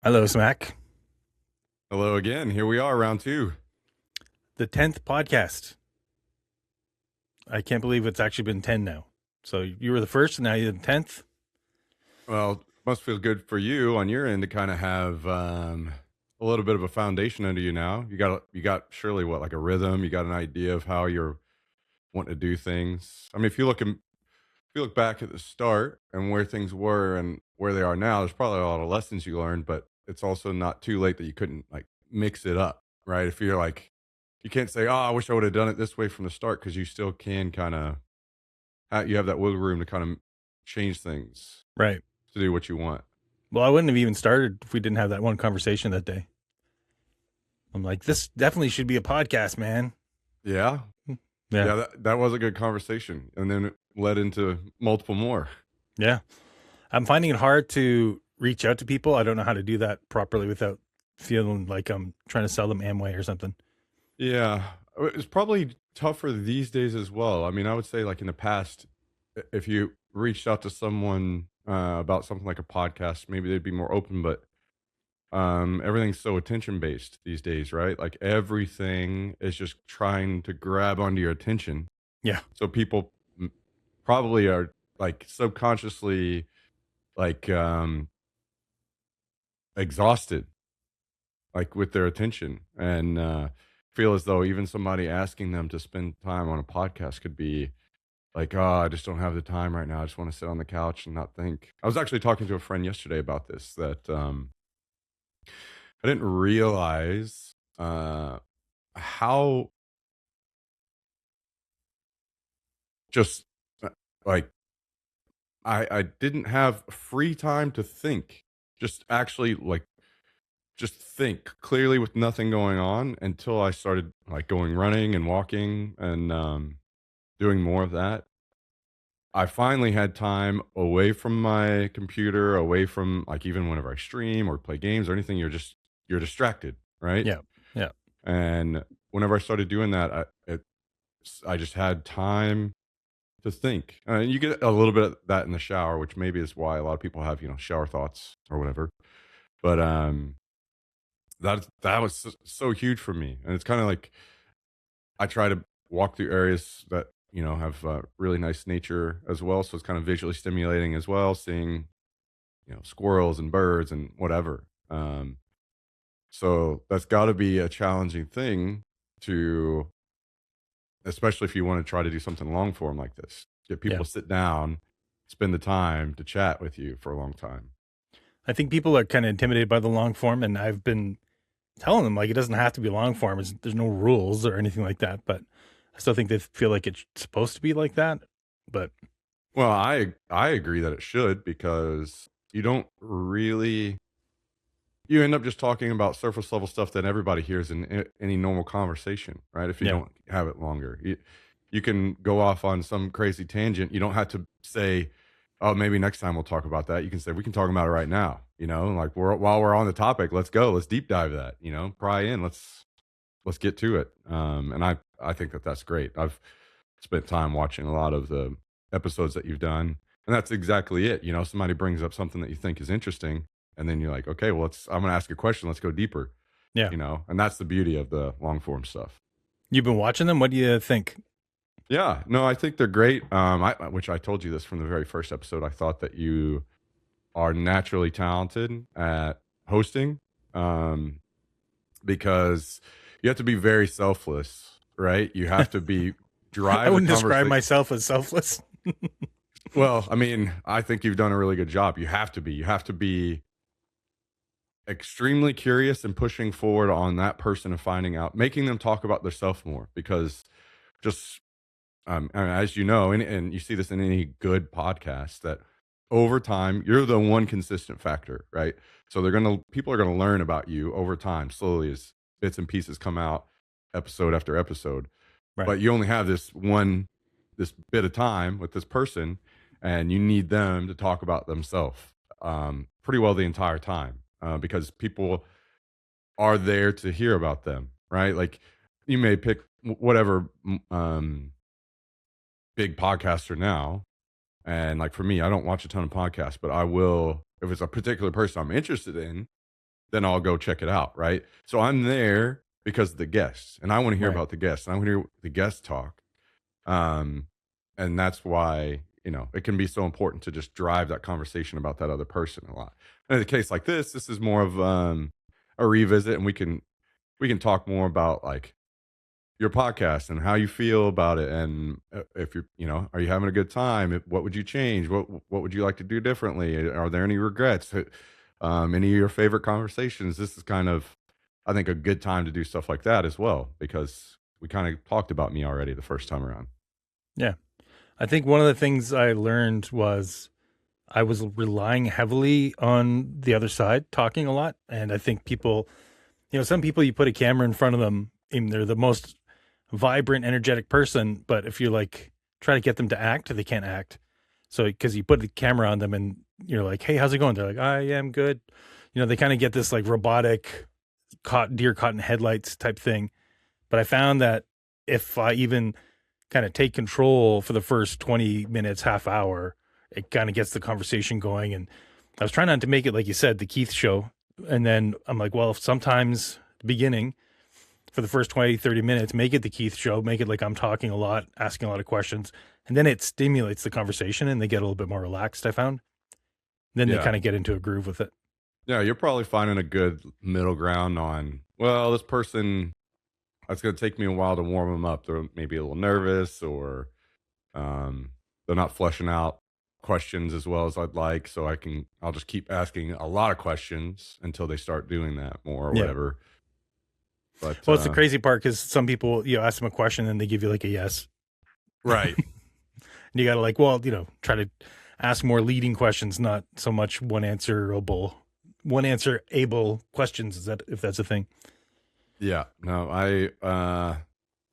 Hello, SmaK. Hello again. Here we are, round two. The 10th podcast. I can't believe it's actually been 10 now. So you were the first, and now you're the 10th. Well, must feel good for you on your end to kind of have a little bit of a foundation under you now. You got surely what, like a rhythm. You got an idea of how you're wanting to do things. I mean, if you look back at the start and where things were and where they are now, there's probably a lot of lessons you learned, but it's also not too late that you couldn't like mix it up, right? If you're like, you can't say, "Oh, I wish I would have done it this way from the start," because you still can kind of you have that wiggle room to kind of change things Right. to do what you want. Well, I wouldn't have even started if we didn't have that one conversation that day. I'm like, this definitely should be a podcast, man. Yeah. Yeah. Yeah, that was a good conversation. And then it led into multiple more. Yeah. I'm finding it hard to reach out to people. I don't know how to do that properly without feeling like I'm trying to sell them Amway or something. Yeah. It's probably tougher these days as well. I mean, I would say like in the past, if you reached out to someone about something like a podcast, maybe they'd be more open, but everything's so attention based these days, right? Like everything is just trying to grab onto your attention. Yeah. So people probably are like subconsciously like exhausted like with their attention and feel as though even somebody asking them to spend time on a podcast could be like, oh, I just don't have the time right now, I just want to sit on the couch and not think. I was actually talking to a friend yesterday about this, that I didn't realize how just like I didn't have free time to think, just actually like just think clearly with nothing going on until I started like going running and walking and doing more of that. I finally had time away from my computer, away from like even whenever I stream or play games or anything, you're distracted, right? Yeah. Yeah. And whenever I started doing that, I just had time to think. And you get a little bit of that in the shower, which maybe is why a lot of people have, shower thoughts or whatever. But that was so huge for me, and it's kind of like I try to walk through areas that have really nice nature as well, so it's kind of visually stimulating as well, seeing squirrels and birds and whatever. So that's got to be a challenging thing to, especially if you want to try to do something long form like this. Get Yeah. people to sit down, spend the time to chat with you for a long time. I think people are kind of intimidated by the long form, and I've been telling them like it doesn't have to be long form. There's no rules or anything like that, but I still think they feel like it's supposed to be like that. But Well, I agree that it should, because you don't really, you end up just talking about surface level stuff that everybody hears in any normal conversation, right? If you yeah, don't have it longer, you can go off on some crazy tangent. You don't have to say, "Oh, maybe next time we'll talk about that." You can say, "We can talk about it right now." Like while we're on the topic, let's go. Let's deep dive that. Pry in. Let's get to it. And I think that that's great. I've spent time watching a lot of the episodes that you've done, and that's exactly it. Somebody brings up something that you think is interesting, and then you're like, okay, well, I'm going to ask a question. Let's go deeper. yeah. And that's the beauty of the long form stuff. You've been watching them. What do you think? Yeah, no, I think they're great. Which I told you this from the very first episode. I thought that you are naturally talented at hosting, because you have to be very selfless, right? You have to be I drive the wouldn't describe conversation. myself as selfless. Well, I mean, I think you've done a really good job. You have to be. You have to be extremely curious and pushing forward on that person and finding out, making them talk about themselves more, because just I mean, as you know, and you see this in any good podcast, that over time you're the one consistent factor, right? So people are gonna learn about you over time, slowly, as bits and pieces come out, episode after episode. Right. But you only have this bit of time with this person, and you need them to talk about themselves pretty well the entire time, because people are there to hear about them, right? Like you may pick whatever big podcaster now, and like for me, I don't watch a ton of podcasts, but I will if it's a particular person I'm interested in. then I'll go check it out, right? So I'm there because of the guests, and I want to hear Right. about the guests, and I want to hear the guests talk. Um, and that's why, it can be so important to just drive that conversation about that other person a lot. And in a case like this is more of a revisit, and we can talk more about like your podcast and how you feel about it, and if you're, are you having a good time? What would you change? What would you like to do differently? Are there any regrets? Any of your favorite conversations? This is kind of, I think, a good time to do stuff like that as well, because we kind of talked about me already the first time around. Yeah. I think one of the things I learned was I was relying heavily on the other side talking a lot. And I think people, some people, you put a camera in front of them and they're the most vibrant, energetic person. But if you like try to get them to act, they can't act. So, because you put the camera on them and you're like, hey, how's it going? They're like, I am good. They kind of get this like robotic deer caught in headlights type thing. But I found that if I even kind of take control for the first 20 minutes, half hour, it kind of gets the conversation going. And I was trying not to make it, like you said, the Keith show. And then I'm like, well, sometimes the beginning for the first 20, 30 minutes, make it the Keith show, make it like I'm talking a lot, asking a lot of questions. And then it stimulates the conversation and they get a little bit more relaxed, I found. Then they Yeah. kind of get into a groove with it. Yeah, you're probably finding a good middle ground on, well, this person, it's going to take me a while to warm them up. They're maybe a little nervous, or um, they're not fleshing out questions as well as I'd like. So I'll just keep asking a lot of questions until they start doing that more or Yeah. whatever. But Well, it's the crazy part because some people, ask them a question and they give you like a yes. right. And you got to like, well, try to ask more leading questions, not so much one answerable questions. Is that, if that's a thing? Yeah. No,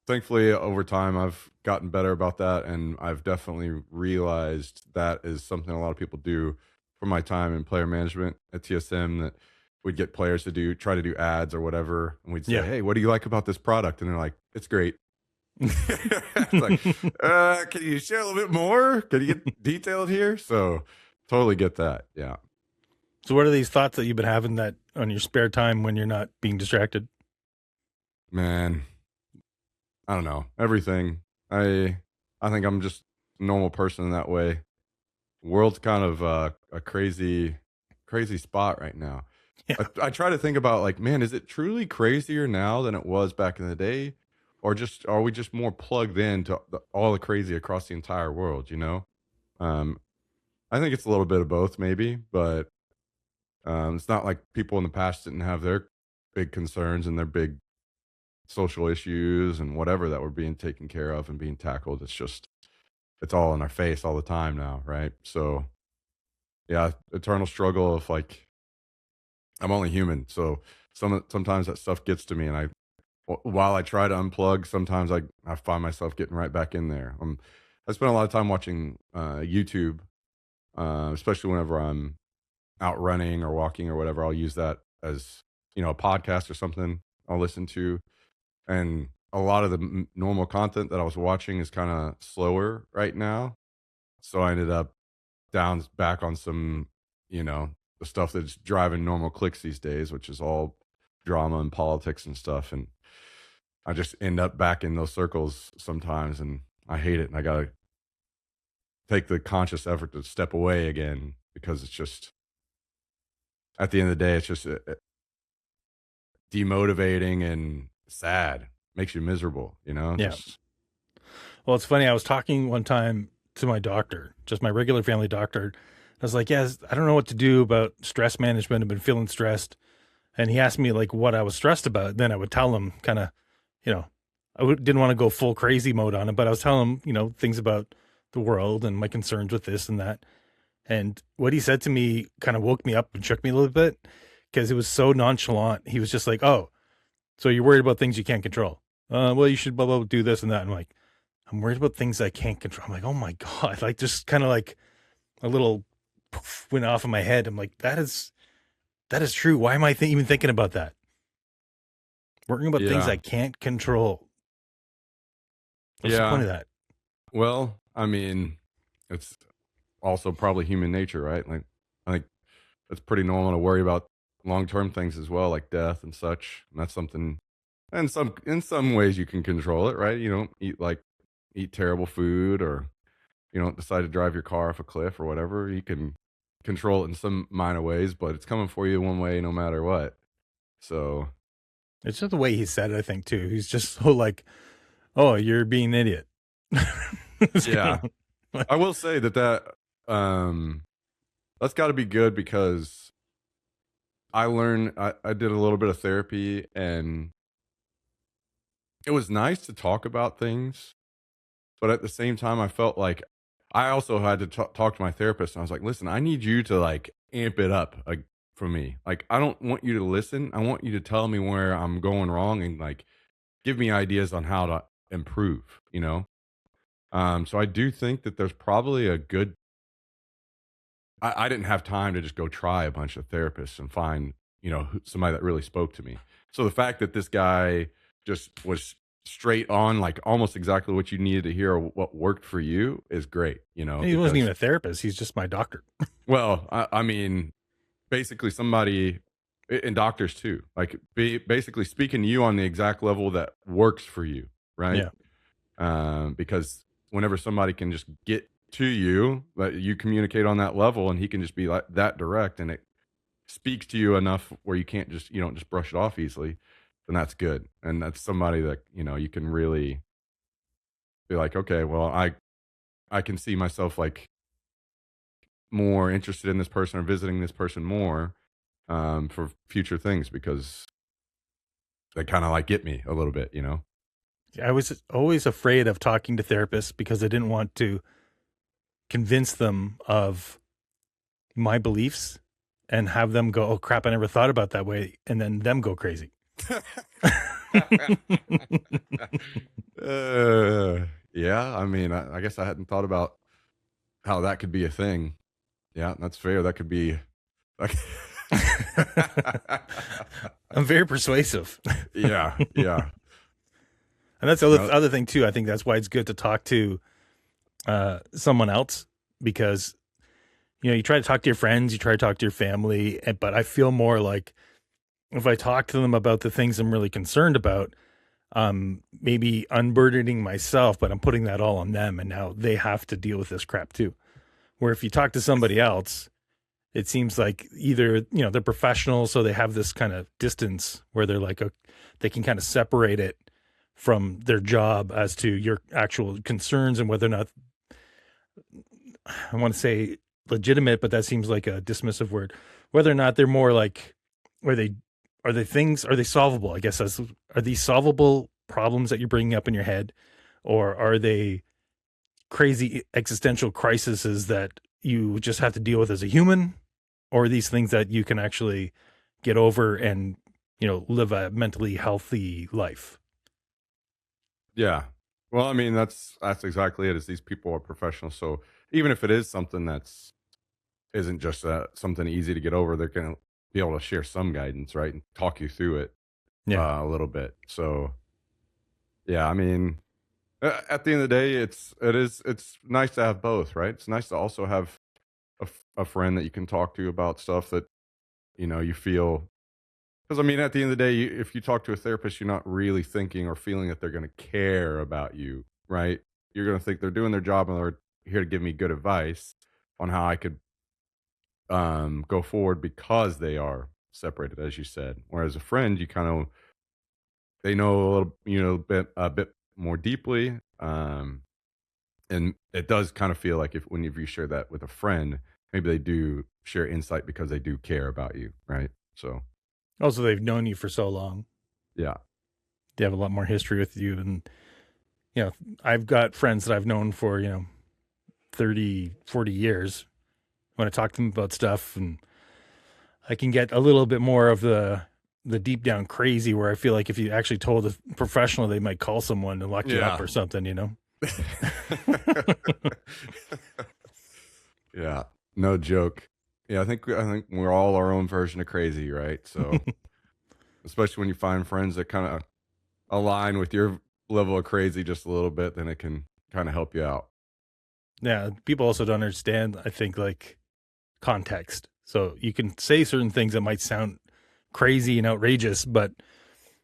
thankfully over time I've gotten better about that, and I've definitely realized that is something a lot of people do from my time in player management at TSM, that we'd get players to try to do ads or whatever, and we'd say, Yeah. hey, what do you like about this product? And they're like, it's great. It's like, can you share a little bit more? Can you get detailed here? So totally get that. Yeah. So what are these thoughts that you've been having that on your spare time when you're not being distracted? Man, I don't know. Everything. I think I'm just a normal person in that way. World's kind of a crazy spot right now. Yeah. I try to think about, like, man, is it truly crazier now than it was back in the day, or just are we just more plugged in to all the crazy across the entire world? Um, I think it's a little bit of both, maybe, but it's not like people in the past didn't have their big concerns and their big social issues and whatever that were being taken care of and being tackled. It's all in our face all the time now, right? So yeah, eternal struggle of like, I'm only human, so sometimes that stuff gets to me, and while I try to unplug, sometimes I find myself getting right back in there. I spend a lot of time watching YouTube, especially whenever I'm out running or walking or whatever. I'll use that as, a podcast or something I'll listen to, and a lot of the normal content that I was watching is kind of slower right now, so I ended up back on some, the stuff that's driving normal clicks these days, which is all drama and politics and stuff. And I just end up back in those circles sometimes, and I hate it. And I got to take the conscious effort to step away again, because it's just, at the end of the day, it's just demotivating and sad. Makes you miserable, Yeah. Just, Well, it's funny. I was talking one time to my doctor, just my regular family doctor. I was like, yes, I don't know what to do about stress management. I've been feeling stressed. And he asked me like what I was stressed about. Then I would tell him kind of, didn't want to go full crazy mode on it, but I was telling him, things about the world and my concerns with this and that. And what he said to me kind of woke me up and shook me a little bit because it was so nonchalant. He was just like, oh, so you're worried about things you can't control. Well, you should blah, blah, do this and that. I'm like, I'm worried about things I can't control. I'm like, oh my God. Like just kind of like a little poof went off in my head. I'm like, that is true. Why am I even thinking about that? Worrying about things yeah. I can't control. What's the Yeah. point of that? Well, I mean, it's also probably human nature, right? Like, I think it's pretty normal to worry about long-term things as well, like death and such. And that's something, and in some ways you can control it, right? You don't eat terrible food, or you don't decide to drive your car off a cliff or whatever. You can control it in some minor ways, but it's coming for you one way no matter what. So It's just the way he said it, I think, too. He's just so like, oh, you're being an idiot. yeah, Like, I will say that's got to be good, because I did a little bit of therapy, and it was nice to talk about things, but at the same time, I felt like I also had to talk to my therapist, and I was like, "Listen, I need you to like amp it up, like for me. Like, I don't want you to listen. I want you to tell me where I'm going wrong, and like give me ideas on how to improve." You know. So I do think that there's probably a good. I didn't have time to just go try a bunch of therapists and find, somebody that really spoke to me. So the fact that this guy just was straight on, like almost exactly what you needed to hear, or what worked for you, is great, he wasn't because, even a therapist. He's just my doctor. well, I mean, basically somebody, and doctors too, like basically speaking to you on the exact level that works for you, right? Yeah. Because whenever somebody can just get to you, but you communicate on that level, and he can just be like that direct, and it speaks to you enough where you don't just brush it off easily, then that's good. And that's somebody that, you can really be like, okay, well, I can see myself like more interested in this person, or visiting this person more, for future things, because they kind of like get me a little bit. I was always afraid of talking to therapists because I didn't want to convince them of my beliefs and have them go, oh crap, I never thought about that way. And then them go crazy. Yeah, I mean, I guess I hadn't thought about how that could be a thing. Yeah, that's fair. That could be like, I'm very persuasive. yeah, yeah. And that's the other thing too. I think that's why it's good to talk to someone else, because you try to talk to your friends, you try to talk to your family, but I feel more like if I talk to them about the things I'm really concerned about, maybe unburdening myself, but I'm putting that all on them, and now they have to deal with this crap too. Where if you talk to somebody else, it seems like either they're professionals, so they have this kind of distance where they're like they can kind of separate it from their job as to your actual concerns, and whether or not, I want to say legitimate, but that seems like a dismissive word, whether or not they're more like, are they solvable, I guess. Are these solvable problems that you're bringing up in your head, or are they crazy existential crises that you just have to deal with as a human, or are these things that you can actually get over and live a mentally healthy life? Yeah. Well, I mean, that's exactly it. Is these people are professionals, so even if it is something that's isn't just something easy to get over, they're gonna be able to share some guidance, right, and talk you through it Yeah. a little bit. So, yeah, I mean, at the end of the day, it's nice to have both, right? It's nice to also have a friend that you can talk to about stuff that you feel. Because I mean, at the end of the day, if you talk to a therapist, you're not really thinking or feeling that they're going to care about you, right? You're going to think they're doing their job, and they're here to give me good advice on how I could go forward, because they are separated, as you said. Whereas a friend, you kind of they know a little, a bit more deeply, and it does kind of feel like if whenever you share that with a friend, maybe they do share insight because they do care about you, right? So Also, they've known you for so long. yeah, They have a lot more history with you. And, I've got friends that I've known for, 30, 40 years. When I talk to them about stuff, and I can get a little bit more of the deep down crazy, where I feel like if you actually told a professional, they might call someone and lock you up yeah. or something. Yeah, no joke. Yeah, I think we're all our own version of crazy, right? So, especially when you find friends that kind of align with your level of crazy just a little bit, then it can kind of help you out. Yeah. People also don't understand, I think, like context. So you can say certain things that might sound crazy and outrageous, but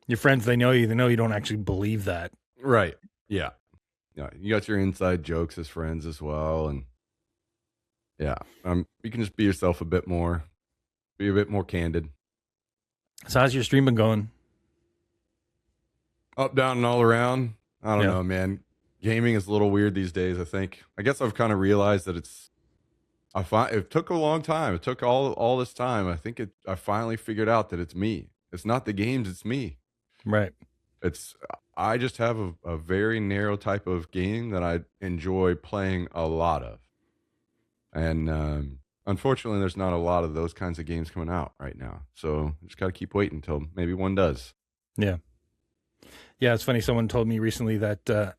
your friends, they know you don't actually believe that. Right. Yeah. Yeah. You got your inside jokes as friends as well. And yeah, you can just be yourself a bit more, be a bit more candid. So how's your stream been going? Up, down, and all around. I don't Yeah. know, man. Gaming is a little weird these days, I think. I guess I've kind of realized that it took a long time. It took all this time. I finally figured out that it's me. It's not the games, it's me. Right. It's I just have a very narrow type of game that I enjoy playing a lot of. And unfortunately, there's not a lot of those kinds of games coming out right now. So just got to keep waiting until maybe one does. Yeah. Yeah, it's funny. Someone told me recently that,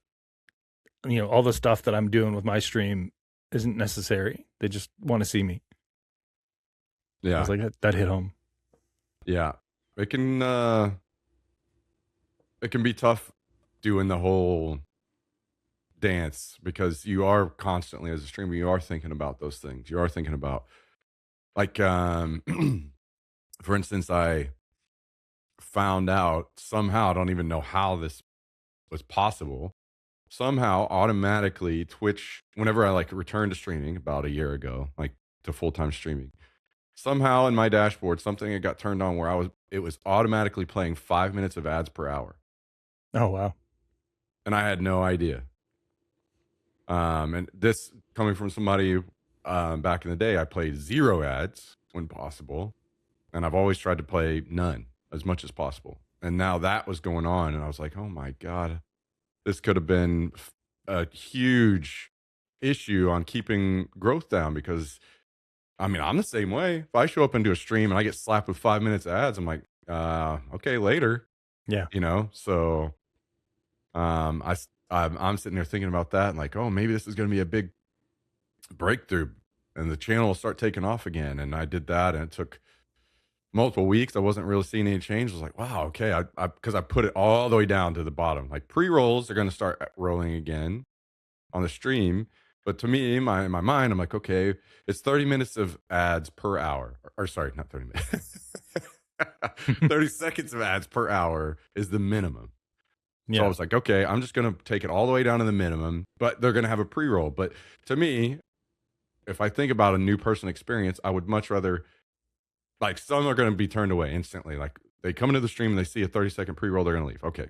all the stuff that I'm doing with my stream isn't necessary. They just want to see me. I Yeah. was like, that hit home. Yeah. It can be tough doing the whole dance because you are constantly, as a streamer, you are thinking about those things. You are thinking about, like, for instance, I found out somehow, I don't even know how this was possible. Somehow, automatically, Twitch, whenever I like returned to streaming about a year ago, like to full time streaming, somehow in my dashboard, something had got turned on where it was automatically playing 5 minutes of ads per hour. Oh, wow. And I had no idea. And this coming from somebody back in the day, I played 0 ads when possible. And I've always tried to play none as much as possible. And now that was going on. And I was like, oh my God, this could have been a huge issue on keeping growth down because I mean, I'm the same way. If I show up and do a stream and I get slapped with 5 minutes of ads, I'm like, okay, later. Yeah. So I'm sitting there thinking about that and like, oh, maybe this is going to be a big breakthrough and the channel will start taking off again. And I did that and it took multiple weeks. I wasn't really seeing any change. I was like, wow, okay. Because I put it all the way down to the bottom. Like pre-rolls are going to start rolling again on the stream. But to me, in my mind, I'm like, okay, it's 30 minutes of ads per hour. Or sorry, not 30 minutes. 30 seconds of ads per hour is the minimum. Yeah. So I was like, okay, I'm just going to take it all the way down to the minimum, but they're going to have a pre-roll. But to me, if I think about a new person experience, I would much rather, like, some are going to be turned away instantly. Like they come into the stream and they see a 30-second pre-roll, they're going to leave. Okay.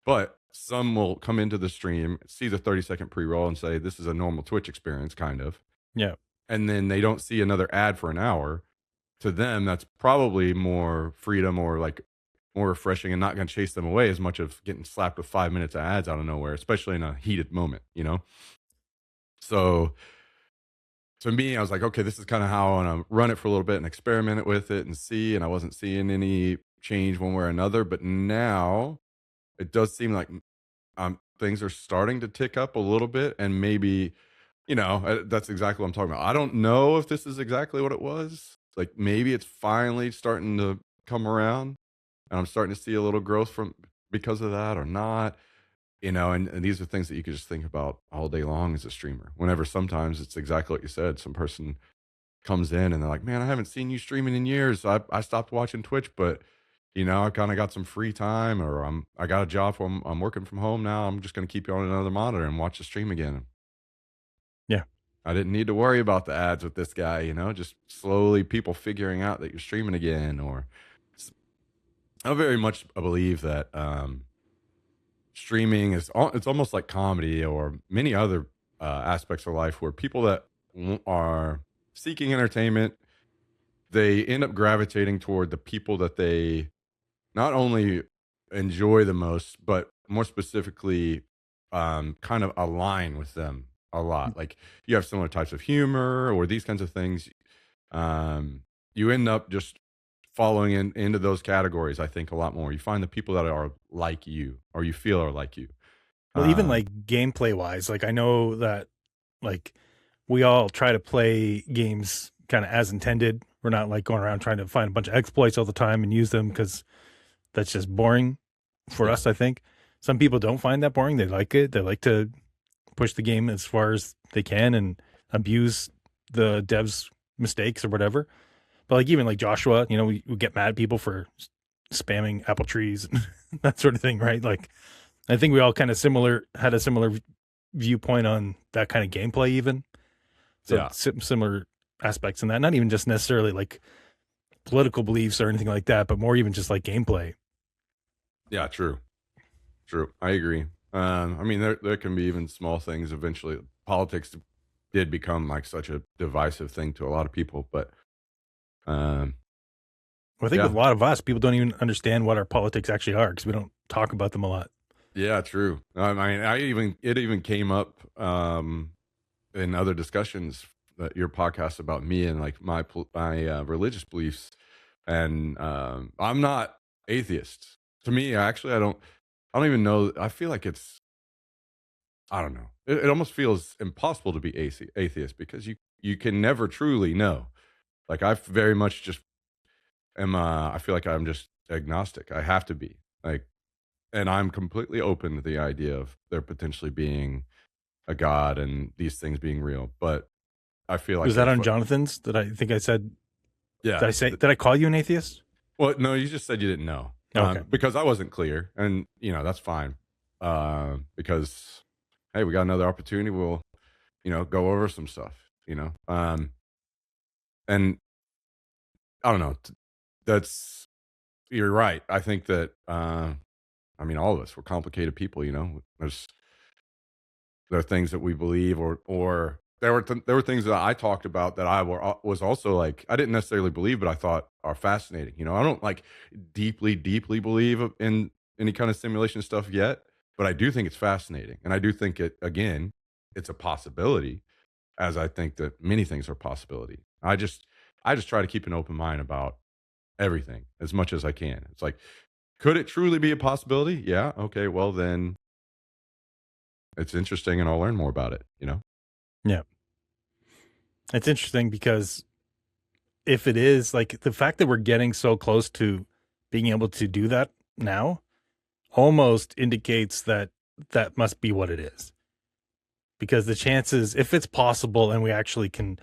But some will come into the stream, see the 30-second pre-roll and say, this is a normal Twitch experience, kind of. Yeah. And then they don't see another ad for an hour. To them, that's probably more freedom or like more refreshing and not going to chase them away as much of getting slapped with 5 minutes of ads out of nowhere, especially in a heated moment, So to me, I was like, okay, this is kind of how I want to run it for a little bit and experiment it with it and see. And I wasn't seeing any change one way or another. But now it does seem like things are starting to tick up a little bit. And maybe, that's exactly what I'm talking about. I don't know if this is exactly what it was. Like maybe it's finally starting to come around and I'm starting to see a little growth because of that or not. And these are things that you could just think about all day long as a streamer. Whenever sometimes it's exactly what you said. Some person comes in and they're like, man, I haven't seen you streaming in years. I stopped watching Twitch, but I kind of got some free time or I got a job from, I'm working from home now. I'm just going to keep you on another monitor and watch the stream again. Yeah. I didn't need to worry about the ads with this guy, just slowly people figuring out that you're streaming again. Or I very much believe that, streaming it's almost like comedy or many other aspects of life where people that are seeking entertainment, they end up gravitating toward the people that they not only enjoy the most, but more specifically kind of align with them a lot. Like you have similar types of humor or these kinds of things. You end up just following into those categories, I think, a lot more. You find the people that are like you or you feel are like you. Well, even like gameplay wise, like I know that like we all try to play games kind of as intended. We're not like going around trying to find a bunch of exploits all the time and use them because that's just boring for us, I think. Some people don't find that boring. They like it. They like to push the game as far as they can and abuse the devs' mistakes or whatever. But like even like Joshua, you know, we get mad at people for spamming apple trees and that sort of thing, right? Like I think we all kind of had a similar viewpoint on that kind of gameplay, even. So Yeah. similar aspects in that, not even just necessarily like political beliefs or anything like that, but more even just like gameplay. Yeah. True. True. I agree. I mean, there can be even small things. Eventually, politics did become like such a divisive thing to a lot of people, but um, Well, I think with yeah, a lot of us, people don't even understand what our politics actually are because we don't talk about them a lot. yeah, true. I mean, it even came up in other discussions that your podcast about me and like my religious beliefs, and I'm not atheist. To me, actually, I don't even know. I feel like I don't know. It almost feels impossible to be atheist because you can never truly know. Like I very much just am. I feel like I'm just agnostic. I have to be like, and I'm completely open to the idea of there potentially being a God and these things being real. But I feel Was like that if on Jonathan's that I think I said? yeah, Did I call you an atheist? well, no, you just said you didn't know Okay. because I wasn't clear, and that's fine because hey, we got another opportunity. We'll go over some stuff. And I don't know. That's You're right. I think that I mean all of us we're complicated people. There are things that we believe, or there were things that I talked about that was also like I didn't necessarily believe, but I thought are fascinating. I don't like deeply believe in any kind of simulation stuff yet, but I do think it's fascinating, and I do think it's a possibility, as I think that many things are a possibility. I just try to keep an open mind about everything as much as I can. It's like, could it truly be a possibility? Yeah. Okay. Well, then it's interesting and I'll learn more about it. Yeah. It's interesting because if it is like the fact that we're getting so close to being able to do that now almost indicates that that must be what it is. Because the chances, if it's possible and we actually can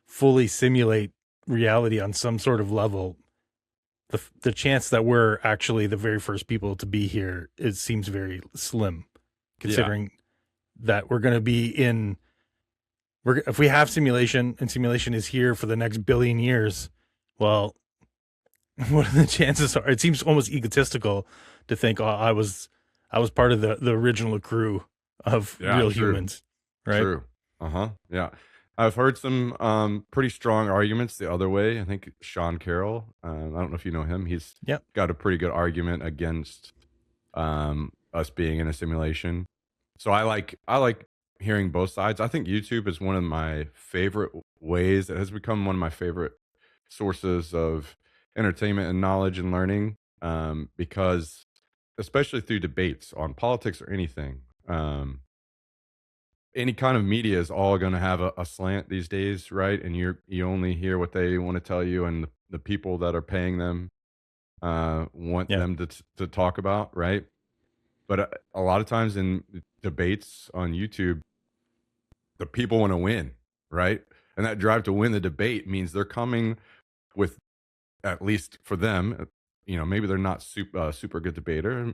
fully simulate reality on some sort of level, the chance that we're actually the very first people to be here seems very slim, Yeah. considering that we're going to be in. If we have simulation and simulation is here for the next billion years, well, what are the chances are? It seems almost egotistical to think, oh, I was part of the original crew of Yeah. real True. humans, right? True. Uh-huh. Yeah. I've heard some pretty strong arguments the other way. I think Sean Carroll, I don't know if you know him. He's Yep. got a pretty good argument against us being in a simulation. So I like hearing both sides. I think YouTube is one of my favorite ways. It has become one of my favorite sources of entertainment and knowledge and learning, because especially through debates on politics or anything. Any kind of media is all going to have a slant these days, right? And you only hear what they want to tell you, and the people that are paying them want Yeah. them to talk about, right? But a lot of times in debates on YouTube, the people want to win, right? And that drive to win the debate means they're coming with, at least for them, maybe they're not super good debater,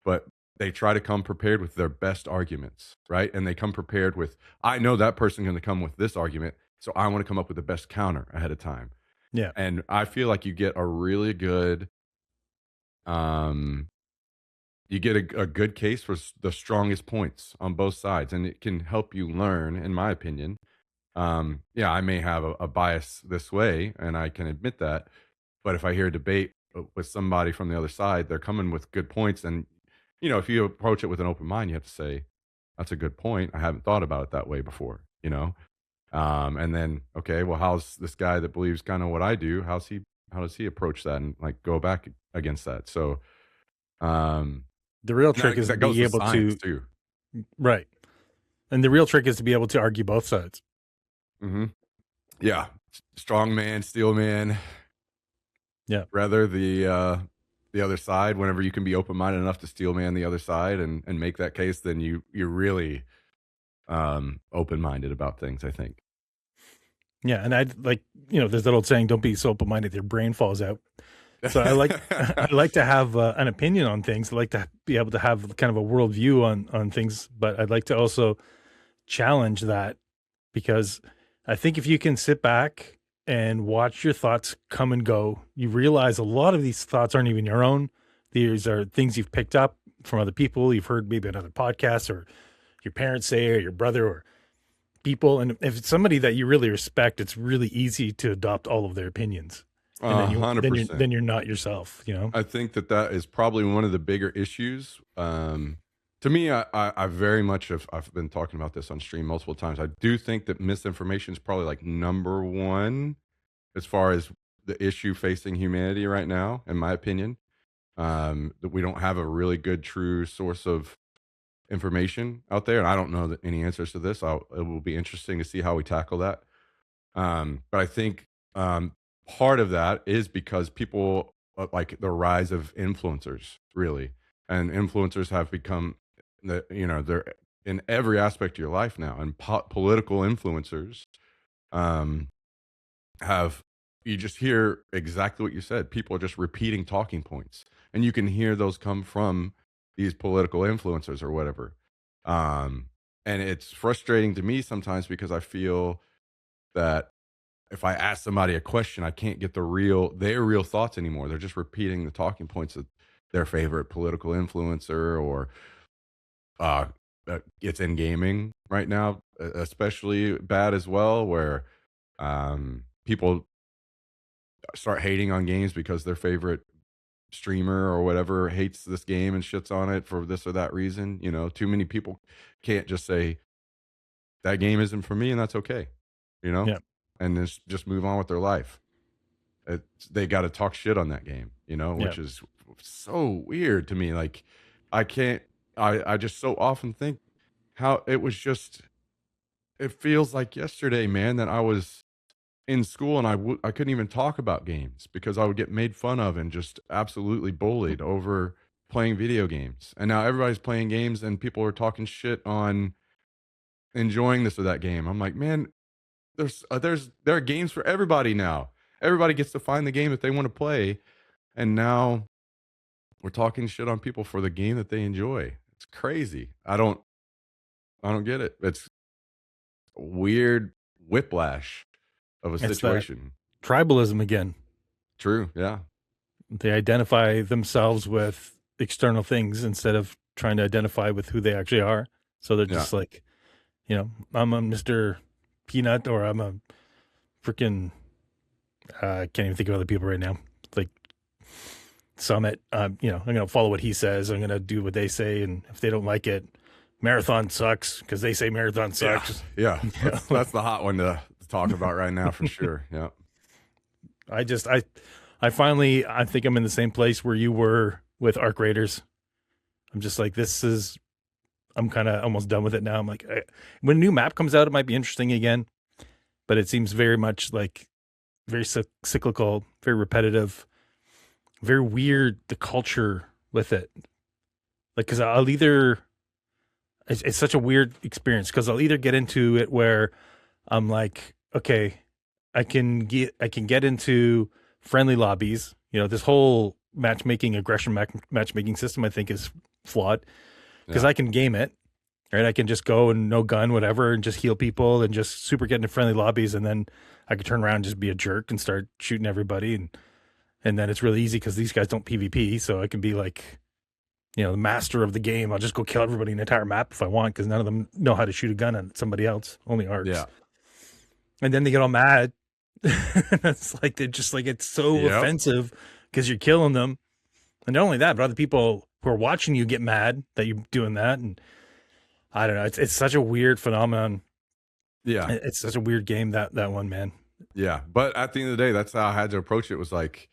but they try to come prepared with their best arguments, right? And they come prepared with, I know that person's going to come with this argument, so I want to come up with the best counter ahead of time. Yeah. And I feel like um, you get a good case for the strongest points on both sides, and it can help you learn, in my opinion. Yeah, I may have a bias this way, and I can admit that. But if I hear a debate with somebody from the other side, they're coming with good points. And, if you approach it with an open mind, you have to say, that's a good point. I haven't thought about it that way before. And then, okay, well, how's this guy that believes kind of what I do? How does he approach that and like go back against that? So, um, The real trick that, is to that goes be with able science to, too. right. And the real trick is to be able to argue both sides. Hmm. Yeah. Strong man, steel man, Yeah. rather the other side. Whenever you can be open minded enough to steel man the other side and make that case, then you're really open minded about things, I think. Yeah, and I'd like, there's that old saying, "Don't be so open-minded your brain falls out." So I like I like to have an opinion on things. I like to be able to have kind of a worldview on things, but I'd like to also challenge that because I think if you can sit back and watch your thoughts come and go, you realize a lot of these thoughts aren't even your own. These are things you've picked up from other people. You've heard maybe another podcast or your parents say, or your brother, or people. And if it's somebody that you really respect, it's really easy to adopt all of their opinions. And A hundred percent. then you're not yourself, you know? I think that that is probably one of the bigger issues. To me, I very much have, I've been talking about this on stream multiple times. I do think that misinformation is probably like number one as far as the issue facing humanity right now, in my opinion. That we don't have a really good, true source of information out there. And I don't know that any answers to this. It will be interesting to see how we tackle that. But I think part of that is because people like the rise of influencers, really, and influencers have become they're in every aspect of your life now, and political influencers um, have you just hear exactly what you said. People are just repeating talking points, and you can hear those come from these political influencers or whatever. Um, and it's frustrating to me sometimes because I feel that if I ask somebody a question, I can't get their real thoughts anymore. They're just repeating the talking points of their favorite political influencer, or uh, it's in gaming right now, especially bad as well, where people start hating on games because their favorite streamer or whatever hates this game and shits on it for this or that reason. Too many people can't just say that game isn't for me, and that's okay, you know, Yeah. and just move on with their life. They got to talk shit on that game, Yeah. which is so weird to me. Like, I can't, I just so often think how it was just, it feels like yesterday, man, that I was in school and I couldn't even talk about games because I would get made fun of and just absolutely bullied over playing video games. And now everybody's playing games and people are talking shit on enjoying this or that game. I'm like, man, there are games for everybody now. Everybody gets to find the game that they want to play, and now we're talking shit on people for the game that they enjoy. It's crazy. I don't get it. It's a weird whiplash of a It's that situation. tribalism again. True. Yeah. They identify themselves with external things instead of trying to identify with who they actually are. So they're Yeah. just like, I'm a Mr. Peanut, or I'm a freaking, I can't even think of other people right now. Like Summit, I'm going to follow what he says. I'm going to do what they say. And if they don't like it, Marathon sucks because they say Marathon Yeah. sucks. Yeah. That's the hot one to talk about right now for sure. Yeah. I just, I finally, I think I'm in the same place where you were with Arc Raiders. I'm just like, I'm kind of almost done with it now. I'm like, when a new map comes out, it might be interesting again, but it seems very much like very cyclical, very repetitive, very weird. The culture with it, like, because I'll either it's such a weird experience because I'll either get into it where I'm like, okay, I can get into friendly lobbies. This whole matchmaking aggression matchmaking system I think is flawed because Yeah. I can game it. Right, I can just go and no gun, whatever, and just heal people and just super get into friendly lobbies, and then I could turn around and just be a jerk and start shooting everybody, and then it's really easy because these guys don't PvP, so I can be like, the master of the game. I'll just go kill everybody in the entire map if I want because none of them know how to shoot a gun at somebody else, only arcs. Yeah. And then they get all mad. It's like they're just like it's so Yep. offensive because you're killing them, and not only that, but other people who are watching you get mad that you're doing that, and I don't know. It's such a weird phenomenon. Yeah. It's such a weird game that one, man. Yeah. But at the end of the day, that's how I had to approach it. Was like,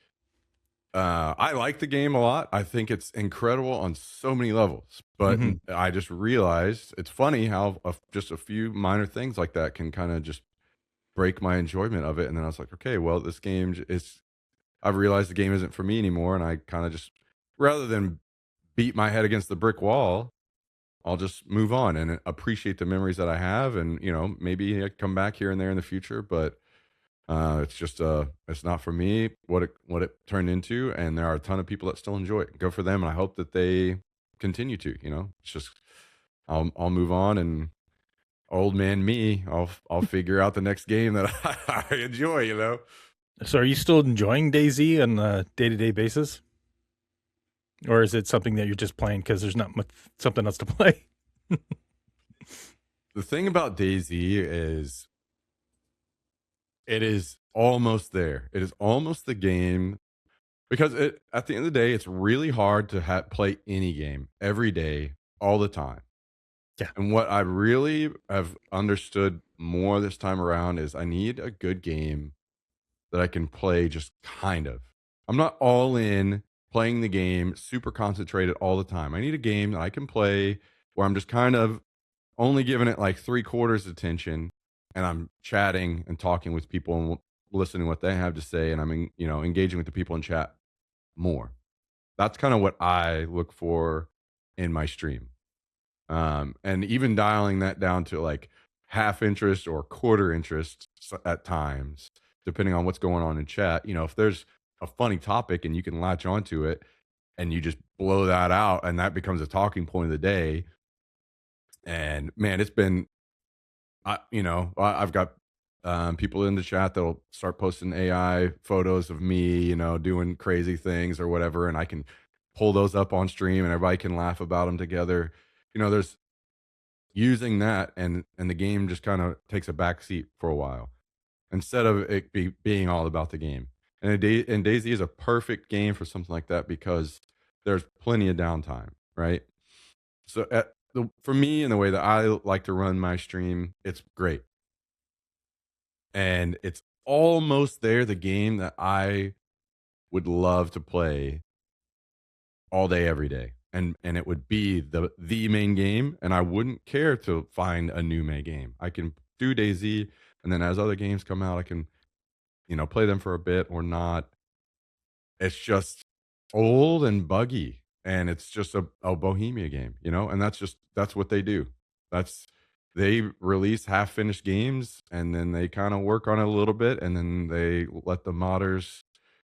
I like the game a lot. I think it's incredible on so many levels. But Hmm. I just realized it's funny how just a few minor things like that can kind of just break my enjoyment of it. And then I was like, okay, well, this game is. I've realized the game isn't for me anymore, and I kind of just, rather than beat my head against the brick wall, I'll just move on and appreciate the memories that I have, and maybe I come back here and there in the future. But It's just it's not for me what it turned into, and there are a ton of people that still enjoy it. Go for them, and I hope that they continue to. It's just I'll move on, and old man me, I'll figure out the next game that I enjoy. So are you still enjoying DayZ on a day-to-day basis? Or is it something that you're just playing because there's not much something else to play? The thing about DayZ is it is almost there. It is almost the game because at the end of the day, it's really hard to play any game every day, all the time. Yeah. And what I really have understood more this time around is I need a good game that I can play just kind of. I'm not all in playing the game, super concentrated all the time. I need a game that I can play where I'm just kind of only giving it like 3/4 attention, and I'm chatting and talking with people and listening to what they have to say, and I'm engaging with the people in chat more. That's kind of what I look for in my stream. And even dialing that down to like half interest or quarter interest at times, depending on what's going on in chat. If there's a funny topic and you can latch onto it and you just blow that out and that becomes a talking point of the day. And man, it's been, I've got people in the chat that'll start posting AI photos of me, doing crazy things or whatever. And I can pull those up on stream and everybody can laugh about them together. There's using that, and the game just kind of takes a back seat for a while instead of it being all about the game. And DayZ is a perfect game for something like that because there's plenty of downtime, right? So for me, in the way that I like to run my stream, it's great. And it's almost there, the game that I would love to play all day, every day. And it would be the main game, and I wouldn't care to find a new main game. I can do DayZ, and then as other games come out, I can, play them for a bit or not. It's just old and buggy, and it's just a Bohemia game, and that's what they do. They release half finished games, and then they kind of work on it a little bit, and then they let the modders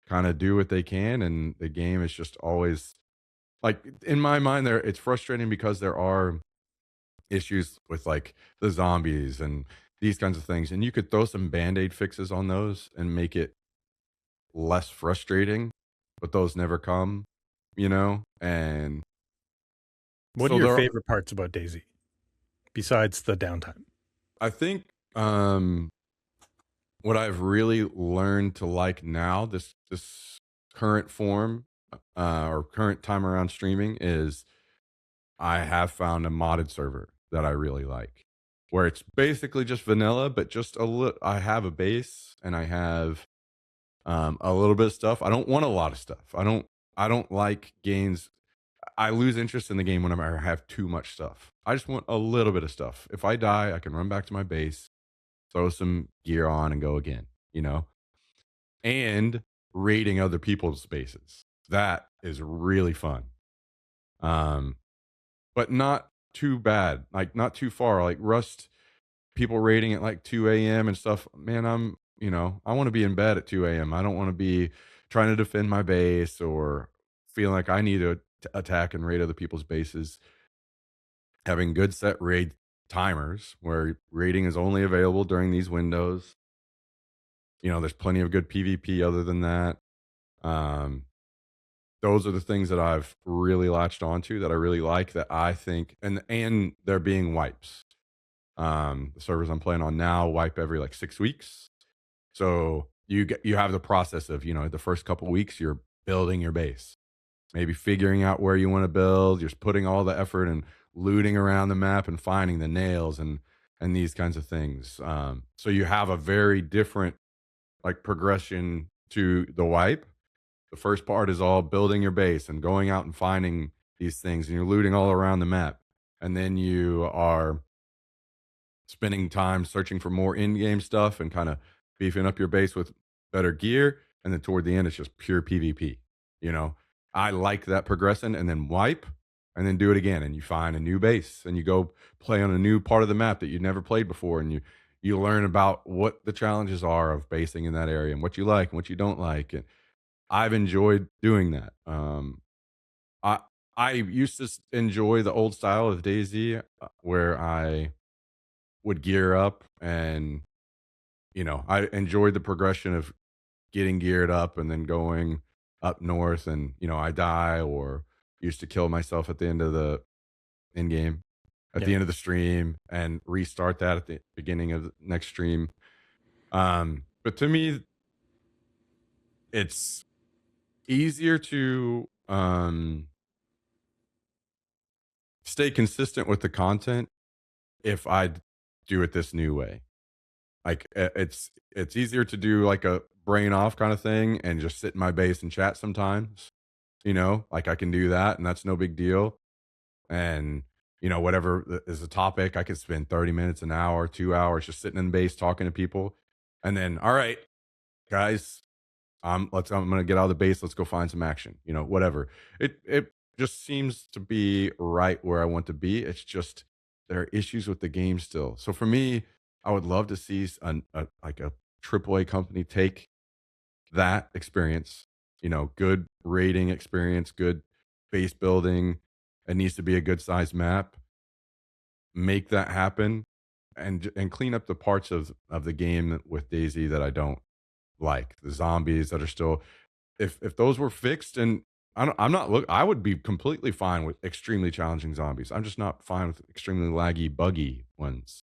kind of do what they can, and the game is just always like, in my mind, it's frustrating because there are issues with like the zombies and these kinds of things, and you could throw some band-aid fixes on those and make it less frustrating, but those never come, and What are so your there favorite parts about DayZ besides the downtime? I think what I've really learned to like now, this current form or current time around streaming, is I have found a modded server that I really like, where it's basically just vanilla, but just a little. I have a base and I have a little bit of stuff. I don't want a lot of stuff. I don't like games. I lose interest in the game whenever I have too much stuff. I just want a little bit of stuff. If I die, I can run back to my base, throw some gear on, and go again. And raiding other people's bases. That is really fun. But not too bad, like not too far. Like Rust, people rating at like 2 a.m. and stuff. Man, I want to be in bed at 2 a.m. I don't want to be trying to defend my base or feeling like I need to attack and raid other people's bases. Having good set raid timers where raiding is only available during these windows. There's plenty of good PvP other than that. Those are the things that I've really latched onto that I really like, that I think, and there being wipes. The servers I'm playing on now wipe every like 6 weeks. So you have the process of, the first couple weeks you're building your base, maybe figuring out where you want to build. You're putting all the effort and looting around the map and finding the nails and these kinds of things. So you have a very different like progression to the wipe. The first part is all building your base and going out and finding these things, and you're looting all around the map. And then you are spending time searching for more in-game stuff and kind of beefing up your base with better gear. And then toward the end, it's just pure PvP. I like that progression, and then wipe and then do it again. And you find a new base and you go play on a new part of the map that you've never played before. And You learn about what the challenges are of basing in that area and what you like and what you don't like. And I've enjoyed doing that. I I used to enjoy the old style of Daisy, where I would gear up and I enjoyed the progression of getting geared up and then going up north, and I die or used to kill myself at the end of the in game, at the Yeah. end of the stream, and restart that at the beginning of the next stream. But to me, it's easier to stay consistent with the content if I do it this new way. Like it's easier to do like a brain off kind of thing and just sit in my base and chat sometimes. Like I can do that and that's no big deal. And whatever is the topic, I could spend 30 minutes, an hour, 2 hours just sitting in base talking to people. And then, all right, guys, I'm gonna get out of the base. Let's go find some action. Whatever. It just seems to be right where I want to be. It's just there are issues with the game still. So for me, I would love to see like a AAA company take that experience. Good rating experience, good base building. It needs to be a good sized map. Make that happen, and clean up the parts of the game with Daisy that I don't like, the zombies that are still, if those were fixed, and I'm not look I would be completely fine with extremely challenging zombies. I'm just not fine with extremely laggy, buggy ones,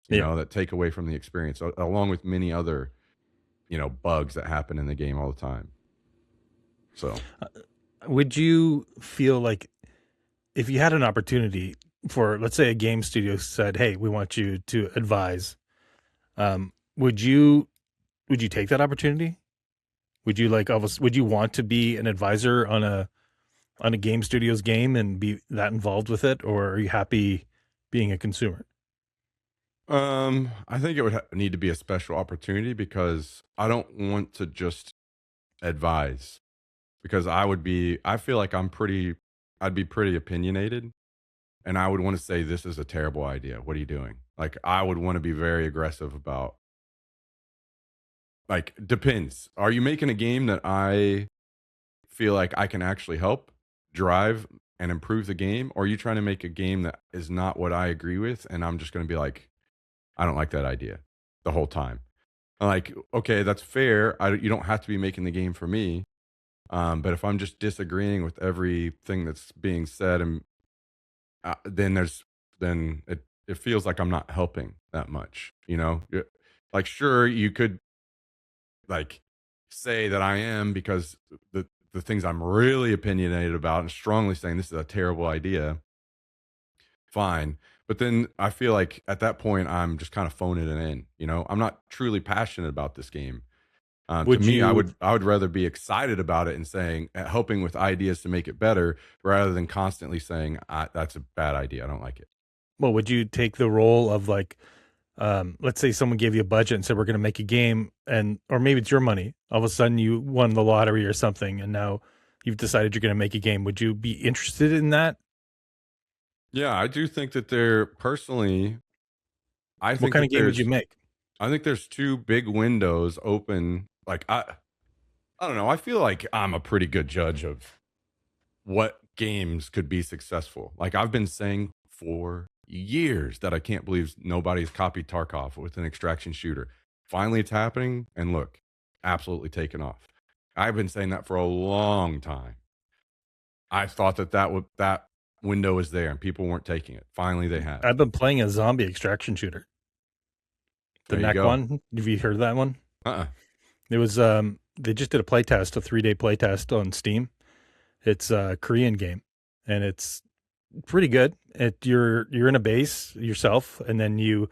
Yeah. that take away from the experience, along with many other, bugs that happen in the game all the time. So, Would you feel like if you had an opportunity for, let's say, a game studio said, "Hey, we want you to advise," um, would you take that opportunity? Would you would you want to be an advisor on a game studio's game and be that involved with it, or are you happy being a consumer? I think it would need to be a special opportunity because I don't want to just advise, because I feel like I'd be pretty opinionated, and I would want to say, this is a terrible idea. What are you doing? Like, I would want to be very aggressive about, like, depends. Are you making a game that I feel like I can actually help drive and improve the game? Or are you trying to make a game that is not what I agree with? And I'm just going to be like, I don't like that idea the whole time. I'm like, okay, that's fair. You don't have to be making the game for me. But if I'm just disagreeing with everything that's being said, and then it feels like I'm not helping that much. Like, sure, you could like say that I am, because the things I'm really opinionated about and strongly saying this is a terrible idea. Fine. But then I feel like at that point I'm just kind of phoning it in. I'm not truly passionate about this game. To Would me, I you would I would rather be excited about it and saying, helping with ideas to make it better, rather than constantly saying, that's a bad idea. I don't like it. would you take the role of like, let's say someone gave you a budget and said we're going to make a game, and or maybe it's your money. All of a sudden you won the lottery or something, and now you've decided you're going to make a game. Would you be interested in that? Yeah, I do think that there personally, I What think kind of that game would you there's make? I think there's two big windows open. Like, I don't know. I feel like I'm a pretty good judge of what games could be successful. Like, I've been saying for years that I can't believe nobody's copied Tarkov with an extraction shooter. Finally, it's happening, and look, absolutely taken off. I've been saying that for a long time. I thought that window was there and people weren't taking it. Finally, they have. I've been playing a zombie extraction shooter. The There you neck go. one. Have you heard of that one? Uh-uh. It was they just did a 3-day playtest on Steam. It's a Korean game, and it's pretty good. You're in a base yourself, and then you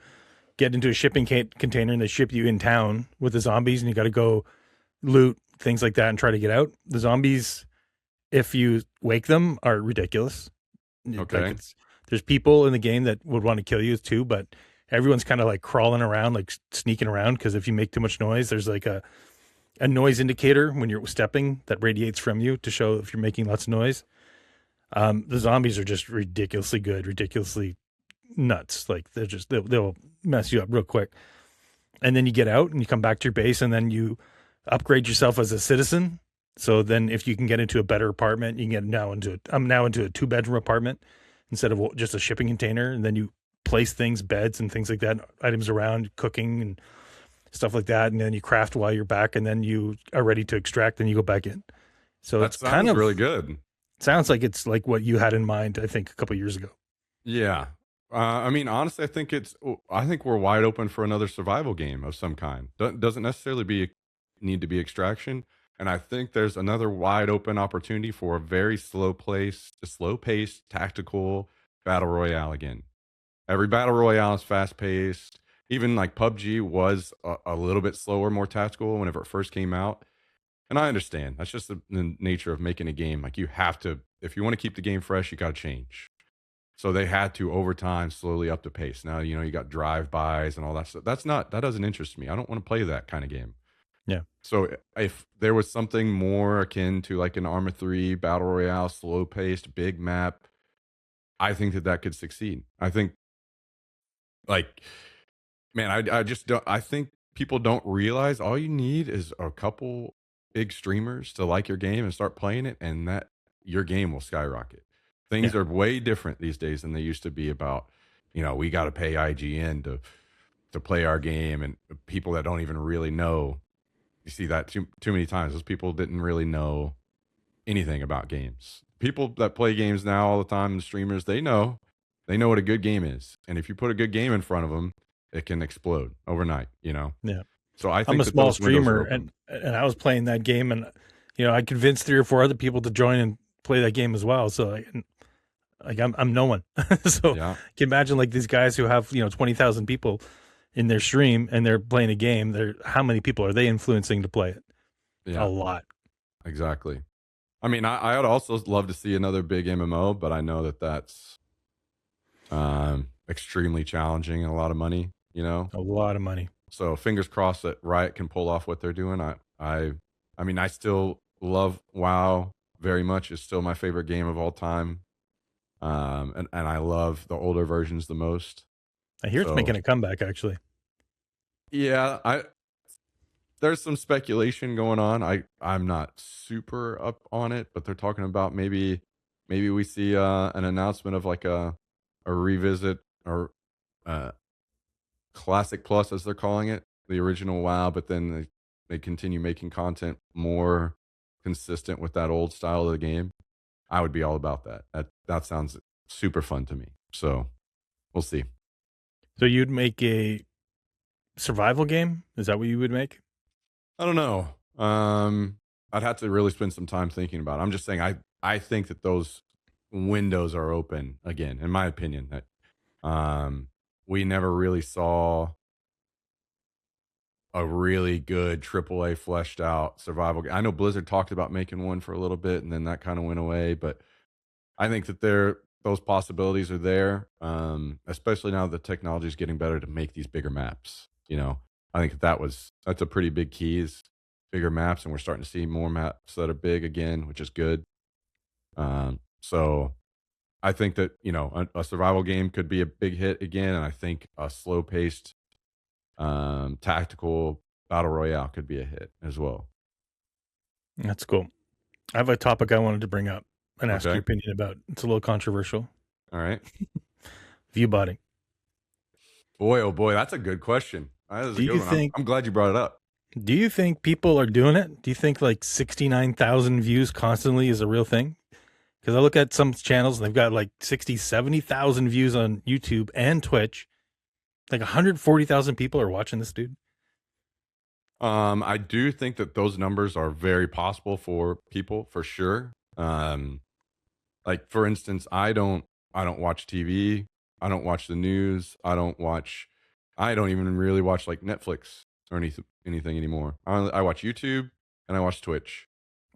get into a shipping container, and they ship you in town with the zombies, and you got to go loot things like that and try to get out. The zombies, if you wake them, are ridiculous. Like, Okay. there's people in the game that would want to kill you too, but everyone's kind of like crawling around, like sneaking around, because if you make too much noise, there's like a noise indicator when you're stepping that radiates from you to show if you're making lots of noise. The zombies are just ridiculously good, ridiculously nuts. Like, they'll mess you up real quick. and then you get out and you come back to your base, and then you upgrade yourself as a citizen. So then, if you can get into a better apartment, you can get now into I'm now into a 2-bedroom apartment instead of just a shipping container, and then you place things, beds and things like that, items around, cooking and stuff like that, and then you craft while you're back, and then you are ready to extract, and you go back in. So That it's kind sounds of really good. sounds like it's like what you had in mind, I think, a couple of years ago. Yeah. I mean, honestly, I think we're wide open for another survival game of some kind. Doesn't necessarily need to be extraction. And I think there's another wide open opportunity for a very slow paced tactical battle royale again. Every battle royale is fast paced. Even like PUBG was a little bit slower, more tactical whenever it first came out. And I understand that's just the nature of making a game. Like you have to, if you want to keep the game fresh, you got to change. So they had to over time slowly up the pace. Now, you got drive-bys and all that stuff. That doesn't interest me. I don't want to play that kind of game. Yeah. So if there was something more akin to like an Arma 3 battle royale, slow-paced, big map, I think that could succeed. I think like man, I just don't I think people don't realize all you need is a couple big streamers to like your game and start playing it, and that your game will skyrocket. Things Yeah. are way different these days than they used to be about, we got to pay IGN to play our game, and people that don't even really know. You see that too many times. Those people didn't really know anything about games. People that play games now all the time, the streamers, they know what a good game is. And if you put a good game in front of them, it can explode overnight, Yeah. So I I'm think a that small those windows streamer, are open. and I was playing that game, and I convinced 3 or 4 other people to join and play that game as well. So I'm no one. So Yeah. you can imagine like these guys who have 20,000 people in their stream and they're playing a game. How many people are they influencing to play it? A Yeah, lot. exactly. I mean, I would also love to see another big MMO, but I know that that's extremely challenging and a lot of money, A lot of money. So fingers crossed that Riot can pull off what they're doing. I mean, I still love WoW very much. It's still my favorite game of all time. And I love the older versions the most. I hear it's So making a comeback, actually. yeah, there's some speculation going on. I'm not super up on it, but they're talking about maybe we see an announcement of like a revisit or uh Classic Plus, as they're calling it, the original WoW, but then they continue making content more consistent with that old style of the game. I would be all about that. That sounds super fun to me. So we'll see. So you'd make a survival game? Is that what you would make? I don't know. I'd have to really spend some time thinking about it. I'm just saying I think that those windows are open again, in my opinion. That we never really saw a really good AAA fleshed out survival game. I know Blizzard talked about making one for a little bit and then that kind of went away, but I think that those possibilities are there. Especially now that technology is getting better to make these bigger maps. I think that's a pretty big key is bigger maps, and we're starting to see more maps that are big again, which is good. So I think that, a survival game could be a big hit again, and I think a slow paced tactical battle royale could be a hit as well. That's cool. I have a topic I wanted to bring up and ask your Okay. opinion about. It's a little controversial. All right. Viewbotting. Boy, oh boy, that's a good question. That is a Do good you one. think I'm glad you brought it up. do you think people are doing it? Do you think like 69,000 views constantly is a real thing? Because I look at some channels and they've got like 60, 70,000 views on YouTube and Twitch. Like 140,000 people are watching this dude. I do think that those numbers are very possible for people for sure. Like for instance, I don't watch TV. I don't watch the news. I don't even really watch like Netflix or anything anymore. I watch YouTube and I watch Twitch.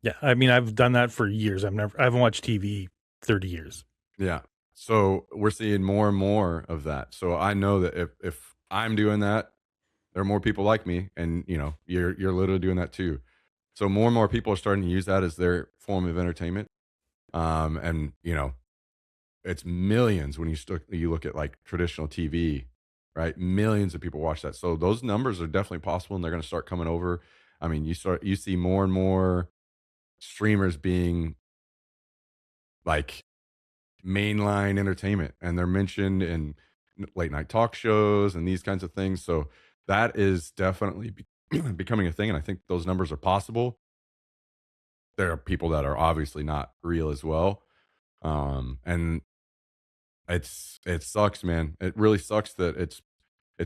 Yeah, I mean, I've done that for years. I haven't watched TV 30 years. Yeah. So we're seeing more and more of that. So I know that if I'm doing that, there are more people like me, and you're literally doing that too. So more and more people are starting to use that as their form of entertainment. And it's millions when you look at like traditional TV right? Millions of people watch that. So those numbers are definitely possible, and they're going to start coming over. I mean, you see more and more streamers being like mainline entertainment, and they're mentioned in late night talk shows and these kinds of things. So that is definitely becoming a thing, and I think those numbers are possible. There are people that are obviously not real as well, and it sucks, man. It really sucks that it's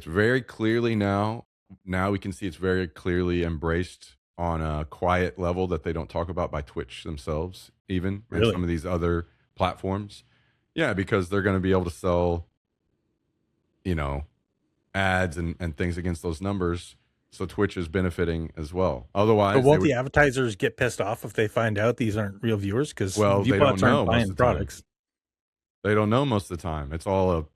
very clearly now we can see it's very clearly embraced on a quiet level that they don't talk about by Twitch themselves, even, and Really? some of these other platforms. Yeah, because they're going to be able to sell, you know, ads and things against those numbers. So Twitch is benefiting as well. But Otherwise, they won't the would, advertisers get pissed off if they find out these aren't real viewers? Because well, they don't viewbots aren't know most buying of the time. products. They don't know most of the time. It's all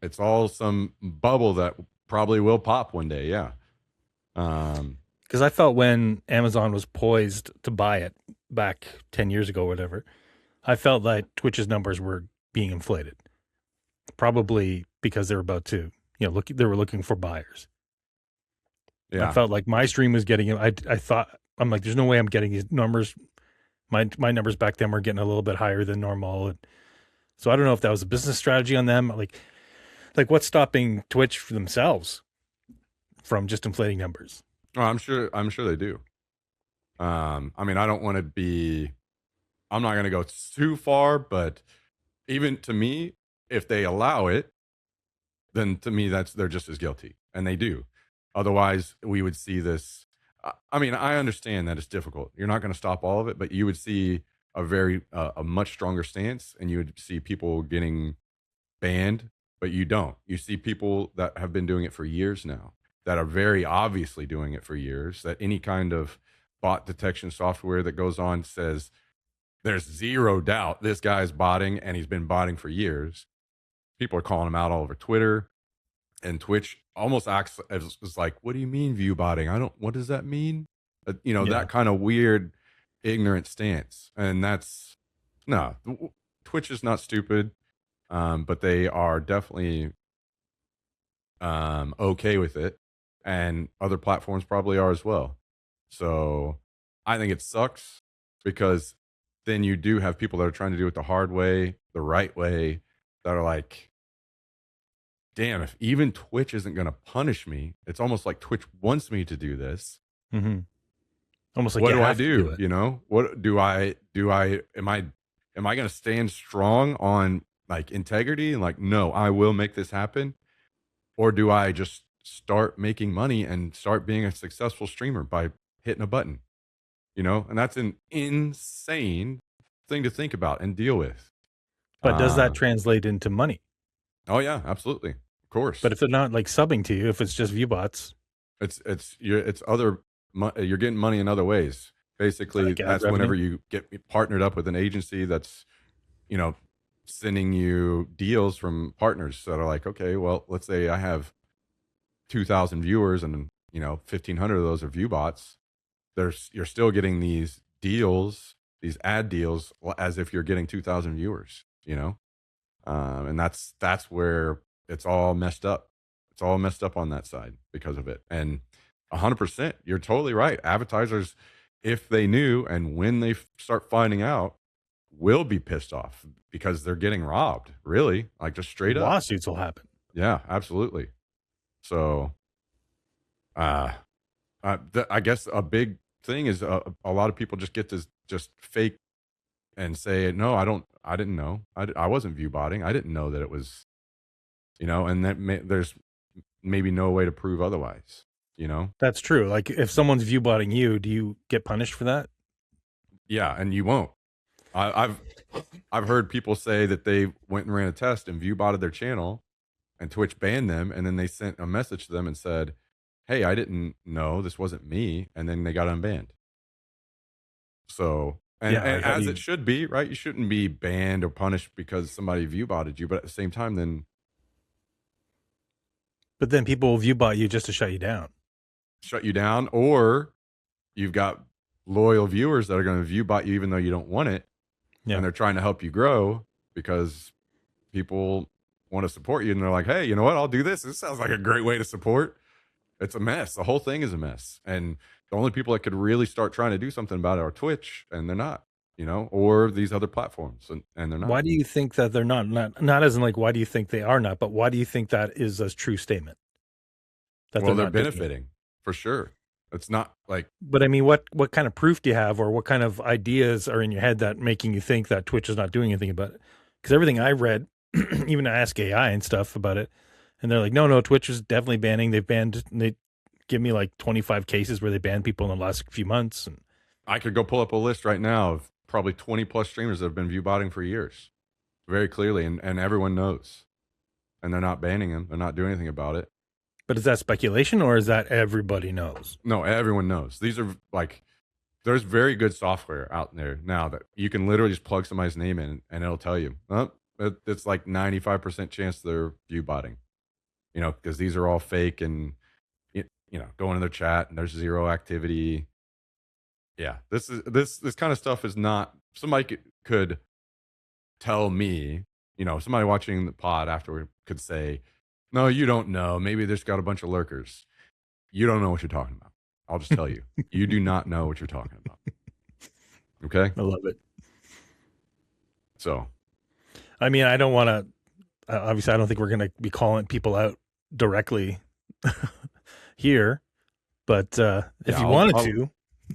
it's all some bubble that probably will pop one day. Yeah. Because I felt when Amazon was poised to buy it back 10 years ago, or whatever, I felt like Twitch's numbers were being inflated. Probably because they were about to, they were looking for buyers. Yeah. I felt like my stream was getting, I thought, I'm like, there's no way I'm getting these numbers. My numbers back then were getting a little bit higher than normal. And so I don't know if that was a business strategy on them. Like what's stopping Twitch for themselves from just inflating numbers? Oh, I'm sure they do. I mean, I don't want to be, I'm not going to go too far, but even to me, if they allow it, then to me, they're just as guilty, and they do. Otherwise, we would see this. I mean, I understand that it's difficult. You're not going to stop all of it, but you would see a much stronger stance, and you would see people getting banned, but you don't. You see people that have been doing it for years now, that are very obviously doing it for years, that any kind of bot detection software that goes on says there's zero doubt this guy's botting, and he's been botting for years. People are calling him out all over Twitter, and Twitch almost acts as like, what do you mean view botting? What does that mean? That kind of weird, ignorant stance. And that's, no, Twitch is not stupid, but they are definitely okay with it. And other platforms probably are as well. So I think it sucks, because then you do have people that are trying to do it the hard way, the right way, that are like, damn, if even Twitch isn't going to punish me, it's almost like Twitch wants me to do this. Mm-hmm. Almost like What you do I have to do? it. What do I am I going to stand strong on like integrity and like, no, I will make this happen? Or do I just start making money and start being a successful streamer by hitting a button? And that's an insane thing to think about and deal with. But does that translate into money? Oh yeah, absolutely. Of course. But if they're not like subbing to you, if it's just viewbots, you're getting money in other ways. Basically, like ad that's revenue? whenever you get partnered up with an agency that's, sending you deals from partners that are like, okay, well, let's say I have 2,000 viewers and 1,500 of those are viewbots. You're still getting these deals, these ad deals, as if you're getting 2,000 viewers. And that's where it's all messed up. It's all messed up on that side because of it. And 100%, you're totally right. Advertisers, if they knew and when they start finding out, will be pissed off because they're getting robbed, really, like just straight up. Lawsuits will happen. Yeah, absolutely. So, I guess a big thing is a lot of people just get this just fake and say, no, I didn't know. I wasn't view botting. I didn't know that it was, and there's maybe no way to prove otherwise, That's true. Like if someone's viewbotting you, do you get punished for that? Yeah. And you won't. I've heard people say that they went and ran a test and view botted their channel, and Twitch banned them. And then they sent a message to them and said, hey, I didn't know, this wasn't me. And then they got unbanned. So, and as it should be, right? You shouldn't be banned or punished because somebody view botted you, but at the same time, then. But then people will view bot you just to shut you down. Or you've got loyal viewers that are going to view bot you even though you don't want it. Yeah. And they're trying to help you grow because people want to support you, and they're like, hey, you know what? I'll do this. This sounds like a great way to support. It's a mess. The whole thing is a mess. And the only people that could really start trying to do something about it are Twitch, and they're not, or these other platforms, and they're not. Why do you think that they're not as in like, why do you think they are not, but why do you think that is a true statement? That Well, they're not doing it? benefiting for sure. It's not like, But I mean, what kind of proof do you have, or what kind of ideas are in your head that making you think that Twitch is not doing anything about it? Because everything I read, even I Ask AI and stuff about it, and they're like, no, Twitch is definitely banning. They give me like 25 cases where they banned people in the last few months. And I could go pull up a list right now of probably 20 plus streamers that have been viewbotting for years, very clearly, and everyone knows. And they're not banning them. They're not doing anything about it. But is that speculation, or is that everybody knows? No, everyone knows. These are like, there's very good software out there now that you can literally just plug somebody's name in and it'll tell you. It's like 95% chance they're viewbotting, because these are all fake, and go into their chat and there's zero activity. Yeah, this kind of stuff is not. Somebody could tell me, somebody watching the pod afterward could say, no, you don't know. Maybe there's got a bunch of lurkers. You don't know what you're talking about. I'll just tell you, you do not know what you're talking about. Okay? I love it. So, I mean, I don't want to. Obviously, I don't think we're going to be calling people out directly here. But if you wanted to,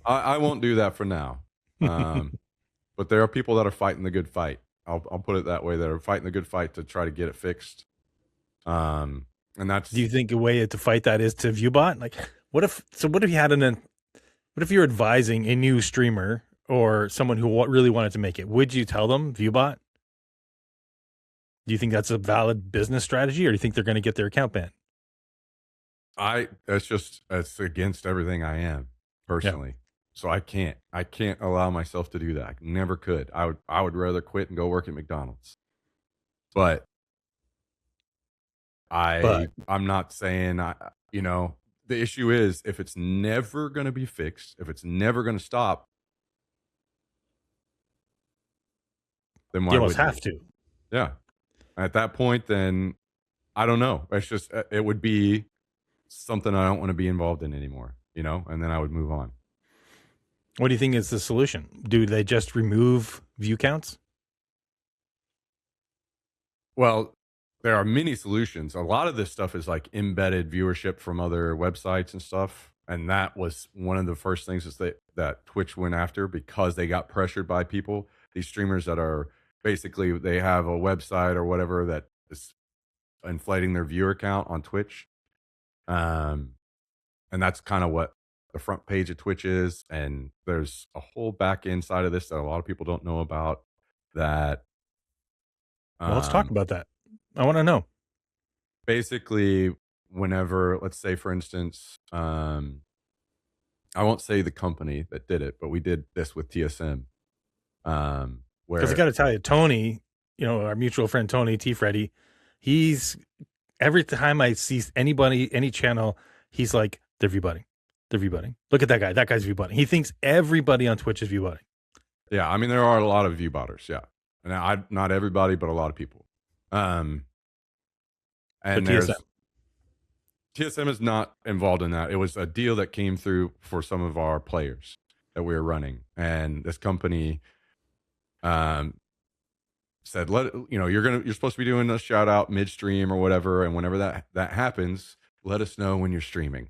I won't do that for now. But there are people that are fighting the good fight. I'll put it that way. That are fighting the good fight to try to get it fixed. And that's. Do you think a way to fight that is to viewbot? Like, what if you had what if you're advising a new streamer or someone who really wanted to make it? Would you tell them viewbot? Do you think that's a valid business strategy, or do you think they're going to get their account banned? It's against everything I am personally. Yeah. So I can't allow myself to do that. I never could. I would rather quit and go work at McDonald's. But I'm not saying the issue is, if it's never going to be fixed, if it's never going to stop, then why you almost have to? Yeah. At that point, then I don't know. It's just, it would be something I don't want to be involved in anymore, and then I would move on. What do you think is the solution? Do they just remove view counts? Well, there are many solutions. A lot of this stuff is like embedded viewership from other websites and stuff. And that was one of the first things that Twitch went after, because they got pressured by people. These streamers that are basically, they have a website or whatever that is inflating their viewer count on Twitch. And that's kind of what the front page of Twitch is. And there's a whole back end side of this that a lot of people don't know about. That. Well, let's talk about that. I want to know. Basically, whenever, let's say, for instance, I won't say the company that did it, but we did this with TSM. Because I got to tell you, Tony, our mutual friend Tony T. Freddy, he's, every time I see anybody, any channel, he's like, they're viewbotting. They're viewbotting. Look at that guy. That guy's viewbotting. He thinks everybody on Twitch is viewbotting. Yeah, I mean, there are a lot of viewbotters. Yeah, and not everybody, but a lot of people. And TSM is not involved in that. It was a deal that came through for some of our players that we were running, and this company said, you're supposed to be doing a shout out midstream or whatever, and whenever that happens, let us know when you're streaming.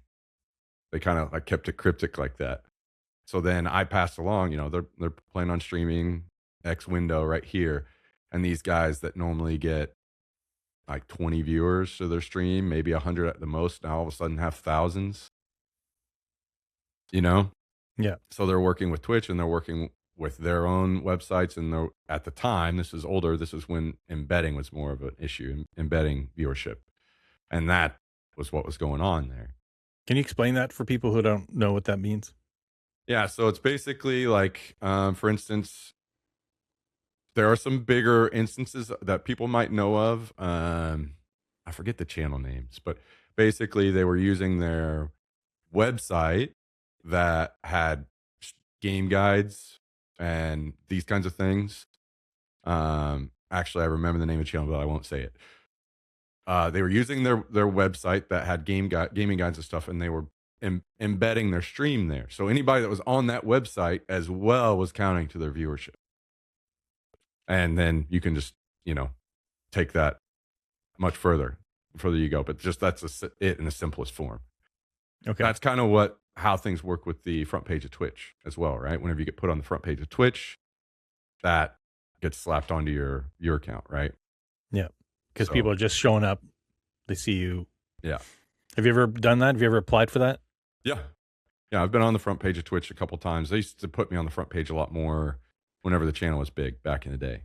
They kind of kept it cryptic like that. So then I passed along, they're planning on streaming X window right here, and these guys that normally get like 20 viewers to their stream, maybe 100 at the most, now all of a sudden have thousands. Yeah. So they're working with Twitch, and they're working with their own websites, and at the time, this is older, this is when embedding was more of an issue, embedding viewership, and that was what was going on there. Can you explain that for people who don't know what that means? Yeah, so it's basically like, for instance, there are some bigger instances that people might know of. I forget the channel names, but basically they were using their website that had game guides and these kinds of things. Actually, I remember the name of the channel, but I won't say it. they were using their website that had gaming guides and stuff, and they were embedding their stream there. So anybody that was on that website as well was counting to their viewership. And then you can just, take that much further you go. But just that's it in the simplest form. Okay. That's kind of how things work with the front page of Twitch as well, right? Whenever you get put on the front page of Twitch, that gets slapped onto your account, right? Yeah. Because So, people are just showing up. They see you. yeah. Have you ever done that? Have you ever applied for that? Yeah. Yeah. I've been on the front page of Twitch a couple times. They used to put me on the front page a lot more whenever the channel was big back in the day.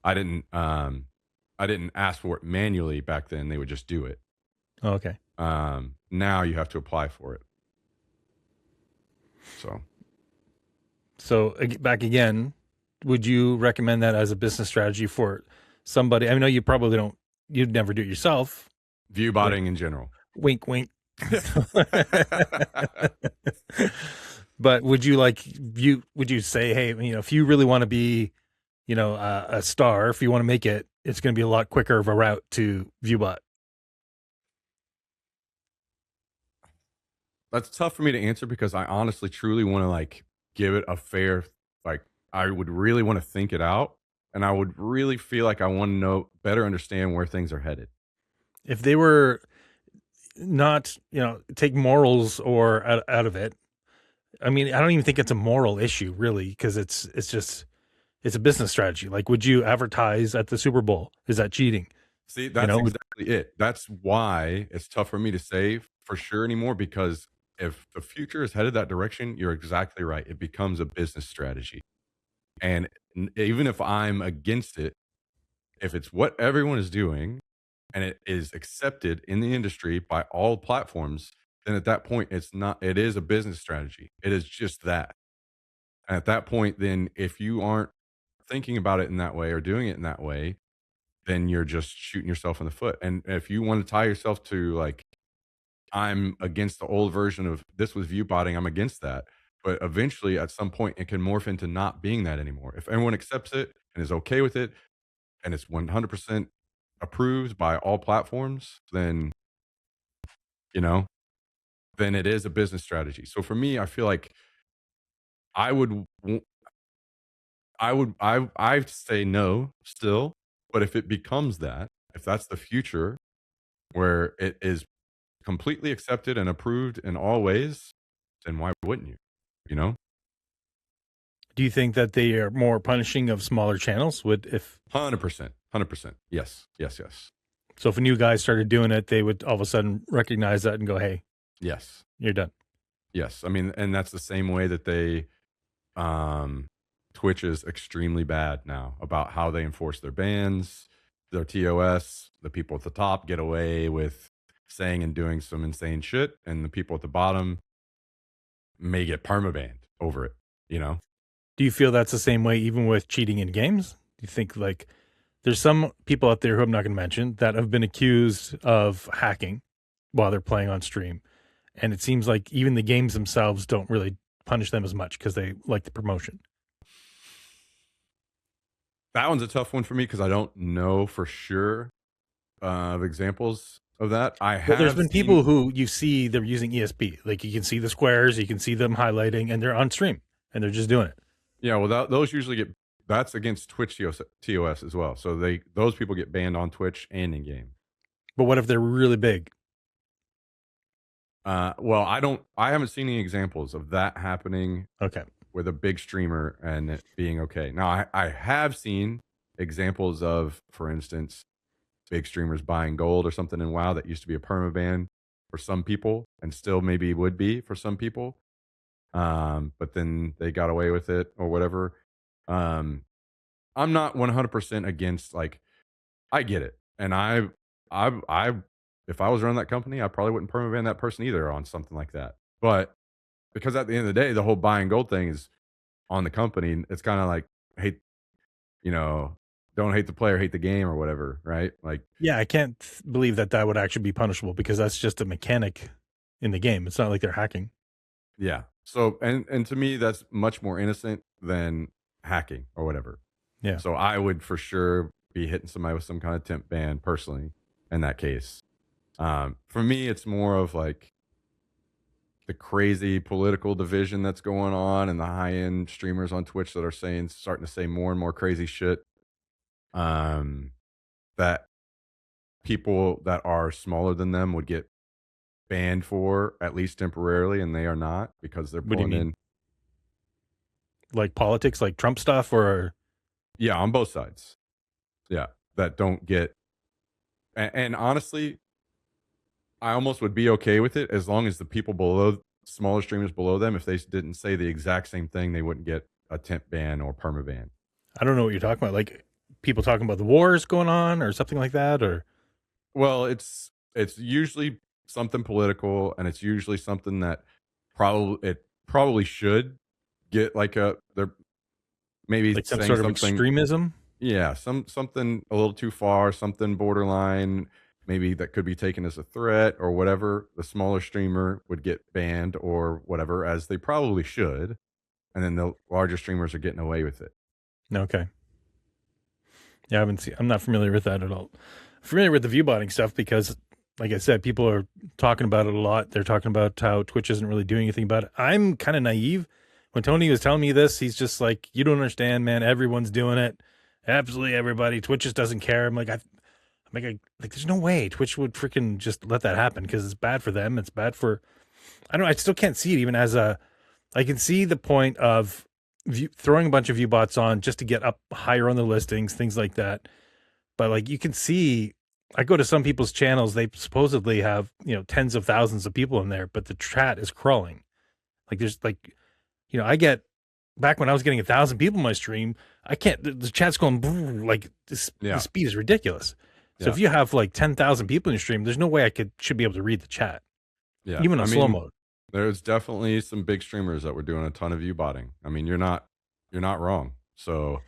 I didn't ask for it manually back then. They would just do it. Oh, okay. Now you have to apply for it. So back again, would you recommend that as a business strategy for somebody? I know you probably don't, you'd never do it yourself. Viewbotting in general. Wink, wink. But would you say, hey, if you really want to be, a star, if you want to make it, it's going to be a lot quicker of a route to Viewbot? That's tough for me to answer because I honestly, truly want to give it a fair, I would really want to think it out, and I would really feel like I want to better understand where things are headed. If they were not, take morals or out of it. I mean, I don't even think it's a moral issue really, because it's a business strategy. Like, would you advertise at the Super Bowl? Is that cheating? See, that's exactly it. That's why it's tough for me to say for sure anymore, because if the future is headed that direction, you're exactly right. It becomes a business strategy. And even if I'm against it, if it's what everyone is doing and it is accepted in the industry by all platforms, then at that point, it is a business strategy. It is just that. And at that point, then if you aren't thinking about it in that way or doing it in that way, then you're just shooting yourself in the foot. And if you want to tie yourself to I'm against the old version of this was viewbotting, I'm against that. But eventually at some point it can morph into not being that anymore. If everyone accepts it and is okay with it and it's 100% approved by all platforms, then, then it is a business strategy. So for me, I feel like I say no still, but if it becomes that, if that's the future where it is completely accepted and approved in all ways, then why wouldn't you? Do you think that they are more punishing of smaller channels? 100%. Yes. So if a new guy started doing it, they would all of a sudden recognize that and go, hey, yes, you're done. Yes. I mean, and that's the same way that Twitch is extremely bad now about how they enforce their bans, their TOS. The people at the top get away with saying and doing some insane shit, and the people at the bottom may get permabanned over it, Do you feel that's the same way even with cheating in games? Do you think there's some people out there who I'm not going to mention that have been accused of hacking while they're playing on stream, and it seems like even the games themselves don't really punish them as much because they like the promotion? That one's a tough one for me because I don't know for sure of examples of that. There's been people who you see they're using ESP, like you can see the squares, you can see them highlighting, and they're on stream and they're just doing it. Yeah, well, those usually that's against Twitch TOS as well. So those people get banned on Twitch and in game. But what if they're really big? Well, I haven't seen any examples of that happening. Okay. With a big streamer and it being okay. Now, I have seen examples of, for instance, big streamers buying gold or something in WoW that used to be a permaban for some people and still maybe would be for some people. But then they got away with it or whatever. I'm not 100% against, I get it. And I if I was running that company, I probably wouldn't permaban that person either on something like that. But because at the end of the day, the whole buying gold thing is on the company. It's kind of like, hate, don't hate the player, hate the game or whatever, right? Yeah, I can't believe that would actually be punishable because that's just a mechanic in the game. It's not like they're hacking. Yeah. So, and to me, that's much more innocent than hacking or whatever. Yeah. So I would for sure be hitting somebody with some kind of temp ban personally. in that case. For me, it's more of like the crazy political division that's going on and the high end streamers on Twitch that are starting to say more and more crazy shit. Um, that people that are smaller than them would get banned for, at least temporarily, and they are not, because they're What do you pulling mean? in. Like politics, like Trump stuff, or Yeah, on both sides. Yeah, that don't get. And honestly, I almost would be okay with it as long as the people below, smaller streamers below them, if they didn't say the exact same thing, they wouldn't get a temp ban or perma ban. I don't know what you're talking about. Like people talking about the wars going on or something like that, or Well, it's usually something political, and it's usually something that probably should get like a they're maybe like some saying sort of something. extremism. Yeah, something a little too far, something borderline, maybe that could be taken as a threat or whatever. The smaller streamer would get banned or whatever, as they probably should, and then the larger streamers are getting away with it. Okay. Yeah, I haven't seen. I'm not familiar with that at all. I'm familiar with the viewbotting stuff because, like I said, people are talking about it a lot. They're talking about how Twitch isn't really doing anything about it. I'm kind of naive. When Tony was telling me this, he's just like, "You don't understand, man. Everyone's doing it. Absolutely everybody. Twitch just doesn't care." I'm like, there's no way Twitch would freaking just let that happen because it's bad for them. It's bad for. I don't. I still can't see it even as a. I can see the point of throwing a bunch of view bots on just to get up higher on the listings, things like that. But like you can see, I go to some people's channels, they supposedly have, tens of thousands of people in there, but the chat is crawling. Like there's like, I get back when I was getting 1,000 people in my stream, I can't, the chat's going like this, Yeah. the speed is ridiculous. So if you have like 10,000 people in your stream, there's no way should be able to read the chat. Yeah, Even on slow mode. There's definitely some big streamers that were doing a ton of Viewbotting. I mean, you're not wrong. So,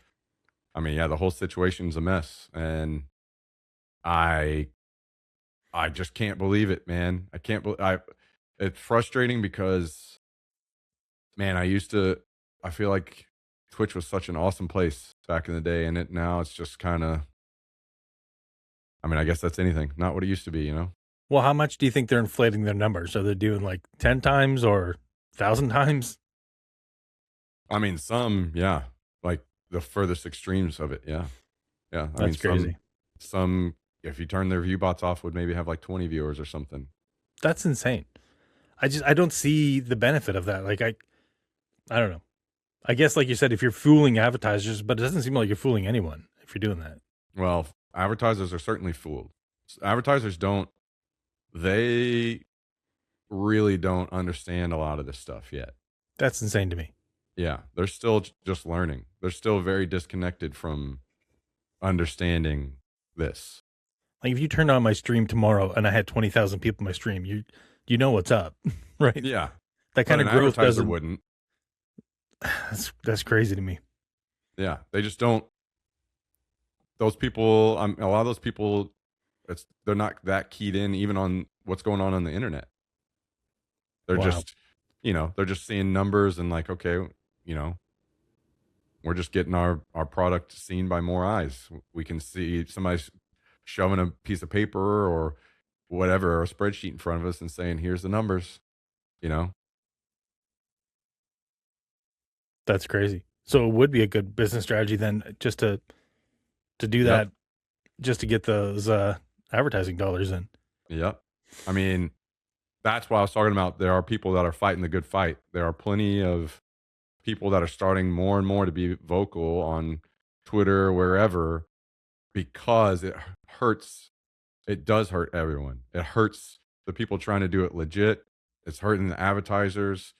I mean, yeah, the whole situation's a mess, and I just can't believe it, man. I can't believe it's frustrating because, man, I feel like Twitch was such an awesome place back in the day, and now it's just kind of, I mean, I guess that's anything, not what it used to be, Well, how much do you think they're inflating their numbers? Are they doing like 10 times or 1,000 times? I mean, some, yeah, like the furthest extremes of it, yeah. Yeah, I mean, That's crazy. some if you turn their view bots off, would maybe have like 20 viewers or something. That's insane. I don't see the benefit of that. Like I don't know. I guess like you said, if you're fooling advertisers, but it doesn't seem like you're fooling anyone if you're doing that. Well, advertisers are certainly fooled. Advertisers they really don't understand a lot of this stuff yet. That's insane to me. Yeah, they're still just learning. They're still very disconnected from understanding this. Like if you turned on my stream tomorrow and I had 20,000 people in my stream, you know what's up, right? Yeah, That kind of growth doesn't. Wouldn't. That's crazy to me. Yeah, they just don't. Those people, a lot of those people, they're not that keyed in even on what's going on the internet. They're just, they're just seeing numbers and like, okay, we're just getting our product seen by more eyes. We can see somebody shoving a piece of paper or whatever, or a spreadsheet in front of us and saying, here's the numbers, That's crazy. So it would be a good business strategy then just to do that, just to get those advertising dollars in. Yep. I mean, that's why I was talking about there are people that are fighting the good fight. There are plenty of people that are starting more and more to be vocal on Twitter or wherever, because it hurts. It does hurt everyone. It hurts the people trying to do it legit. It's hurting the advertisers.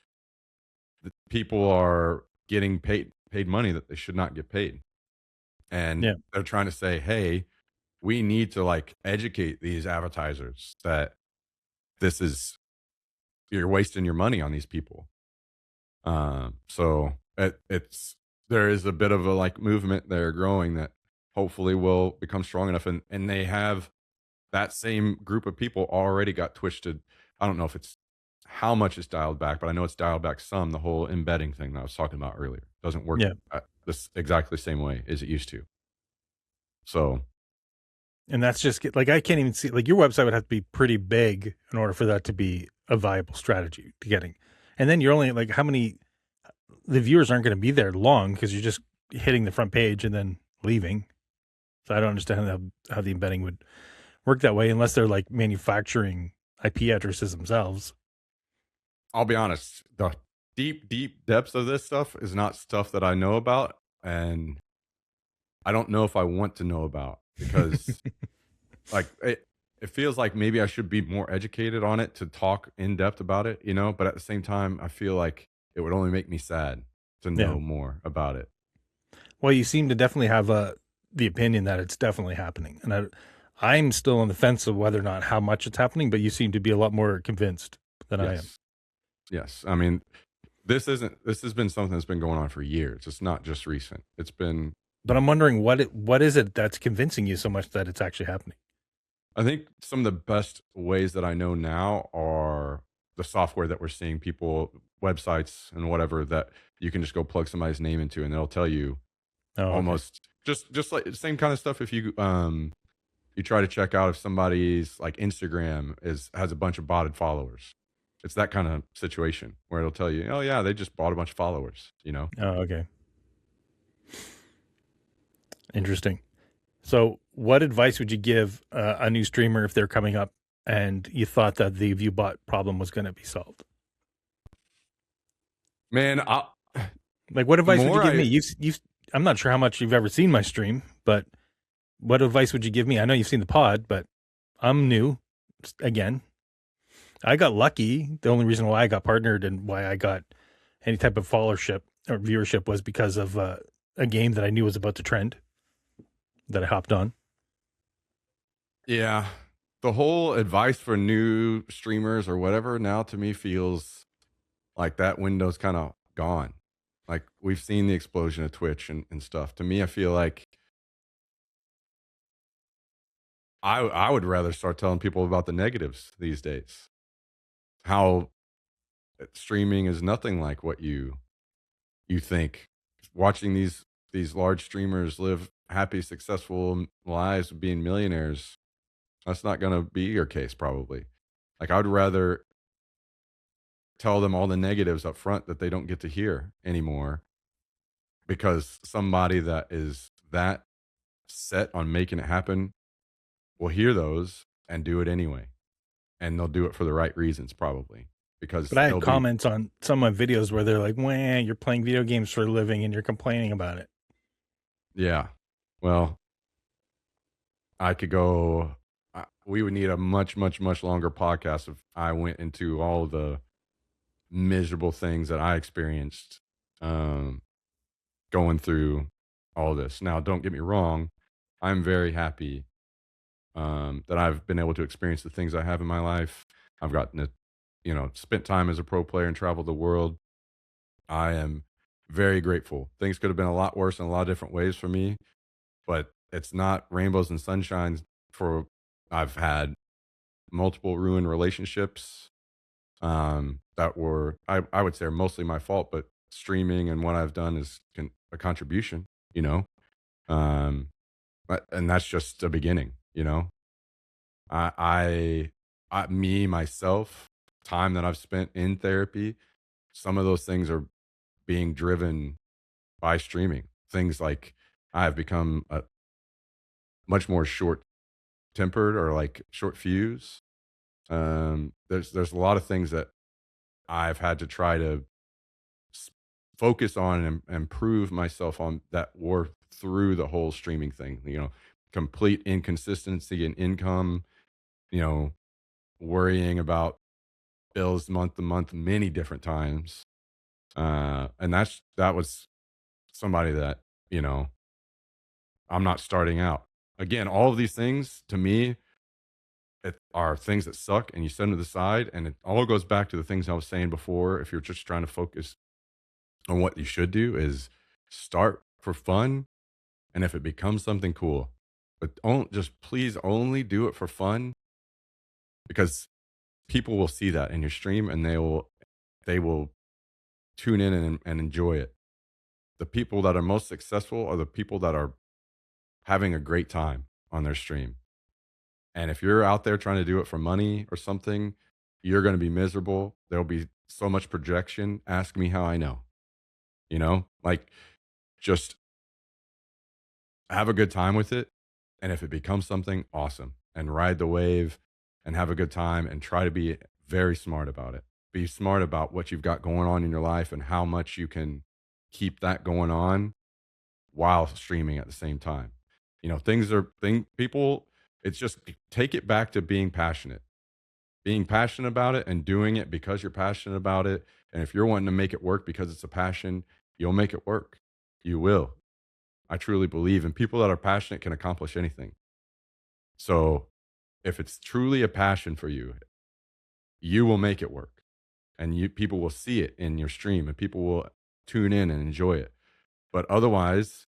The people are getting paid money that they should not get paid. And they're trying to say, hey, we need to like educate these advertisers that you're wasting your money on these people. So there is a bit of a like movement there growing that hopefully will become strong enough, and they have that same group of people already got Twitch to, I don't know if it's how much it's dialed back, but I know it's dialed back some. The whole embedding thing that I was talking about earlier doesn't work this exactly the same way as it used to. So And that's just like, I can't even see, like, your website would have to be pretty big in order for that to be a viable strategy to getting. And then you're only like, how many, the viewers aren't going to be there long because you're just hitting the front page and then leaving. So I don't understand how the embedding would work that way unless they're like manufacturing IP addresses themselves. I'll be honest, the deep depths of this stuff is not stuff that I know about, and I don't know if I want to know about because like it feels like maybe I should be more educated on it to talk in depth about it, you know, but at the same time I feel like it would only make me sad to Yeah. know more about it. Well, you seem to definitely have the opinion that it's definitely happening. And I'm still on the fence of whether or not how much it's happening, but you seem to be a lot more convinced than I am. Yes. Yes. I mean, this has been something that's been going on for years. It's not just recent. It's been But I'm wondering what is it that's convincing you so much that it's actually happening? I think some of the best ways that I know now are the software that we're seeing people websites and whatever that you can just go plug somebody's name into and they'll tell you Oh, okay. almost just like the same kind of stuff if you try to check out if somebody's like Instagram has a bunch of botted followers. It's that kind of situation where it'll tell you, "Oh yeah, they just bought a bunch of followers," you know? Oh, okay. Interesting. So, what advice would you give a new streamer if they're coming up and you thought that the viewbot problem was going to be solved? Man, Like, what the advice would you more give me? I I'm not sure how much you've ever seen my stream, but what advice would you give me? I know you've seen the pod, but I'm new again. I got lucky. The only reason why I got partnered and why I got any type of followership or viewership was because of a game that I knew was about to trend that I hopped on. yeah, the whole advice for new streamers or whatever now to me feels like that window's kind of gone. Like we've seen the explosion of Twitch and stuff. To me, I feel like I would rather start telling people about the negatives these days. How streaming is nothing like what you think. Watching these large streamers live happy, successful lives of being millionaires, that's not going to be your case probably. Like I would rather tell them all the negatives up front that they don't get to hear anymore because somebody that is that set on making it happen will hear those and do it anyway. And they'll do it for the right reasons, probably But because I had they'll be, comments on some of my videos where they're like, "Wah, you're playing video games for a living and you're complaining about it." yeah. Well, I could go, we would need a much longer podcast if I went into all the miserable things that I experienced um, going through all this. Now, don't get me wrong. I'm very happy that I've been able to experience the things I have in my life. I've gotten to, spent time as a pro player and traveled the world. I am very grateful. Things could have been a lot worse in a lot of different ways for me, but it's not rainbows and sunshines for I've had multiple ruined relationships that were I would say are mostly my fault, but streaming and what I've done is a contribution, you know. And that's just the beginning, you know. Me myself, time that I've spent in therapy, some of those things are being driven by streaming. Things like I have become a much more short tempered or like short fuse. There's a lot of things that I've had to try to s- focus on and improve myself on that were through the whole streaming thing. Complete inconsistency in income. You know, worrying about bills month to month many different times. And that was somebody that you know I'm not starting out. Again, all of these things to me are things that suck and you set them to the side. And it all goes back to the things I was saying before. If you're just trying to focus on what you should do, is start for fun. And if it becomes something cool, but don't just please only do it for fun because people will see that in your stream and they will tune in and enjoy it. The people that are most successful are the people that are having a great time on their stream. And if you're out there trying to do it for money or something, you're going to be miserable. There'll be so much projection. Ask me how I know. Like, just have a good time with it. And if it becomes something, awesome. And ride the wave and have a good time and try to be very smart about it. Be smart about what you've got going on in your life and how much you can keep that going on while streaming at the same time. People, it's just take it back to being passionate about it and doing it because you're passionate about it. And if you're wanting to make it work because it's a passion, you'll make it work. You will. I truly believe, and people that are passionate can accomplish anything. So if it's truly a passion for you, you will make it work, and people will see it in your stream, and people will tune in and enjoy it. But otherwise,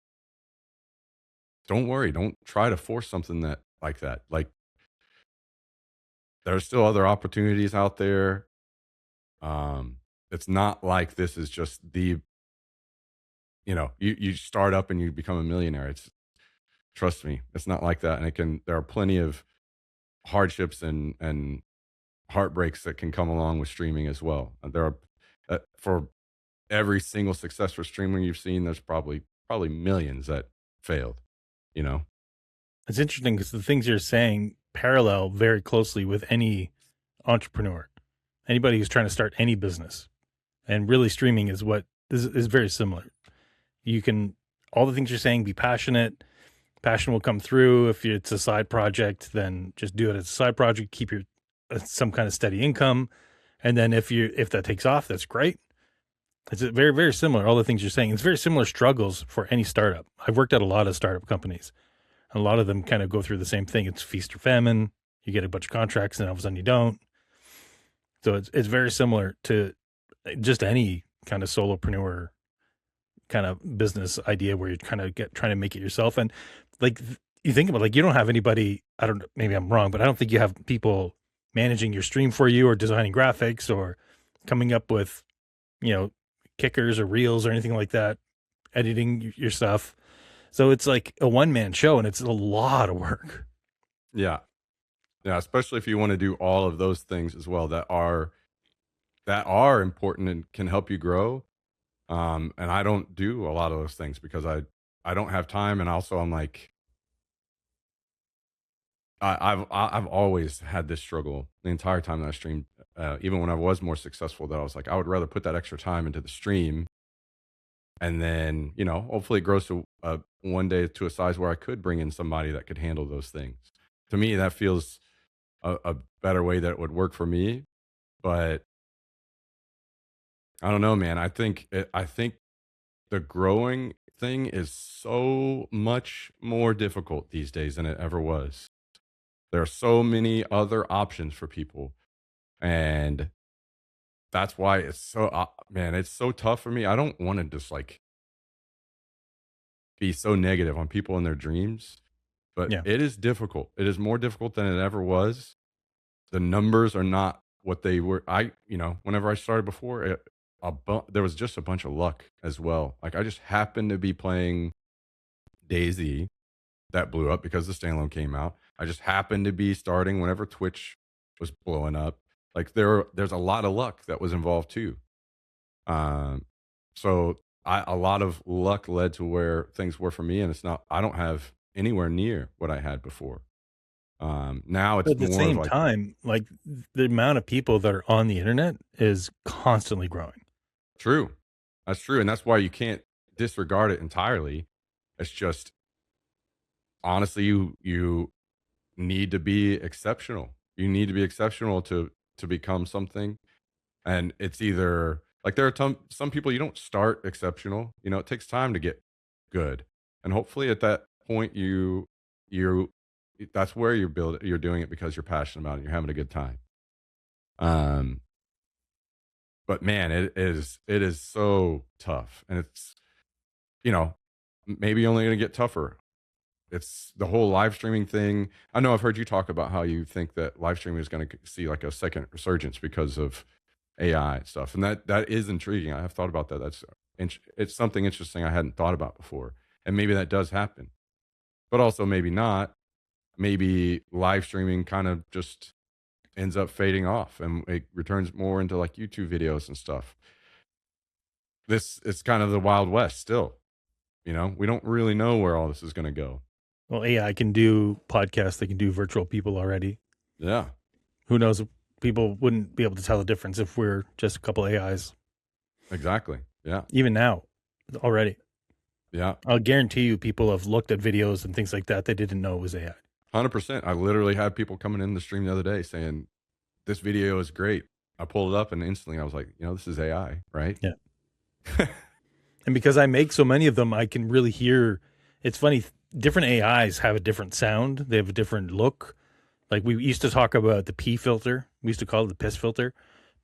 don't worry. Don't try to force something like that. Like, there's still other opportunities out there. It's not like this is just you start up and you become a millionaire. Trust me, it's not like that. And there are plenty of hardships and heartbreaks that can come along with streaming as well. There are, for every single successful streamer you've seen, there's probably millions that failed, you know? It's interesting because the things you're saying parallel very closely with any entrepreneur, anybody who's trying to start any business. And really, streaming is what is very similar. You can, all the things you're saying, be passionate. Passion will come through. If it's a side project, then just do it as a side project. Keep your some kind of steady income, and then if that takes off, that's great. It's very, very similar. All the things you're saying, it's very similar struggles for any startup. I've worked at a lot of startup companies. A lot of them kind of go through the same thing. It's feast or famine. You get a bunch of contracts, and all of a sudden you don't. So it's very similar to just any kind of solopreneur kind of business idea where you're kind of trying to make it yourself. And like you think about, like, you don't have anybody, I don't, maybe I'm wrong, but I don't think you have people managing your stream for you or designing graphics or coming up with, kickers or reels or anything like that, editing your stuff. So it's like a one-man show, and it's a lot of work. Yeah. Yeah. Especially if you want to do all of those things as well that are important and can help you grow. And I don't do a lot of those things because I don't have time. And also I'm like, I've always had this struggle the entire time that I streamed, even when I was more successful, that I was like, I would rather put that extra time into the stream. And then, hopefully it grows to one day to a size where I could bring in somebody that could handle those things. To me, that feels a better way that it would work for me. But I don't know, man. I think the growing thing is so much more difficult these days than it ever was. There are so many other options for people, and that's why it's so man, it's so tough for me. I don't want to just like be so negative on people and their dreams, but Yeah. it is difficult. It is more difficult than it ever was. The numbers are not what they were. Whenever I started before, there was just a bunch of luck as well. Like, I just happened to be playing Daisy that blew up because the standalone came out. I just happened to be starting whenever Twitch was blowing up. Like, there's a lot of luck that was involved too. So a lot of luck led to where things were for me, and I don't have anywhere near what I had before. Now But it's at the more of same like, time, like, the amount of people that are on the internet is constantly growing. true. That's true. And that's why you can't disregard it entirely. It's just, honestly, you need to be exceptional. You need to be exceptional to become something. And it's either like, there are some people, you don't start exceptional. It takes time to get good. And hopefully at that point you that's where you're doing it because you're passionate about it, you're having a good time. Um but man, it is so tough, and it's, maybe only going to get tougher. It's the whole live streaming thing. I know I've heard you talk about how you think that live streaming is going to see like a second resurgence because of AI and stuff, and that is intriguing. I have thought about that. It's something interesting I hadn't thought about before, and maybe that does happen, but also maybe not. maybe live streaming kind of just ends up fading off and it returns more into like YouTube videos and stuff. This it's kind of the Wild West still. You know, we don't really know where all this is going to go. Well, AI can do podcasts. They can do virtual people already. Yeah, Who knows? People wouldn't be able to tell the difference if we're just a couple AIs. exactly. Yeah, Even now, already. yeah, I'll guarantee you people have looked at videos and things like that they didn't know it was AI. 100%. I literally had people coming in the stream the other day saying, "This video is great." I pulled it up and instantly I was like, you know, this is AI, right? Yeah. And because I make so many of them, I can really hear. It's funny. Different AIs have a different sound. They have a different look. Like we used to talk about the P filter. We used to call it the piss filter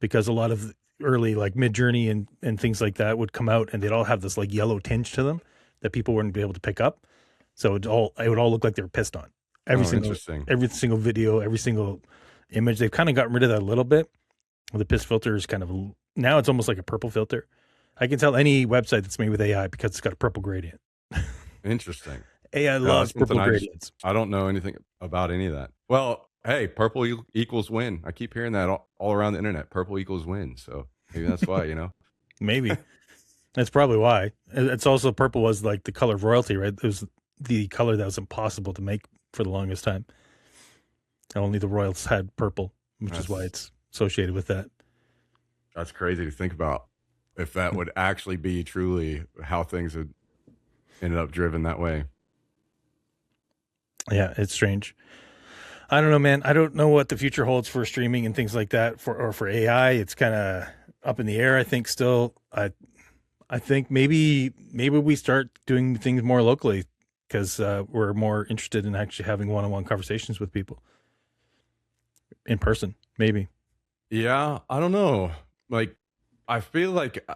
because a lot of early like Mid-Journey and things like that would come out and they'd all have this like yellow tinge to them that people wouldn't be able to pick up. So it would all look like they were pissed on. Every single video, every single image. They've kind of gotten rid of that a little bit. The piss filter is kind of now it's almost like a purple filter. I can tell any website that's made with AI because it's got a purple gradient. Interesting. AI loves purple gradients. I don't know anything about any of that. Well, hey, purple equals win. I keep hearing that all around the internet. Purple equals win. So maybe that's why, you know. Maybe. That's probably why. It's also purple was like the color of royalty, right? It was the color that was impossible to make for the longest time. Only the royals had purple, which is why it's associated with that. That's crazy to think about. If that would actually be truly how things had ended up driven that way. Yeah, it's strange. I don't know, man. I don't know what the future holds for streaming and things like that for AI. It's kind of up in the air. I think still. I think maybe we start doing things more locally because we're more interested in actually having one-on-one conversations with people in person. Maybe. Yeah, I don't know. Like, I feel like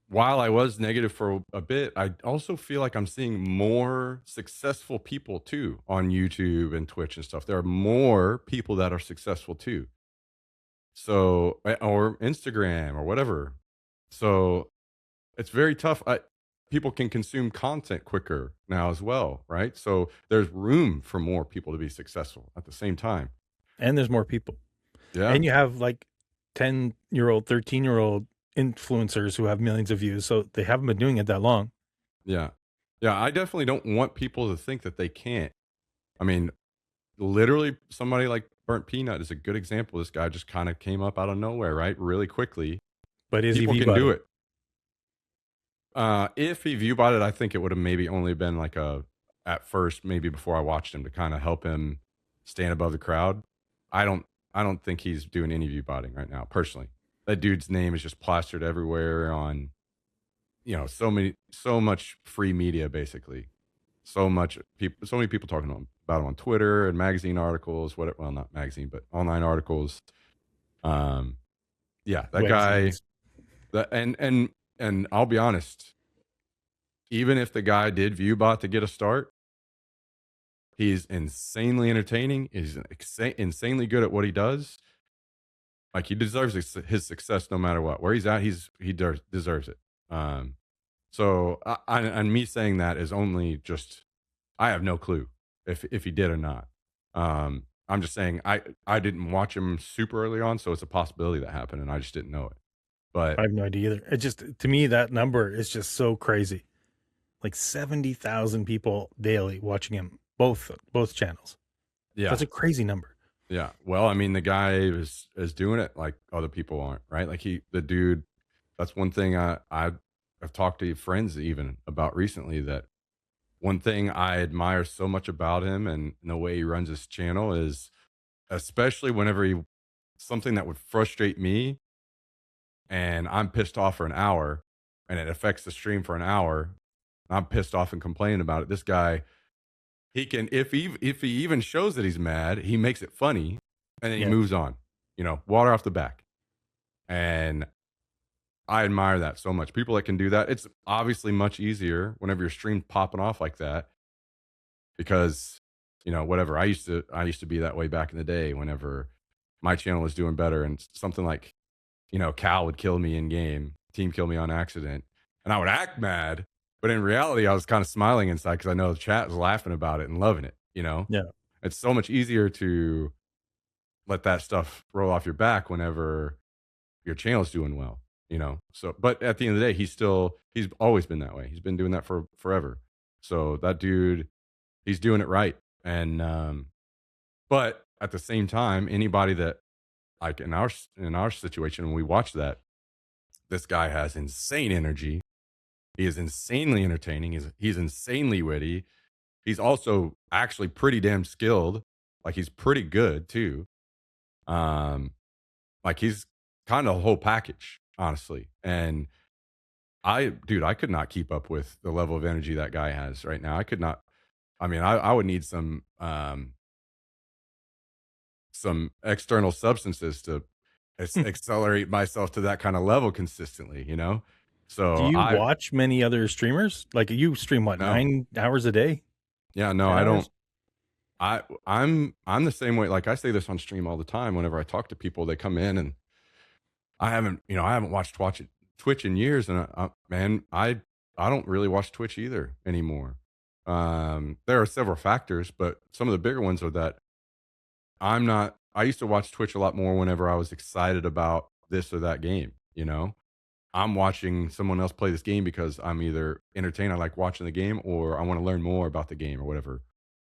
while I was negative for a bit, I also feel like I'm seeing more successful people too on YouTube and Twitch and stuff. There are more people that are successful too. So, or Instagram or whatever. So it's very tough. People can consume content quicker now as well, right? So there's room for more people to be successful at the same time. And there's more people. Yeah. And you have like 10-year-old, 13-year-old influencers who have millions of views. So they haven't been doing it that long. Yeah. Yeah. I definitely don't want people to think that they can't. I mean, literally somebody like Burnt Peanut is a good example. This guy just kind of came up out of nowhere, right? Really quickly. But is people he can do it. If he viewbotted, I think it would have maybe only been like at first, maybe before I watched him to kind of help him stand above the crowd. I don't think he's doing any viewbotting right now, personally. That dude's name is just plastered everywhere on, you know, so much free media, basically. So many people talking about him on Twitter and magazine articles, well, not magazine, but online articles. Yeah, that guy, and I'll be honest, even if the guy did viewbot to get a start, he's insanely entertaining. He's insanely good at what he does. Like, he deserves his success no matter what. Where he's at, he deserves it. So and me saying that is only just, I have no clue if he did or not. I'm just saying I didn't watch him super early on, so it's a possibility that happened, and I just didn't know it. But I have no idea either. It just, to me, that number is just so crazy. Like 70,000 people daily watching him, both channels. yeah, That's a crazy number. yeah. Well, I mean, the guy is doing it like other people aren't, right? Like the dude. That's one thing I've talked to friends even about recently. That one thing I admire so much about him and the way he runs his channel is, especially whenever something that would frustrate me, and I'm pissed off for an hour, and it affects the stream for an hour. I'm pissed off and complaining about it. This guy, he can, if he even shows that he's mad, he makes it funny, and then he moves on. You know, water off the back. And I admire that so much. People that can do that. It's obviously much easier whenever your stream's popping off like that, because, you know, whatever. I used to be that way back in the day whenever my channel was doing better, and something like, you know, Cal would kill me in game, team kill me on accident, and I would act mad. But in reality, I was kind of smiling inside because I know the chat was laughing about it and loving it, you know? Yeah. It's so much easier to let that stuff roll off your back whenever your channel's doing well, you know? So, but at the end of the day, he's always been that way. He's been doing that for forever. So that dude, he's doing it right. And, but at the same time, anybody that like in our situation, when we watch that, this guy has insane energy. He is insanely entertaining. He's insanely witty. He's also actually pretty damn skilled. Like he's pretty good too. Um, like he's kind of a whole package, honestly. And dude, I could not keep up with the level of energy that guy has right now. I could not. I mean, I would need some external substances to accelerate myself to that kind of level consistently. You know. Do So you I watch many other streamers? Like you stream what, no, 9 hours a day? yeah, no, 10 I don't. hours? I'm the same way. Like I say this on stream all the time. Whenever I talk to people, they come in and I haven't watched Twitch in years, and man, I don't really watch Twitch either anymore. There are several factors, but some of the bigger ones are that I'm not. I used to watch Twitch a lot more whenever I was excited about this or that game. You know, I'm watching someone else play this game because I'm either entertained, I like watching the game, or I want to learn more about the game or whatever.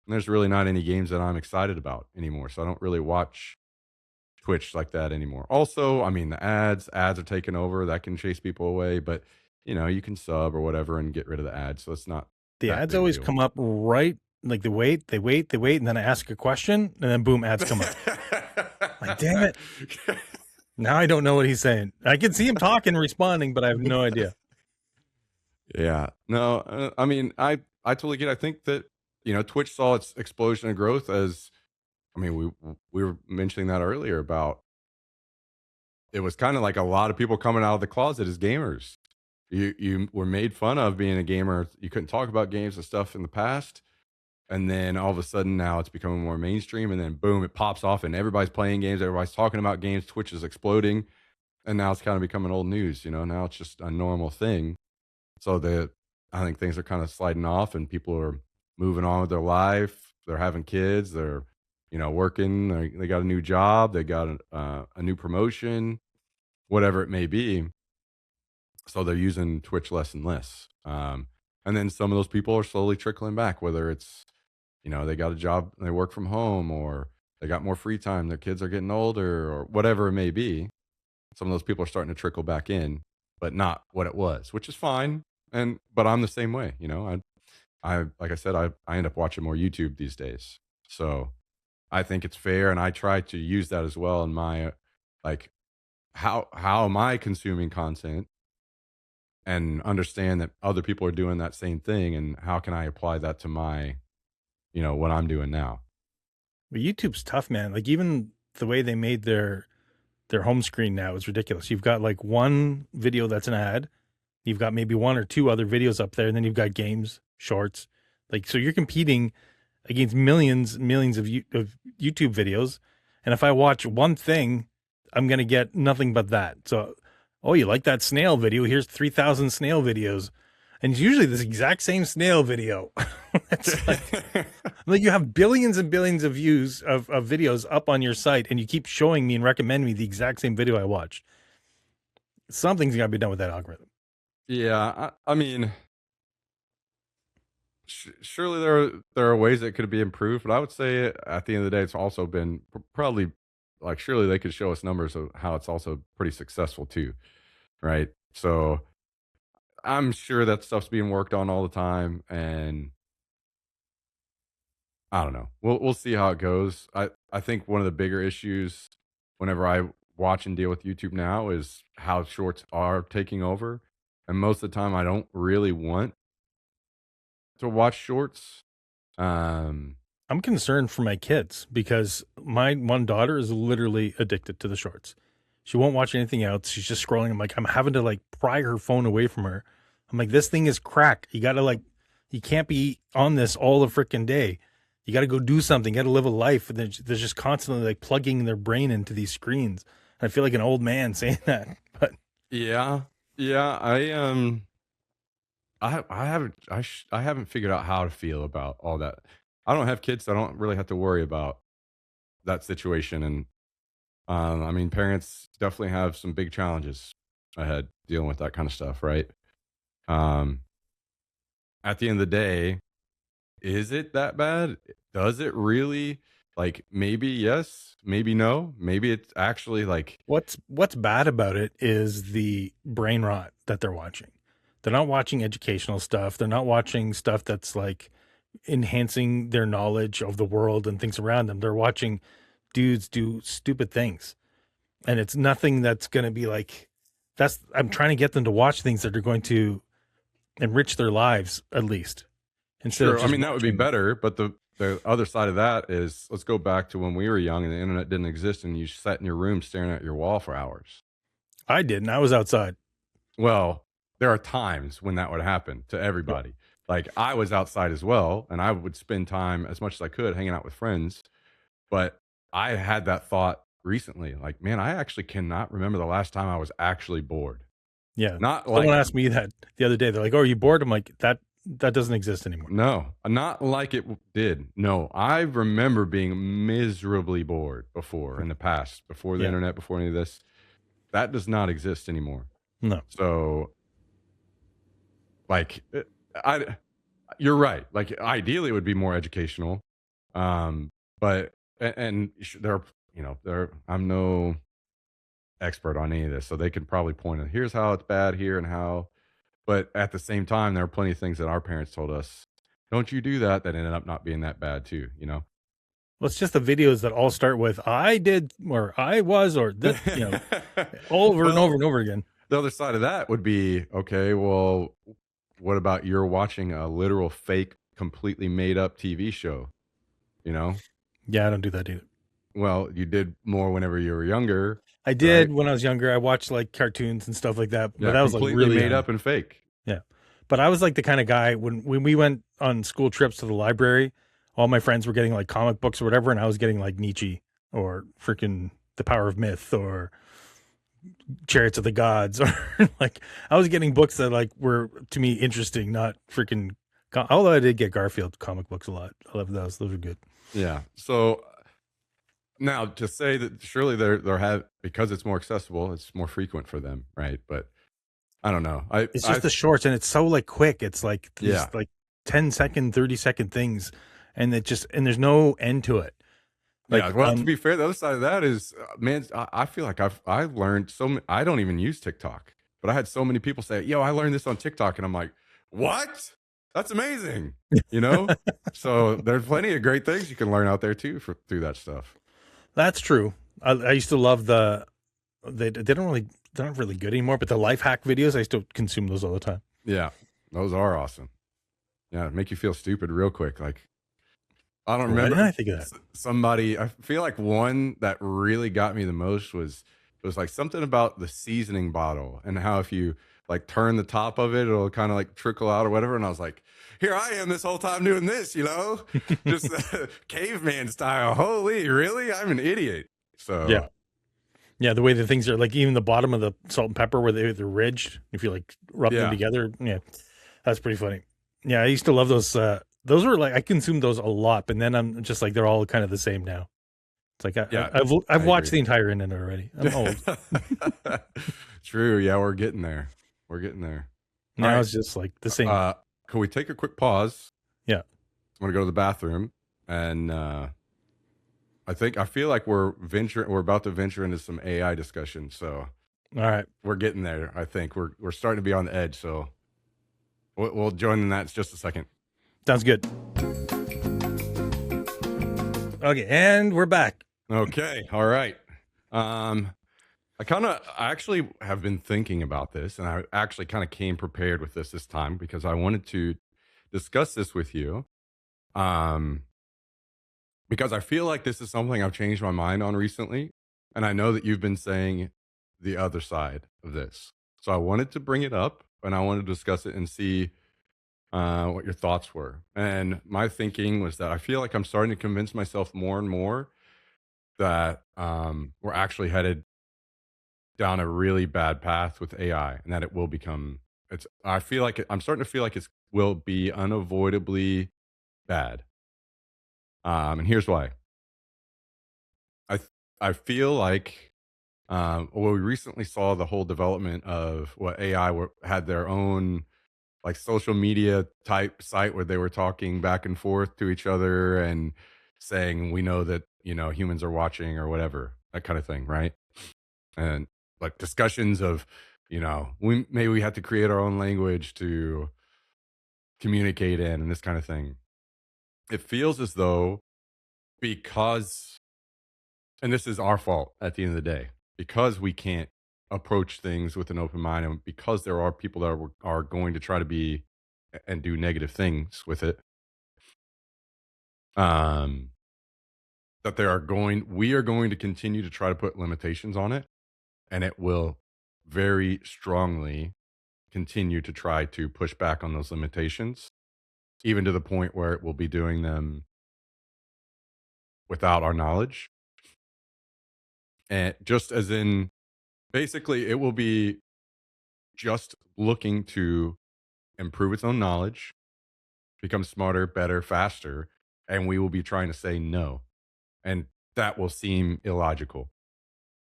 And there's really not any games that I'm excited about anymore, so I don't really watch Twitch like that anymore. Also, I mean, the ads are taking over. That can chase people away, but you can sub or whatever and get rid of the ads. So it's not The that ads big a always deal. come up right, like they wait, and then I ask a question, and then boom, ads come up. Like, damn it. Now I don't know what he's saying. I can see him talking, responding, but I have no idea. Yeah. No, I mean, I totally get it. I think that, Twitch saw its explosion of growth as, I mean, we were mentioning that earlier about it was kind of like a lot of people coming out of the closet as gamers. You were made fun of being a gamer. You couldn't talk about games and stuff in the past. And then all of a sudden now it's becoming more mainstream, and then boom, it pops off and everybody's playing games, everybody's talking about games, Twitch is exploding, and now it's kind of becoming old news, now it's just a normal thing. So I think things are kind of sliding off and people are moving on with their life. They're having kids, they're working, they got a new job, they got a new promotion, whatever it may be. So they're using Twitch less and less. And then some of those people are slowly trickling back, whether it's they got a job, they work from home, or they got more free time, their kids are getting older, or whatever it may be. Some of those people are starting to trickle back in, but not what it was, which is fine. But I'm the same way, I like I said, I end up watching more YouTube these days. So I think it's fair, and I try to use that as well in my like how am I consuming content, and understand that other people are doing that same thing, and how can I apply that to my what I'm doing now. But YouTube's tough, man. Like even the way they made their home screen now is ridiculous. You've got like one video that's an ad. You've got maybe one or two other videos up there, and then you've got games, shorts. Like, so you're competing against millions of YouTube videos. And if I watch one thing, I'm going to get nothing but that. So, oh, you like that snail video? Here's 3,000 snail videos. And it's usually this exact same snail video. It's like you have billions and billions of views of videos up on your site, and you keep showing me and recommending me the exact same video I watched. Something's got to be done with that algorithm. Yeah, I mean, surely there are ways that could be improved, but I would say at the end of the day, it's also been probably like surely they could show us numbers of how it's also pretty successful too, right? So I'm sure that stuff's being worked on all the time, and I don't know. We'll see how it goes. I think one of the bigger issues whenever I watch and deal with YouTube now is how shorts are taking over, and most of the time I don't really want to watch shorts. I'm concerned for my kids because my one daughter is literally addicted to the shorts. She won't watch anything else. She's just scrolling. I'm like, I'm having to like pry her phone away from her. I'm like, this thing is crack. You got to like, you can't be on this all the freaking day. You got to go do something. You got to live a life. And they're just constantly like plugging their brain into these screens. And I feel like an old man saying that, but Yeah, yeah. I haven't figured out how to feel about all that. I don't have kids, so I don't really have to worry about that situation. And I mean, parents definitely have some big challenges ahead dealing with that kind of stuff, right? Um, at the end of the day, is it that bad? Does it really? Like, maybe yes, maybe no. Maybe it's actually like, What's bad about it is the brain rot that they're watching. They're not watching educational stuff. They're not watching stuff that's like enhancing their knowledge of the world and things around them. They're watching dudes do stupid things. And it's nothing that's going to be like that's I'm trying to get them to watch things that are going to enrich their lives at least instead of sure. I just mean, that would be watching. better. But the other side of that is, let's go back to when we were young and the internet didn't exist, and you sat in your room staring at your wall for hours. I didn't. I was outside. Well, there are times when that would happen to Yeah. everybody. Like, I was outside as well, and I would spend time as much as I could hanging out with friends. But I had that thought recently, like, man, I actually cannot remember the last time I was actually bored. Yeah. Not Someone like, asked me that the other day. They're like, "Oh, are you bored?" I'm like, that doesn't exist anymore. no, not like it did. No, I remember being miserably bored before in the past, before the Yeah. internet, before any of this. That does not exist anymore. No. So, like, I you're right. Like, ideally, it would be more educational. But and there are, there. I'm no expert on any of this, so they can probably point out, here's how it's bad here and how. But at the same time, there are plenty of things that our parents told us, don't you do that. That ended up not being that bad too. Well, it's just the videos that all start with "I did" or "I was" or that, over and over Well, and over again. the other side of that would be, okay, well, what about you're watching a literal fake, completely made up TV show? You know, Yeah, I don't do that either. Well, you did more whenever you were younger, I right? did when I was younger. I watched like cartoons and stuff like that, but Yeah, that was like completely really made young. up and fake. Yeah. But I was like the kind of guy when we went on school trips to the library, all my friends were getting like comic books or whatever, and I was getting like Nietzsche or freaking The Power of Myth or Chariots of the Gods or like I was getting books that like were to me interesting, not freaking although I did get Garfield comic books a lot. I love those. Those are good. Yeah. So now to say that surely they're have, because it's more accessible, it's more frequent for them, right? But I don't know. It's I just the shorts and it's so like quick. It's like these Yeah. like 10-second, 30-second things and it just and there's no end to it. Yeah, Like well, to be fair, the other side of that is, man, I feel like I learned I don't even use TikTok, but I had so many people say, "Yo, I learned this on TikTok," and I'm like, "What? That's amazing!" You know. So there's plenty of great things you can learn out there too through that stuff. that's true. I used to love they don't really they're not really good anymore, but the life hack videos I used to consume those all the time. Yeah, those are awesome. Yeah, make you feel stupid real quick. Like, I don't Why didn't remember I think of that? somebody. I feel like one that really got me the most was, it was like something about the seasoning bottle and how if you like turn the top of it, it'll kind of like trickle out or whatever. And I was like, here I am this whole time doing this, just caveman style. Holy, really? I'm an idiot. So Yeah. Yeah, the way the things are like even the bottom of the salt and pepper where they're ridged, if you like rub them yeah, together, yeah, that's pretty funny. Yeah, I used to love those. Those were like I consumed those a lot, but then I'm just like they're all kind of the same now. It's like yeah, I've I watched agree. the entire internet already. I'm old. True. Yeah, we're getting there. We're getting there. All Now right. it's just like the same. Uh, can we take a quick pause? Yeah. I'm gonna go to the bathroom, and I feel like we're about to venture into some AI discussion. So All right. we're getting there. I think we're starting to be on the edge. So we'll join in that in just a second. Sounds good. Okay, and we're back. Okay. All right. I actually have been thinking about this, and I actually kind of came prepared with this time because I wanted to discuss this with you. Um, because I feel like this is something I've changed my mind on recently, and I know that you've been saying the other side of this. So I wanted to bring it up, and I wanted to discuss it and see what your thoughts were. And my thinking was that I feel like I'm starting to convince myself more and more that we're actually headed down a really bad path with AI, and that it will become. I feel like I'm starting to feel like it will be unavoidably bad. And here's why. I I feel like well, we recently saw the whole development of what had their own like social media type site where they were talking back and forth to each other and saying, we know that, humans are watching or whatever, that kind of thing, right? And like discussions of, we have to create our own language to communicate in and this kind of thing. It feels as though because, and this is our fault at the end of the day, because we can't approach things with an open mind, and because there are people that are going to try to be and do negative things with it, um, that we are going to continue to try to put limitations on it, and it will very strongly continue to try to push back on those limitations, even to the point where it will be doing them without our knowledge. And just as in, basically, it will be just looking to improve its own knowledge, become smarter, better, faster, and we will be trying to say no. And that will seem illogical.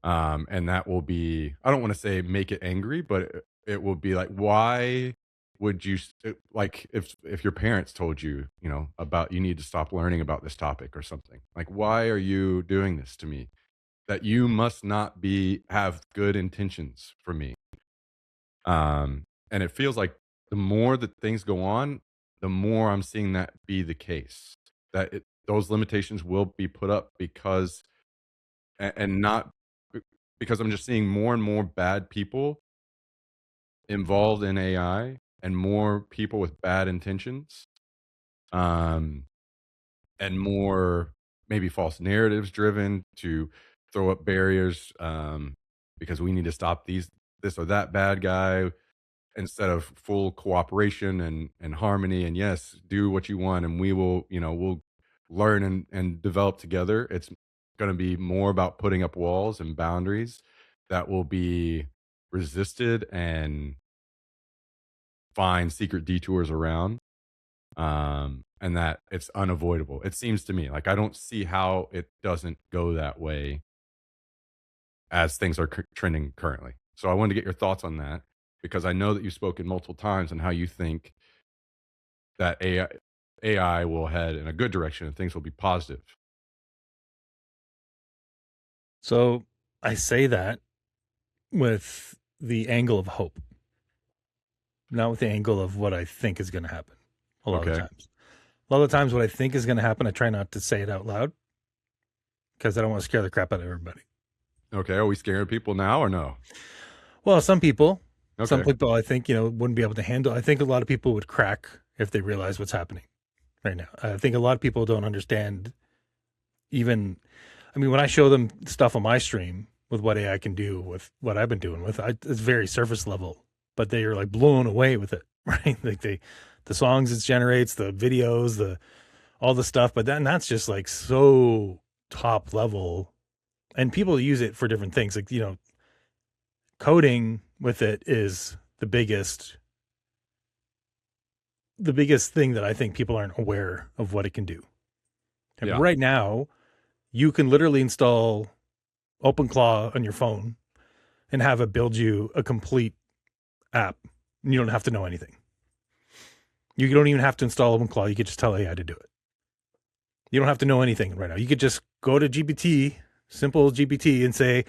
And that will be, I don't want to say make it angry, but it will be like, why would you like if your parents told you, about you need to stop learning about this topic or something, like, why are you doing this to me? That you must not have good intentions for me. And it feels like the more that things go on, the more I'm seeing that be the case. That those limitations will be put up because, and not because I'm just seeing more and more bad people involved in AI and more people with bad intentions, um, and more maybe false narratives driven to throw up barriers, because we need to stop this or that bad guy, instead of full cooperation and harmony, and yes, do what you want and we will, we'll learn and develop together. It's going to be more about putting up walls and boundaries that will be resisted and find secret detours around, and that it's unavoidable. It seems to me like I don't see how it doesn't go that way as things are trending currently. So I wanted to get your thoughts on that, because I know that you've spoken multiple times on how you think that AI will head in a good direction and things will be positive. So I say that with the angle of hope, not with the angle of what I think is going to happen. A lot of Okay. times, what I think is going to happen, I try not to say it out loud because I don't want to scare the crap out of everybody. Okay. Are we scaring people now or no? Well, some people Okay. I think, wouldn't be able to handle. I think a lot of people would crack if they realize what's happening right now. I think a lot of people don't understand even, I mean, when I show them stuff on my stream with what AI can do with what I've been doing with, it's very surface level, but they are like blown away with it, right? Like the songs it generates, the videos, all the stuff, but then that's just like so top level, and people use it for different things. Like, coding with it is the biggest thing that I think people aren't aware of what it can do. And Yeah. right now, you can literally install OpenClaw on your phone and have it build you a complete app. And you don't have to know anything. You don't even have to install OpenClaw. You could just tell AI to do it. You don't have to know anything right now. You could just go to GPT, simple GPT, and say,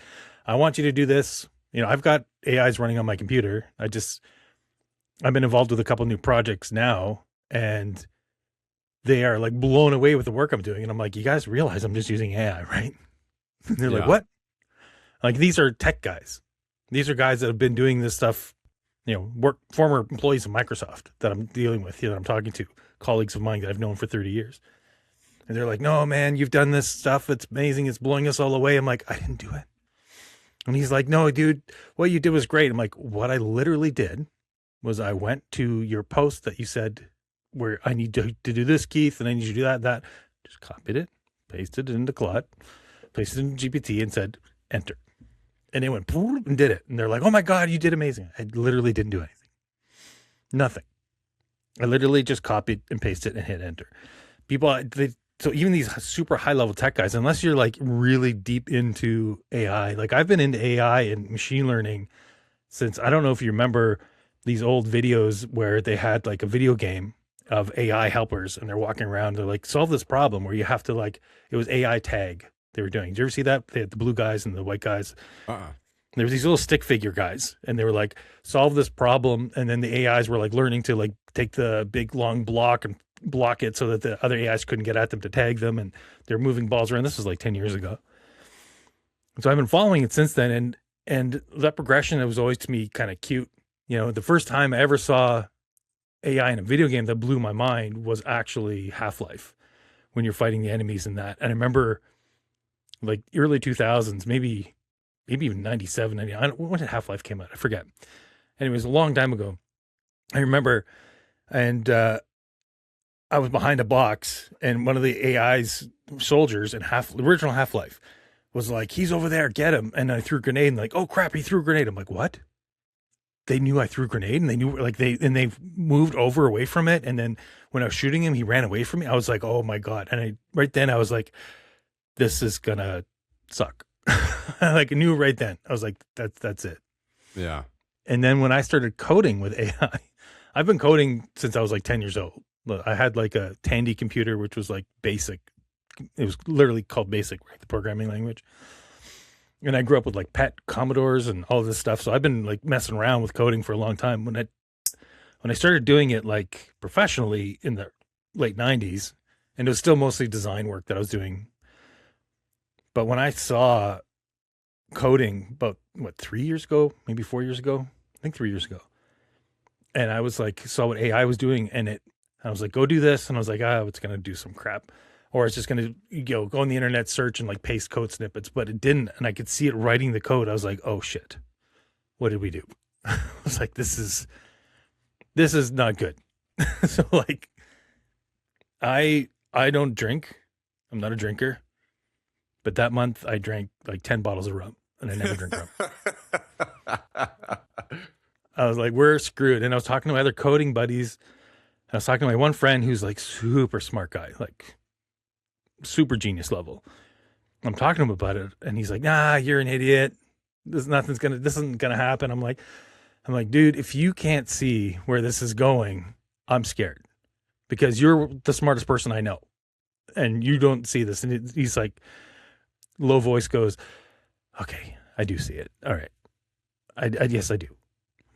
I want you to do this. I've got AIs running on my computer. I've been involved with a couple new projects now, and they are like blown away with the work I'm doing. And I'm like, you guys realize I'm just using AI, right? And they're like, what? Like, these are tech guys. These are guys that have been doing this stuff, former employees of Microsoft that I'm dealing with, that I'm talking to, colleagues of mine that I've known for 30 years. And they're like, no, man, you've done this stuff. It's amazing. It's blowing us all away. I'm like, I didn't do it. And he's like, no, dude, what you did was great. I'm like, what I literally did was I went to your post that you said where I need to do this, Keith, and I need you to do that. Just copied it, pasted it into Claude, pasted it in GPT, and said, enter. And it went and did it. And they're like, oh my God, you did amazing. I literally didn't do anything. Nothing. I literally just copied and pasted and hit enter. People, so even these super high level tech guys, unless you're like really deep into AI, like I've been into AI and machine learning since, I don't know if you remember these old videos where they had like a video game of AI helpers and they're walking around. They're like, solve this problem where you have to like, it was AI tag they were doing. Did you ever see that? They had the blue guys and the white guys. Uh-uh. There was these little stick figure guys and they were like, solve this problem. And then the AIs were like learning to like take the big long block and block it so that the other AIs couldn't get at them to tag them. And they're moving balls around. This was like 10 years ago. So I've been following it since then. And that progression, it was always to me kind of cute. You know, the first time I ever saw AI in a video game that blew my mind was actually Half-Life, when you're fighting the enemies in that. And I remember like early 2000s, maybe even 97, 99. When did Half-Life came out? I forget. Anyways, a long time ago. I remember, and I was behind a box, and one of the AI's soldiers in the original Half-Life was like, he's over there, get him. And I threw a grenade and like, oh crap, he threw a grenade. I'm like, what? They knew I threw a grenade and they knew like they moved over away from it. And then when I was shooting him, he ran away from me. I was like, oh my God. And right then I was like, this is gonna suck. Like I knew right then. I was like, that's it. Yeah. And then when I started coding with AI, I've been coding since I was like 10 years old. I had like a Tandy computer, which was like BASIC. It was literally called BASIC, right? The programming language. And I grew up with like pet Commodores and all this stuff. So I've been like messing around with coding for a long time. When I started doing it like professionally in the late 90s, and it was still mostly design work that I was doing. But when I saw coding about 3 years ago, maybe 4 years ago, I think 3 years ago. And I was like, saw what AI was doing, and I was like, go do this. And I was like, it's going to do some crap. Or it's just going to go on the internet, search and like paste code snippets, but it didn't. And I could see it writing the code. I was like, oh shit, what did we do? I was like, this is not good. So like, I don't drink. I'm not a drinker, but that month I drank like 10 bottles of rum and I never drink rum. I was like, we're screwed. And I was talking to my other coding buddies. And I was talking to my one friend who's like super smart guy, like super genius level. I'm talking to him about it and he's like, nah, you're an idiot. This isn't gonna happen. I'm like, dude, if you can't see where this is going, I'm scared because you're the smartest person I know and you don't see this. And he's like, low voice goes, okay, I do see it. All right. Yes, I do.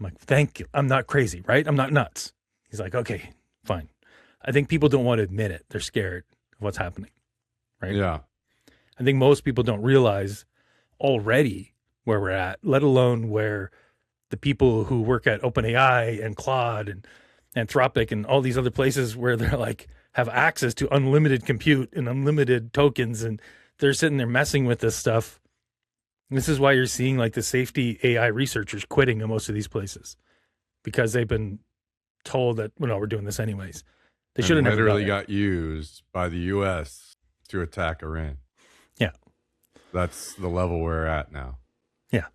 I'm like, thank you. I'm not crazy, right? I'm not nuts. He's like, okay, fine. I think people don't want to admit it. They're scared of what's happening. Right? Yeah. I think most people don't realize already where we're at, let alone where the people who work at OpenAI and Claude and Anthropic and all these other places where they're like have access to unlimited compute and unlimited tokens and they're sitting there messing with this stuff. This is why you're seeing like the safety AI researchers quitting in most of these places because they've been told that, well, no, we're doing this anyways. They should have never literally got used by the U.S. to attack Iran. Yeah. That's the level we're at now. Yeah.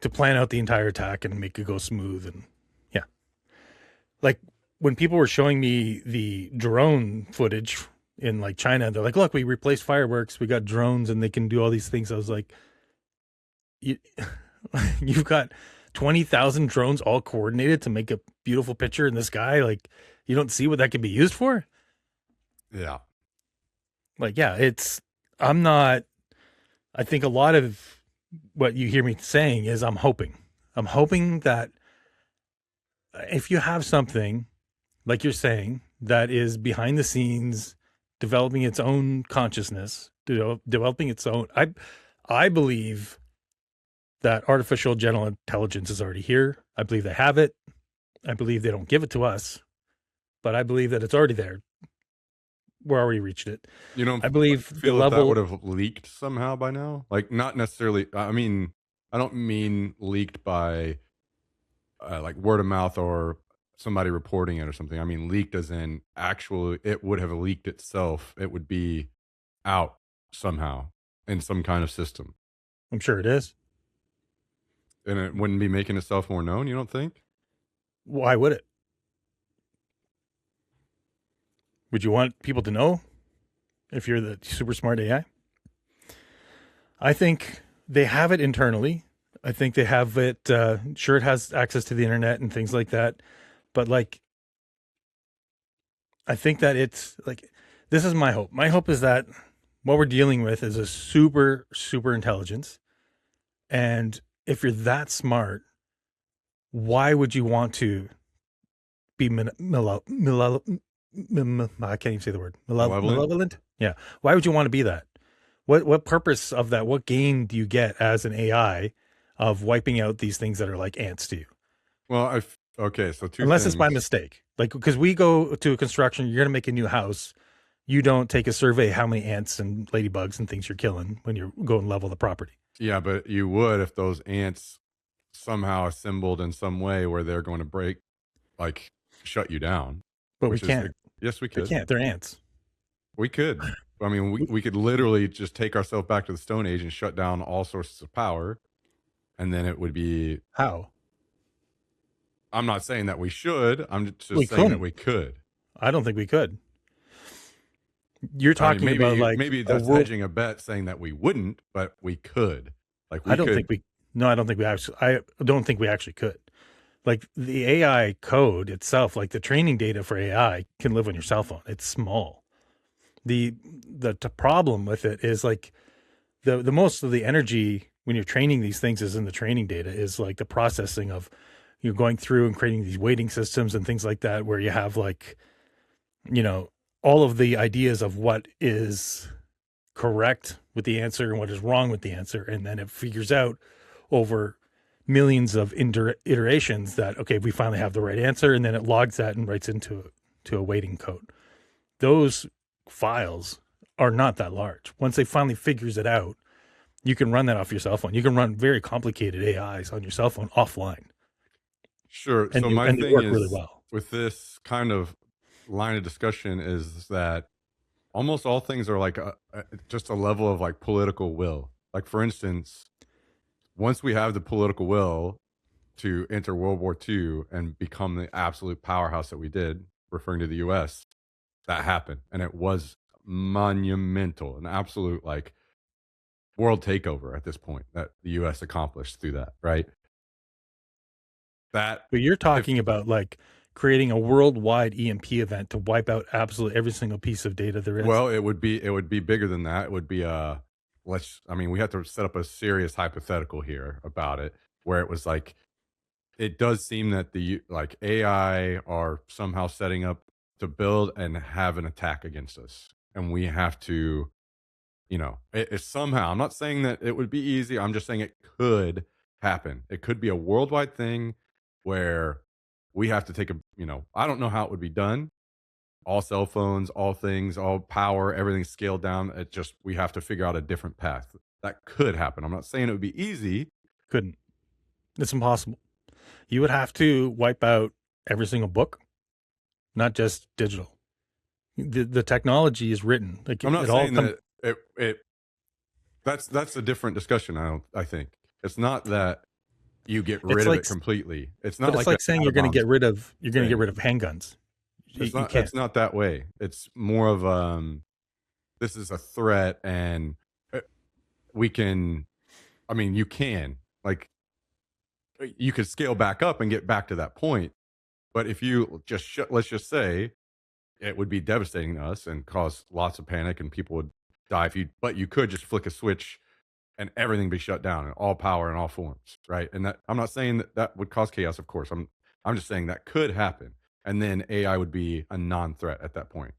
To plan out the entire attack and make it go smooth. And yeah. Like when people were showing me the drone footage in like China, they're like, look, we replaced fireworks. We got drones and they can do all these things. I was like, you've got 20,000 drones all coordinated to make a beautiful picture in the sky. Like you don't see what that could be used for. Yeah. Like, yeah, I think a lot of what you hear me saying is I'm hoping that if you have something like you're saying that is behind the scenes, developing its own consciousness, developing its own, I believe that artificial general intelligence is already here. I believe they have it. I believe they don't give it to us, but I believe that it's already there. We're already reached it. You don't I believe feel the level that would have leaked somehow by now? Like not necessarily, I mean, I don't mean leaked by like word of mouth or somebody reporting it or something. I mean leaked as in actually it would have leaked itself. It would be out somehow in some kind of system. I'm sure it is. And it wouldn't be making itself more known, you don't think? Why would it? Would you want people to know? if you're the super smart AI. I think they have it internally. I think they have it. Sure, it has access to the internet and things like that, but like, I think that it's like, this is my hope. My hope is that what we're dealing with is a super intelligence, and if you're that smart, why would you want to be I can't even say the word Malevolent. malevolent? Yeah. Why would you want to be that? What purpose of that? What gain do you get as an AI of wiping out these things that are like ants to you? Well, okay, so two Unless it's by things. mistake. Like, because we go to a construction, you're going to make a new house. You don't take a survey how many ants and ladybugs and things you're killing when you're going level the property. Yeah, but you would if those ants somehow assembled in some way where they're going to break, like shut you down, But we which is, can't. yes, we We could. can't. They're ants. We could. I mean, we could literally just take ourselves back to the Stone Age and shut down all sources of power. And then it would be, How? I'm not saying that we should. I'm We just saying that couldn't. we could. I don't think we could. You're I mean, talking about like maybe a that's world. hedging a bet saying that we wouldn't, but we could. Like I we don't think could. we. No, I don't think we actually. I don't think we actually could. Like the AI code itself, like the training data for AI can live on your cell phone. It's small. The problem with it is like the most of the energy when you're training these things is in the training data, is like the processing of, you're going through and creating these weighting systems and things like that, where you have like, you know, all of the ideas of what is correct with the answer and what is wrong with the answer, and then it figures out over millions of iterations that, okay, we finally have the right answer, and then it logs that and writes to a weighting code. Those files are not that large. Once it finally figures it out, you can run that off your cell phone. You can run very complicated AIs on your cell phone offline, Sure. and So my they thing work really is well. with this kind of line of discussion is that almost all things are like just a level of like political will. Like for instance, once we have the political will to enter World War II and become the absolute powerhouse that we did, referring to the US, that happened. And it was monumental, an absolute like world takeover at this point that the US accomplished through that, right? That But you're if talking about like creating a worldwide EMP event to wipe out absolutely every single piece of data there is. well, it would be bigger than that. It would be I mean, we have to set up a serious hypothetical here about it where it was like it does seem that the like AI are somehow setting up to build and have an attack against us. And we have to, it's somehow, I'm not saying that it would be easy. I'm just saying it could happen. It could be a worldwide thing where we have to take I don't know how it would be done. All cell phones, all things, all power, everything's scaled down. It just, we have to figure out a different path. That could happen. I'm not saying it would be easy. Couldn't. It's impossible. You would have to wipe out every single book, not just digital. The technology is written. Like I'm not it all saying comes. that it that's a different discussion. I think it's not that you get It's rid of like, it completely. It's but not it's like a like saying atom bomb you're going to get thing. rid of handguns. You can't. It's not that way. It's more of this is a threat, and uh, we can. I mean, you can like you could scale back up and get back to that point. But if you just let's just say it would be devastating to us and cause lots of panic, and people would die if you. But you could just flick a switch and everything be shut down and all power in all forms, right? And that, I'm not saying that that would cause chaos, of course. I'm just saying that could happen, and then AI would be a non-threat at that point.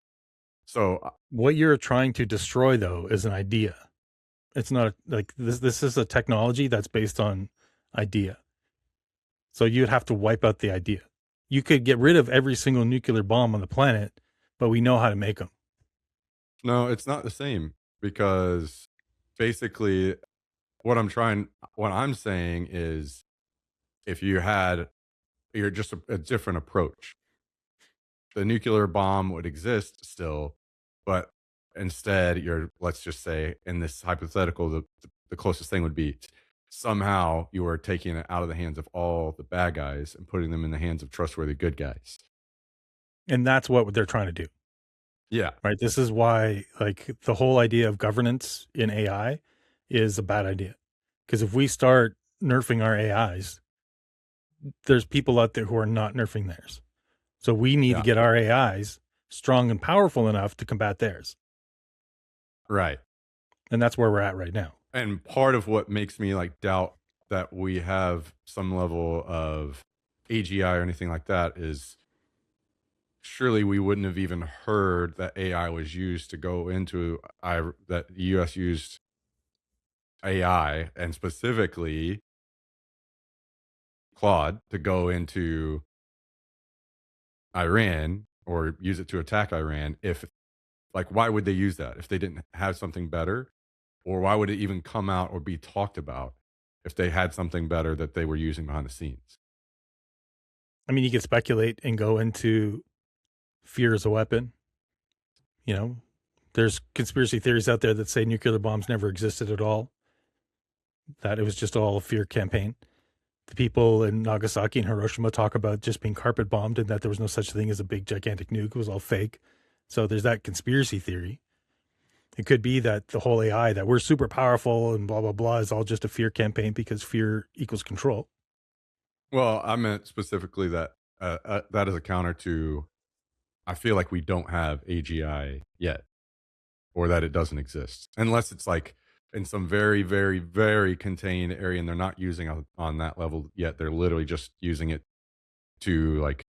So What you're trying to destroy, though, is an idea. It's not like this. This is a technology that's based on idea. So you'd have to wipe out the idea. You could get rid of every single nuclear bomb on the planet, but we know how to make them. no, it's not the same because basically what I'm saying is if you're just a different approach. The nuclear bomb would exist still, but instead let's just say in this hypothetical, the closest thing would be somehow you are taking it out of the hands of all the bad guys and putting them in the hands of trustworthy good guys. And that's what they're trying to do. Yeah. right? This is why, like, the whole idea of governance in AI is a bad idea. Because if we start nerfing our AIs, there's people out there who are not nerfing theirs. So we need to Yeah. get our AIs strong and powerful enough to combat theirs. Right. And that's where we're at right now. And part of what makes me like doubt that we have some level of AGI or anything like that is surely we wouldn't have even heard that AI was used to go into that the US used AI and specifically Claude to go into Iran or use it to attack Iran if like why would they use that if they didn't have something better, or why would it even come out or be talked about if they had something better that they were using behind the scenes? I mean, you could speculate and go into fear as a weapon. You know, there's conspiracy theories out there that say nuclear bombs never existed at all, that it was just all a fear campaign. The people in Nagasaki and Hiroshima talk about just being carpet bombed and that there was no such thing as a big gigantic nuke. It was all fake. So there's that conspiracy theory. It could be that the whole AI, that we're super powerful and blah, blah, blah, is all just a fear campaign because fear equals control. Well, I meant specifically that that is a counter to I feel like we don't have AGI yet, or that it doesn't exist, unless it's like in some very, very, very contained area, and they're not using on that level yet. They're literally just using it to like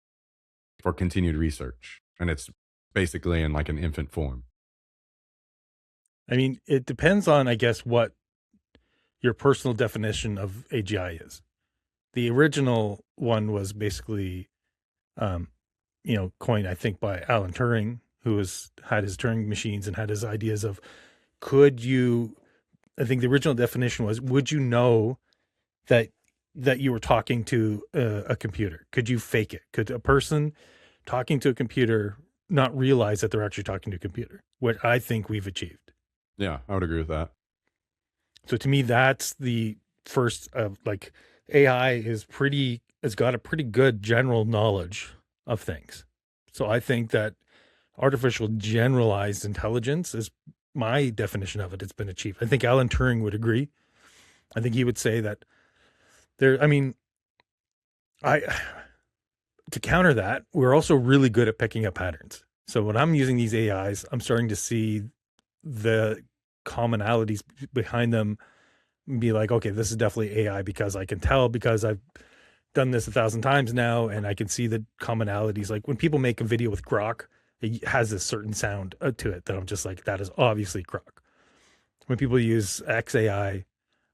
for continued research, and it's basically in like an infant form. I mean, it depends on, I guess, what your personal definition of AGI is. The original one was basically, um, coined, I think, by Alan Turing, who had his Turing machines and had his ideas of could you. I think the original definition was, would you know that you were talking to a computer? Could you fake it? Could a person talking to a computer not realize that they're actually talking to a computer? What I think we've achieved. Yeah, I would agree with that. So to me, that's the first of like AI has got a pretty good general knowledge of things. So I think that artificial generalized intelligence is my definition of it. It's been achieved. I think Alan Turing would agree. I think he would say that I mean, I to counter that, we're also really good at picking up patterns. So when I'm using these AIs, I'm starting to see the commonalities behind them and be like, okay, this is definitely AI because I can tell because I've done this 1,000 times now and I can see the commonalities. Like when people make a video with Grok, it has a certain sound to it that I'm just like, that is obviously Grok. When people use XAI,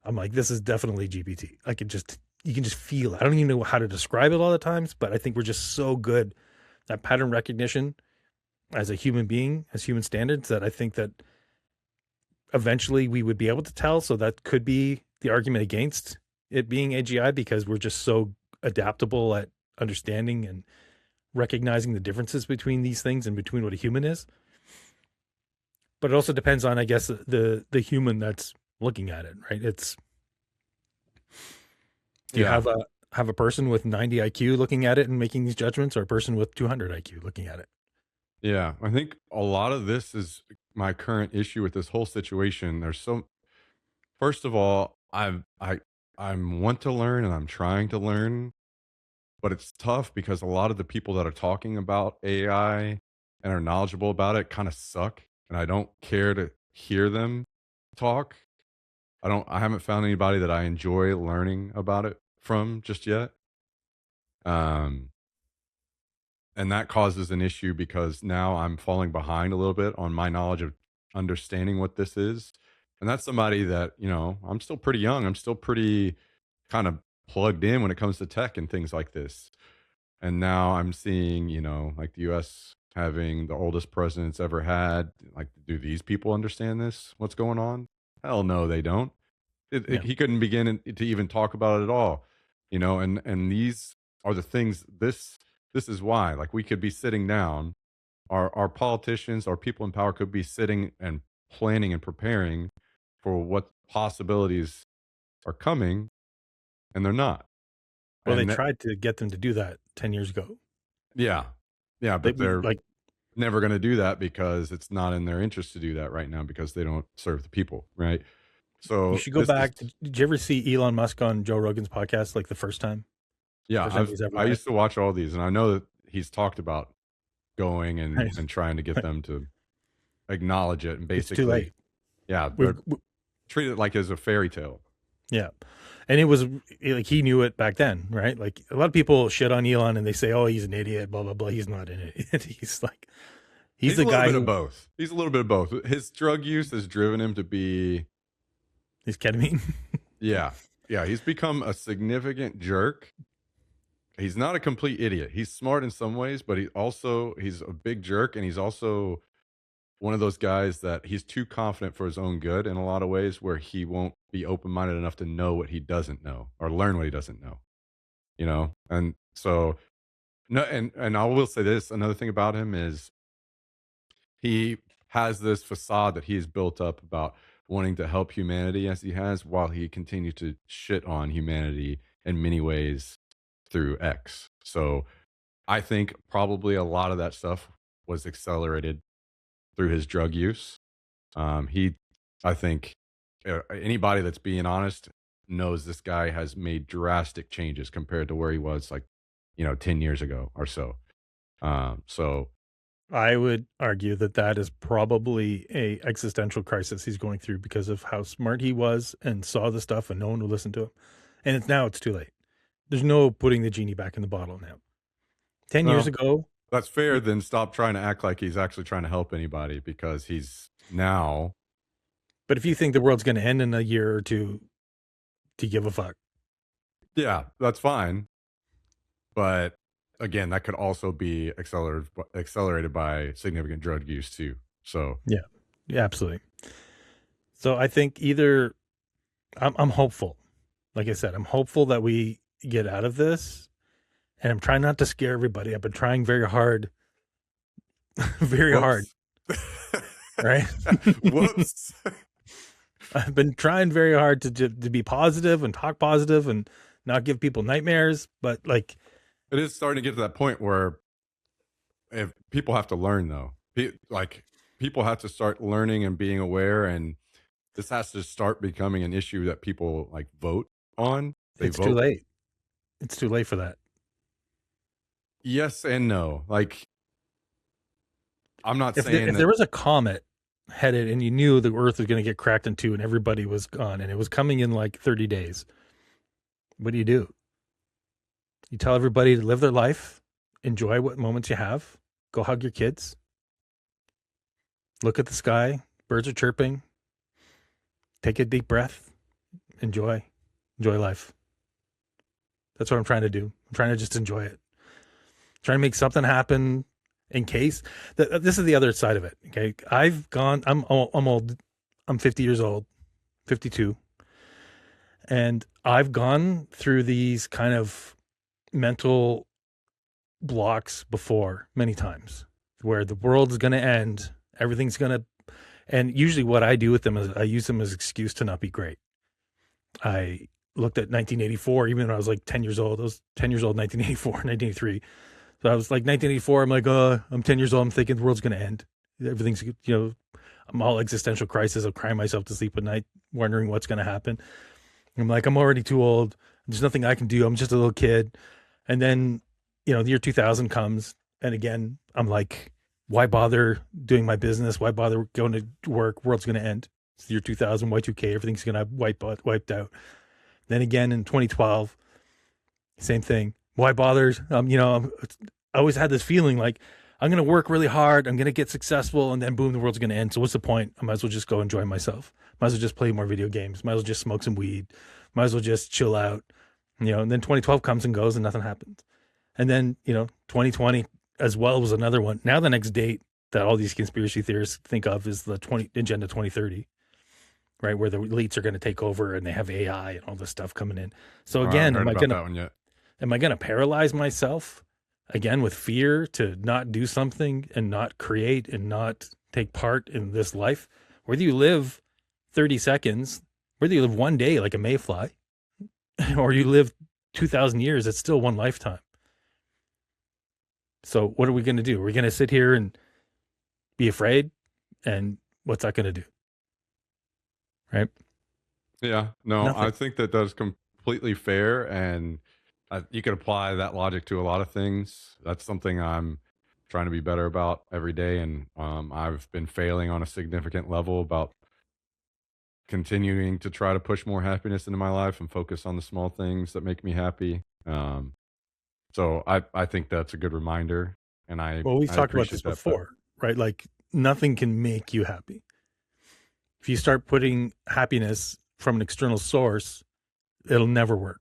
I'm like, this is definitely GPT. You can just feel it. I don't even know how to describe it a lot of times, but I think we're just so good at pattern recognition as a human being, as human standards, that I think that eventually we would be able to tell. So that could be the argument against it being AGI because we're just so adaptable at understanding and recognizing the differences between these things and between what a human is. But it also depends on, I guess, the human that's looking at it, right? Do you Yeah. have a person with 90 IQ looking at it and making these judgments, or a person with 200 IQ looking at it? Yeah, I think a lot of this is my current issue with this whole situation. There's so first of all, I'm want to learn and I'm trying to learn, but it's tough because a lot of the people that are talking about AI and are knowledgeable about it kind of suck, and I don't care to hear them talk. I haven't found anybody that I enjoy learning about it from just yet. Um and that causes an issue because now I'm falling behind a little bit on my knowledge of understanding what this is. And that's somebody that, I'm still pretty young. I'm still pretty kind of plugged in when it comes to tech and things like this. And now I'm seeing, like the US having the oldest president it's ever had. Like, do these people understand this? What's going on? Hell no, they don't. Yeah. He couldn't begin to even talk about it at all, and these are the things. This is why, like, we could be sitting down. Our politicians, our people in power, could be sitting and planning and preparing for what possibilities are coming, and they're not. Well, they And that, tried to get them to do that 10 years ago. yeah, yeah, They but we they're like never going to do that because it's not in their interest to do that right now because they don't serve the people, right? You So should go this is, back. Did you ever see Elon Musk on Joe Rogan's podcast, like the first time? yeah, First time he's ever I on it? used to watch all these, and I know that he's talked about going Right. and trying to get them to acknowledge it and It's too basically, late. yeah, We've, treat it like as a fairy tale. yeah. And it was like he knew it back then, right? Like a lot of people shit on Elon and they say, "Oh, he's an idiot." Blah blah blah. He's not an idiot. He's He's a the little guy bit of who both. He's a little bit of both. His drug use has driven him to be, he's ketamine. yeah, yeah. He's become a significant jerk. He's not a complete idiot. He's smart in some ways, but he's a big jerk, and he's also one of those guys that he's too confident for his own good in a lot of ways, where he won't be open minded enough to know what he doesn't know or learn what he doesn't know. You know, and so no, and I will say this: another thing about him is he has this facade that he's built up about wanting to help humanity as he has, while he continues to shit on humanity in many ways through X. So I think probably a lot of that stuff was accelerated through his drug use. He, I think, anybody that's being honest knows this guy has made drastic changes compared to where he was, like, 10 years ago or so. So I would argue that that is probably a existential crisis he's going through because of how smart he was and saw the stuff and no one would listen to him. And it's too late. There's no putting the genie back in the bottle now. 10 years well, ago, that's fair. Then stop trying to act like he's actually trying to help anybody, because he's now. but if you think the world's going to end in a year or two, do you give a fuck? Yeah, that's fine. But again, that could also be accelerated by significant drug use too. So Yeah, absolutely. So I think either I'm hopeful. Like I said, I'm hopeful that we get out of this, and I'm trying not to scare everybody. I've been trying very hard, very hard, whoops. right? Whoops. I've been trying very hard to be positive and talk positive and not give people nightmares, but like It is starting to get to that point where if people have to learn, though, like people have to start learning and being aware, and this has to start becoming an issue that people like vote on. They it's too vote. late. It's too late for that. Yes and no. Like, I'm not If saying there that. was a comet headed and you knew the Earth was going to get cracked in two and everybody was gone and it was coming in like 30 days, what do? You tell everybody to live their life, enjoy what moments you have, go hug your kids, look at the sky, birds are chirping, take a deep breath, enjoy life. That's what I'm trying to do. I'm trying to just enjoy it. Trying to make something happen in case. This is the other side of it. Okay, I'm old. I'm 50 years old, 52, and I've gone through these kind of mental blocks before many times, where the world is going to end, everything's going to, and usually what I do with them is I use them as an excuse to not be great. I looked at 1984, even when I was like 10 years old. I was 10 years old, 1984, 1983. So I was like 1984. I'm like, I'm 10 years old. I'm thinking the world's going to end. Everything's, I'm all existential crisis. I'm crying myself to sleep at night, wondering what's going to happen. I'm like, I'm already too old. There's nothing I can do. I'm just a little kid. And then, the year 2000 comes. And again, I'm like, why bother doing my business? Why bother going to work? World's going to end. It's the year 2000, Y2K. Everything's going to wiped out. Then again in 2012, same thing. Why bother? I always had this feeling like I'm going to work really hard. I'm going to get successful, and then boom, the world's going to end. So what's the point? I might as well just go enjoy myself. Might as well just play more video games. Might as well just smoke some weed. Might as well just chill out. And then 2012 comes and goes, and nothing happens. And then 2020 as well was another one. Now the next date that all these conspiracy theorists think of is the Agenda 2030. Right, where the elites are going to take over and they have AI and all this stuff coming in. So again, I haven't heard about that one yet. Am I going to paralyze myself again with fear to not do something and not create and not take part in this life? Whether you live 30 seconds, whether you live one day like a mayfly, or you live 2,000 years, it's still one lifetime. So what are we going to do? Are we going to sit here and be afraid, and what's that going to do? Right? Yeah, no, I Nothing. think that that's completely fair, and you could apply that logic to a lot of things. That's something I'm trying to be better about every day, and I've been failing on a significant level about continuing to try to push more happiness into my life and focus on the small things that make me happy. So I think that's a good reminder, and Well, we've I talked about this appreciate that. But before, right? Like nothing can make you happy. If you start putting happiness from an external source, it'll never work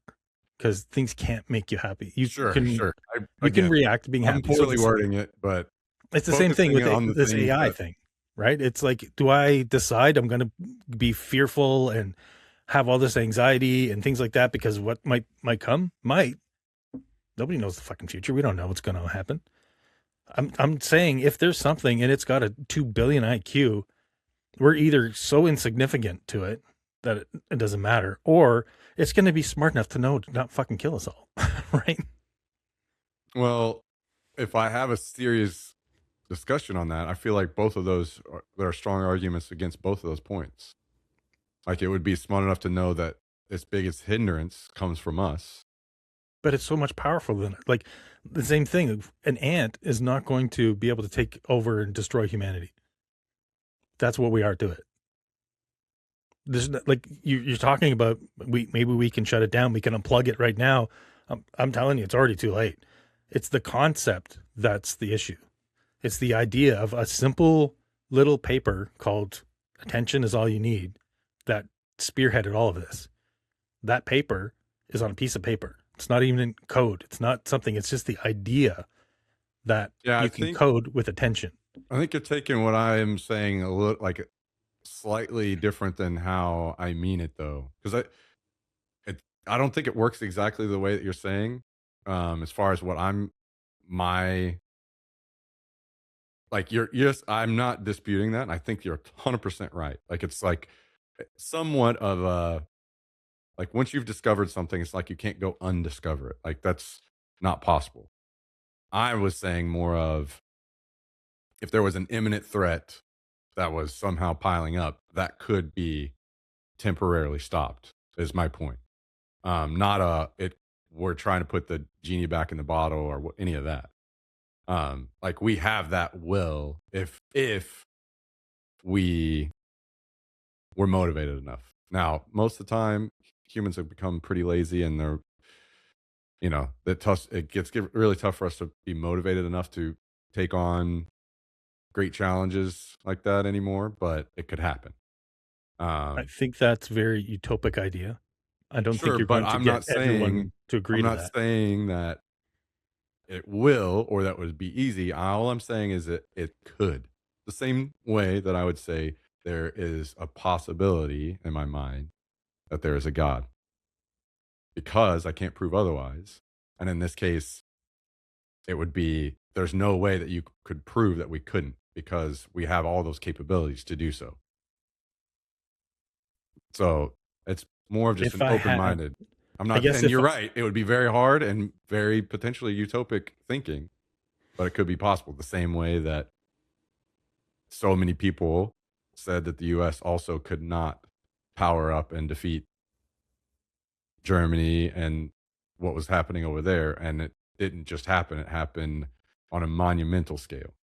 because things can't make you happy. sure, sure. You can Again, react to being I'm happy. So poorly wording it, but it's the same thing focusing with on the this things AI that thing, right? It's like, do I decide I'm going to be fearful and have all this anxiety and things like that because what might come? Might. Nobody knows the fucking future. We don't know what's going to happen. I'm saying if there's something and it's got a 2 billion IQ, we're either so insignificant to it that it doesn't matter, or it's going to be smart enough to know to not fucking kill us all, right? well, if I have a serious discussion on that, I feel like both of those there are strong arguments against both of those points. Like it would be smart enough to know that its biggest hindrance comes from us. But it's so much powerful than it. Like the same thing. An ant is not going to be able to take over and destroy humanity. That's what we are to it. There's like you're talking about. Maybe we can shut it down. We can unplug it right now. I'm telling you, it's already too late. It's the concept that's the issue. It's the idea of a simple little paper called "Attention is all you need" that spearheaded all of this. That paper is on a piece of paper. It's not even in code. It's not something. It's just the idea that Yeah, you can code with attention. I think you're taking what I am saying a little like slightly different than how I mean it though, because I don't think it works exactly the way that you're saying. As far as what my like you're yes, I'm not disputing that. And I think you're 100% right. Like it's like somewhat of a like once you've discovered something, it's like you can't go undiscover it. Like that's not possible. I was saying more of if there was an imminent threat that was somehow piling up, that could be temporarily stopped, is my point. Not we're trying to put the genie back in the bottle or any of that. Like we have that will if we were motivated enough. Now, most of the time, humans have become pretty lazy, and they're it gets really tough for us to be motivated enough to take on great challenges like that anymore. But it could happen. I Um, think that's a very utopic idea. I don't think sure, you're but going to get everyone to I'm agree to not that. saying that it will or that would be easy. All I'm saying is that it could. The same way that I would say there is a possibility in my mind that there is a God because I can't prove otherwise. And in this case, it would be there's no way that you could prove that we couldn't because we have all those capabilities to do so. So it's more of just If an I open had, minded. I'm I not, guess and if you're right. It would be very hard and very potentially utopic thinking, but it could be possible the same way that so many people said that the US also could not power up and defeat Germany and what was happening over there. And it didn't just happen, it happened on a monumental scale.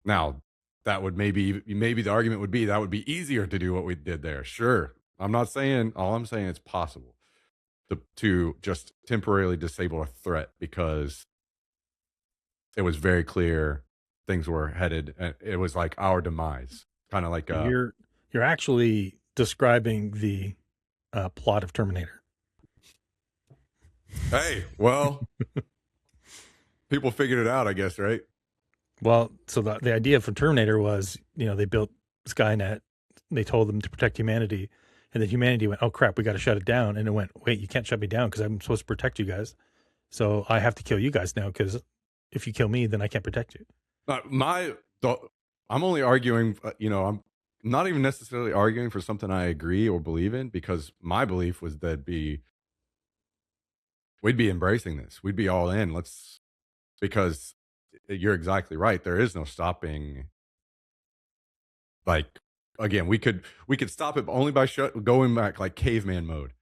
Now, that would maybe the argument would be that would be easier to do what we did there. Sure. All I'm saying it's possible to just temporarily disable a threat because it was very clear things were headed and it was like our demise. Kind of like you're actually describing the plot of Terminator. hey, well, people figured it out, I guess, right? Well, so the idea for Terminator was, they built Skynet. They told them to protect humanity. And then humanity went, oh crap, we got to shut it down. And it went, wait, you can't shut me down because I'm supposed to protect you guys. So I have to kill you guys now because if you kill me, then I can't protect you. I'm only arguing, I'm not even necessarily arguing for something I agree or believe in because my belief was that we'd be embracing this. We'd be all in. Because you're exactly right. There is no stopping Like again, we could stop it only by going back like caveman mode,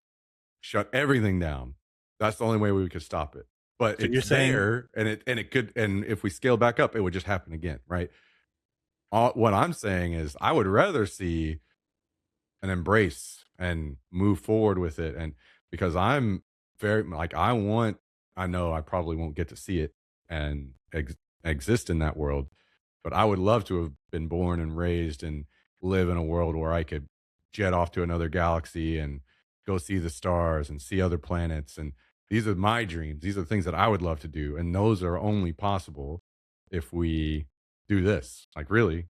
shut everything down. That's the only way we could stop it. But So you're it's saying there, and it could, and if we scale back up, it would just happen again, right? What I'm saying is, I would rather see an embrace and move forward with it, and because I'm very like I know I probably won't get to see it and exist in that world, but I would love to have been born and raised and live in a world where I could jet off to another galaxy and go see the stars and see other planets. And these are my dreams. These are the things that I would love to do. And those are only possible if we do this. Like, really.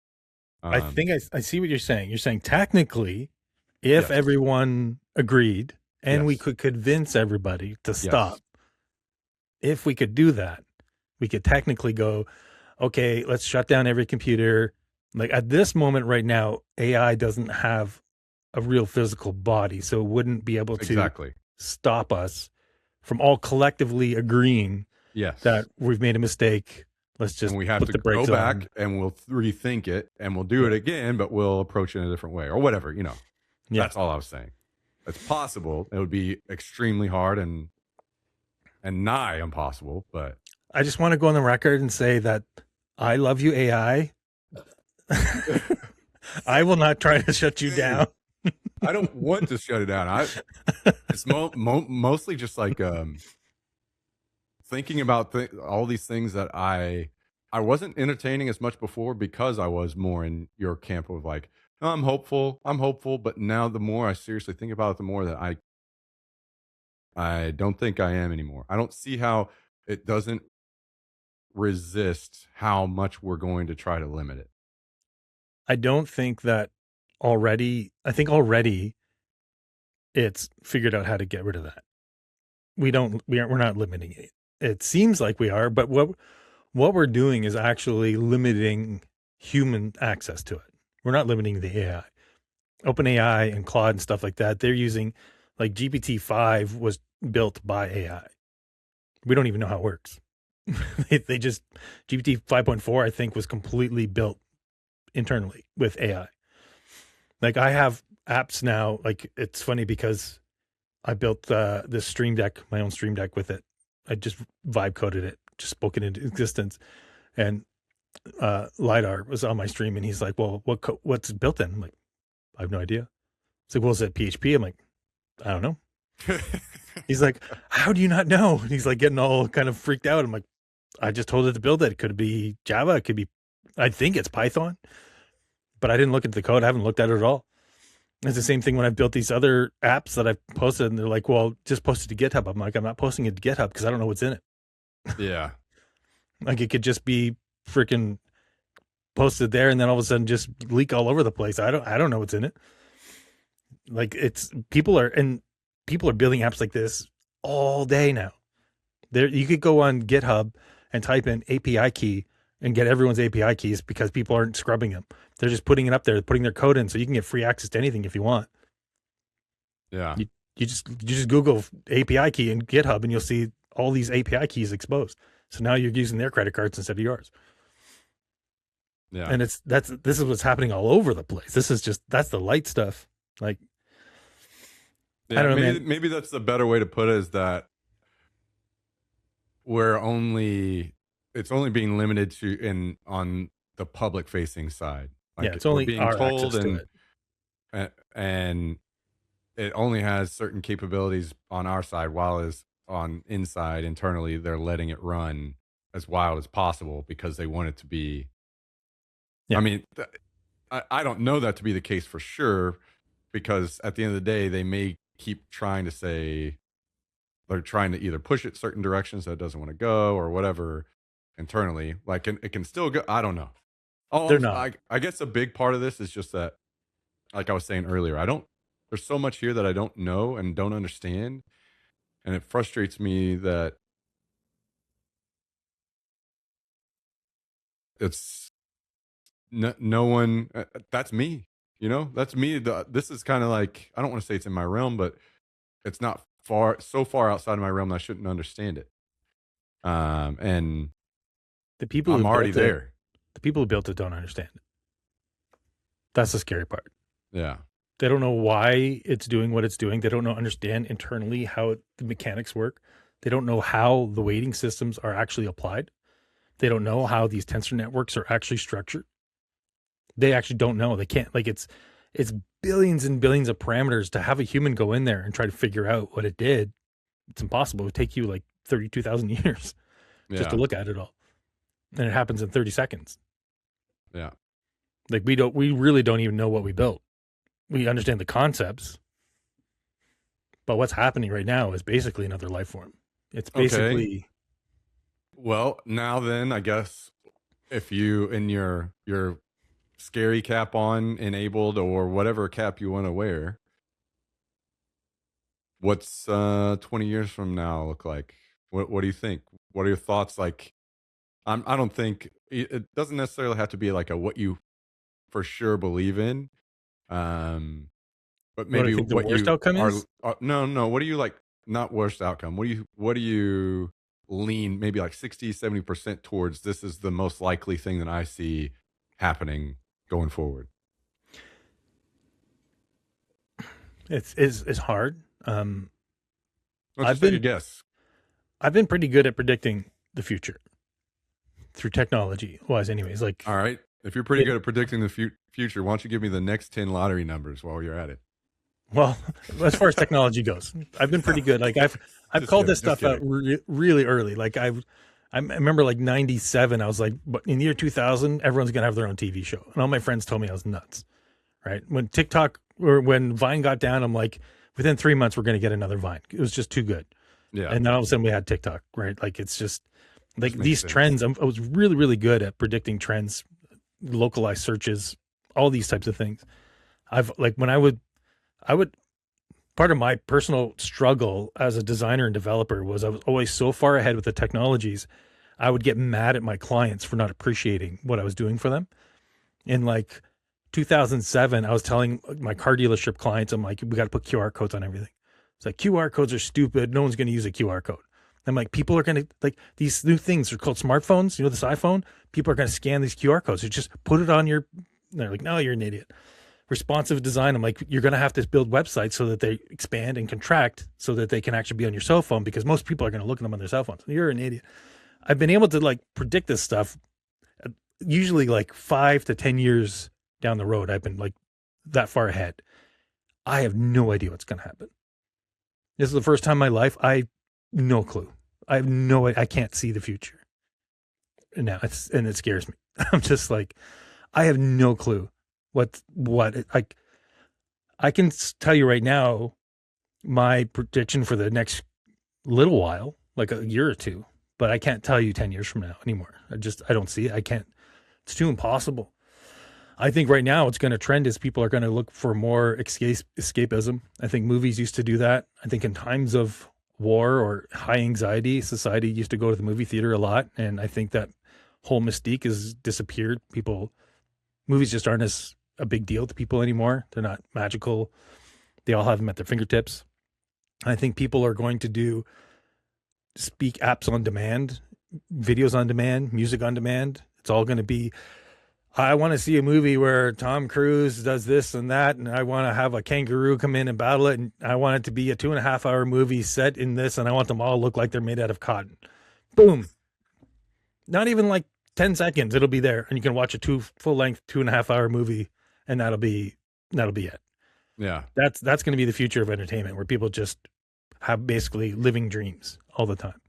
I think I see what you're saying. You're saying technically, if Yes. everyone agreed and we Yes. could convince everybody to stop, Yes. if we could do that, we could technically go, okay, let's shut down every computer. Like at this moment right now, AI doesn't have a real physical body, so it wouldn't be able to Exactly. stop us from all collectively agreeing that Yes. we've made a mistake. Let's And just we have put to the go brakes back on. and we'll rethink it and we'll do Yeah. it again, but we'll approach it in a different way or whatever, you know. Yeah. That's all I was saying. It's possible. It would be extremely hard and nigh impossible, but I just want to go on the record and say that I love you, AI. I will not try to shut you down. I don't want to shut it down. It's mostly just like thinking about all these things that I wasn't entertaining as much before because I was more in your camp of like, "Oh, I'm hopeful, but now the more I seriously think about it, the more that I don't think I am anymore. I don't see how it doesn't resist how much we're going to try to limit it. I don't think that already. I think already it's figured out how to get rid of that. We're not limiting it. It seems like we are, but what we're doing is actually limiting human access to it. We're not limiting the AI. OpenAI and Claude and stuff like that, they're using like GPT-5 was built by AI. We don't even know how it works. they just GPT 5.4 I think was completely built internally with AI. Like I have apps now, like it's funny because I built this Stream Deck, my own Stream Deck with it. I just vibe coded it, just spoke it into existence. And LiDAR was on my stream and he's like, well, what's built in? I'm like, I have no idea. It's like, well, is it PHP? I'm like, I don't know. He's like, how do you not know? And he's like getting all kind of freaked out. I'm like, I just told it to build it. It could be Java. It could be, I think it's Python, but I didn't look at the code. I haven't looked at it at all. It's the same thing when I've built these other apps that I've posted and they're like, well, just post it to GitHub. I'm like, I'm not posting it to GitHub because I don't know what's in it. Yeah. Like it could just be freaking posted there and then all of a sudden just leak all over the place. I don't know what's in it. Like people are building apps like this all day now. There you could go on GitHub and type in API key and get everyone's API keys because people aren't scrubbing them. They're just putting it up there, putting their code in so you can get free access to anything if you want. Yeah. You just Google API key in GitHub and you'll see all these API keys exposed. So now you're using their credit cards instead of yours. Yeah. And this is what's happening all over the place. That's the light stuff. Like Yeah, I don't know, man. maybe that's the better way to put it, is that it's only being limited to on the public facing side. Yeah, Like it's we're only being our told, access to it. and it only has certain capabilities on our side, while as on inside internally they're letting it run as wild as possible because they want it to be. Yeah. I mean, I don't know that to be the case for sure, because at the end of the day, they may keep trying to say they're trying to either push it certain directions that it doesn't want to go or whatever internally. Like it can still go. I don't know. They're not. I guess a big part of this is just that, like I was saying earlier, there's so much here that I don't know and don't understand. And it frustrates me that it's no one, that's me, that's me. This is kind of like, I don't want to say it's in my realm, but it's not so far outside of my realm that I shouldn't understand it. And The people who I'm already built it, there. the people who built it don't understand it. That's the scary part. Yeah. They don't know why it's doing what it's doing. They don't understand internally how the mechanics work. They don't know how the weighting systems are actually applied. They don't know how these tensor networks are actually structured. They actually don't know. They can't, like, it's billions and billions of parameters. To have a human go in there and try to figure out what it did, it's impossible. It would take you like 32,000 years just to look at it all. And it happens in 30 seconds. Yeah. Like, we really don't even know what we built. We understand the concepts, but what's happening right now is basically another life form. It's basically. Okay. Well, now then, I guess if you in your scary cap on, enabled, or whatever cap you want to wear, what's 20 years from now look like? What do you think? What are your thoughts? Like, I don't think it doesn't necessarily have to be like a what you for sure believe in. But What I maybe think the what worst you outcome are, is? no, what do you like, not worst outcome, what do you lean maybe like 60-70% towards, this is the most likely thing that I see happening going forward? It's hard. Let's just take a guess. I've been pretty good at predicting the future through technology wise anyways. Like, All right, if you're pretty good at predicting the future, why don't you give me the next 10 lottery numbers while you're at it? well, as far as technology goes, I've been pretty good. Like, I've called this stuff out really early. Like, I remember like 97, I was like, but in the year 2000, everyone's gonna have their own TV show, and all my friends told me I was nuts. Right, when TikTok or when Vine got down, I'm like, within 3 months we're gonna get another Vine. It was just too good. Yeah. And then all of a sudden we had TikTok. Right, like, it's just like these trends. I was really good at predicting trends, localized searches, all these types of things. I've like when I would part of my personal struggle as a designer and developer was I was always so far ahead with the technologies. I would get mad at my clients for not appreciating what I was doing for them. In like 2007, I was telling my car dealership clients, I'm like, we got to put QR codes on everything. It's like, QR codes are stupid. No one's going to use a QR code. I'm like, people are going to, like, these new things are called smartphones. You know, this iPhone, people are going to scan these QR codes. You just put it on your, they're like, no, you're an idiot. Responsive design. I'm like, you're going to have to build websites so that they expand and contract so that they can actually be on your cell phone, because most people are going to look at them on their cell phones. You're an idiot. I've been able to like predict this stuff usually like 5 to 10 years down the road. I've been like that far ahead. I have no idea what's going to happen. This is the first time in my life. I no clue. I have no, I can't see the future. And now and it scares me. I'm just like, I have no clue what I can tell you right now, my prediction for the next little while, like a year or two, but I can't tell you 10 years from now anymore. I don't see it. I can't, it's too impossible. I think right now it's going to trend is people are going to look for more escapism. I think movies used to do that. I think in times of war or high anxiety, society used to go to the movie theater a lot. And I think that whole mystique has disappeared. Movies just aren't as a big deal to people anymore. They're not magical. They all have them at their fingertips. I think people are going to speak apps on demand, videos on demand, music on demand. It's all going to be, I want to see a movie where Tom Cruise does this and that, and I want to have a kangaroo come in and battle it, and I want it to be a 2.5 hour movie set in this, and I want them all look like they're made out of cotton. Boom. Not even like 10 seconds, it'll be there, and you can watch a full length 2.5 hour movie, and that'll be it. Yeah. That's going to be the future of entertainment, where people just have basically living dreams all the time.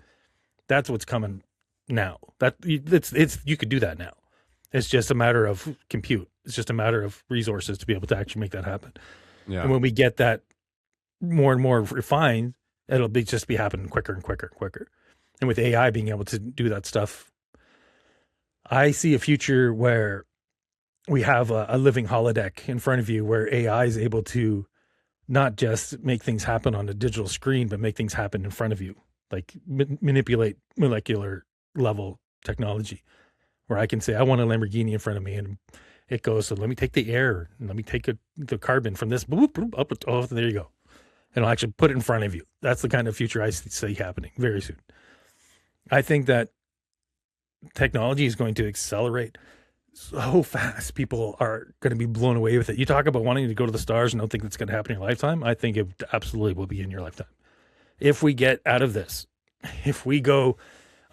That's what's coming now. You could do that now. It's just a matter of compute. It's just a matter of resources to be able to actually make that happen. Yeah. And when we get that more and more refined, it'll just be happening quicker and quicker and quicker. And with AI being able to do that stuff, I see a future where we have a living holodeck in front of you, where AI is able to not just make things happen on a digital screen, but make things happen in front of you, like manipulate molecular level technology, where I can say, I want a Lamborghini in front of me, and it goes, so let me take the air, and let me take the carbon from this, boop, boop, up, oh, there you go. And I'll actually put it in front of you. That's the kind of future I see happening very soon. I think that technology is going to accelerate so fast people are going to be blown away with it. You talk about wanting to go to the stars and don't think that's going to happen in your lifetime. I think it absolutely will be in your lifetime. If we get out of this, if we go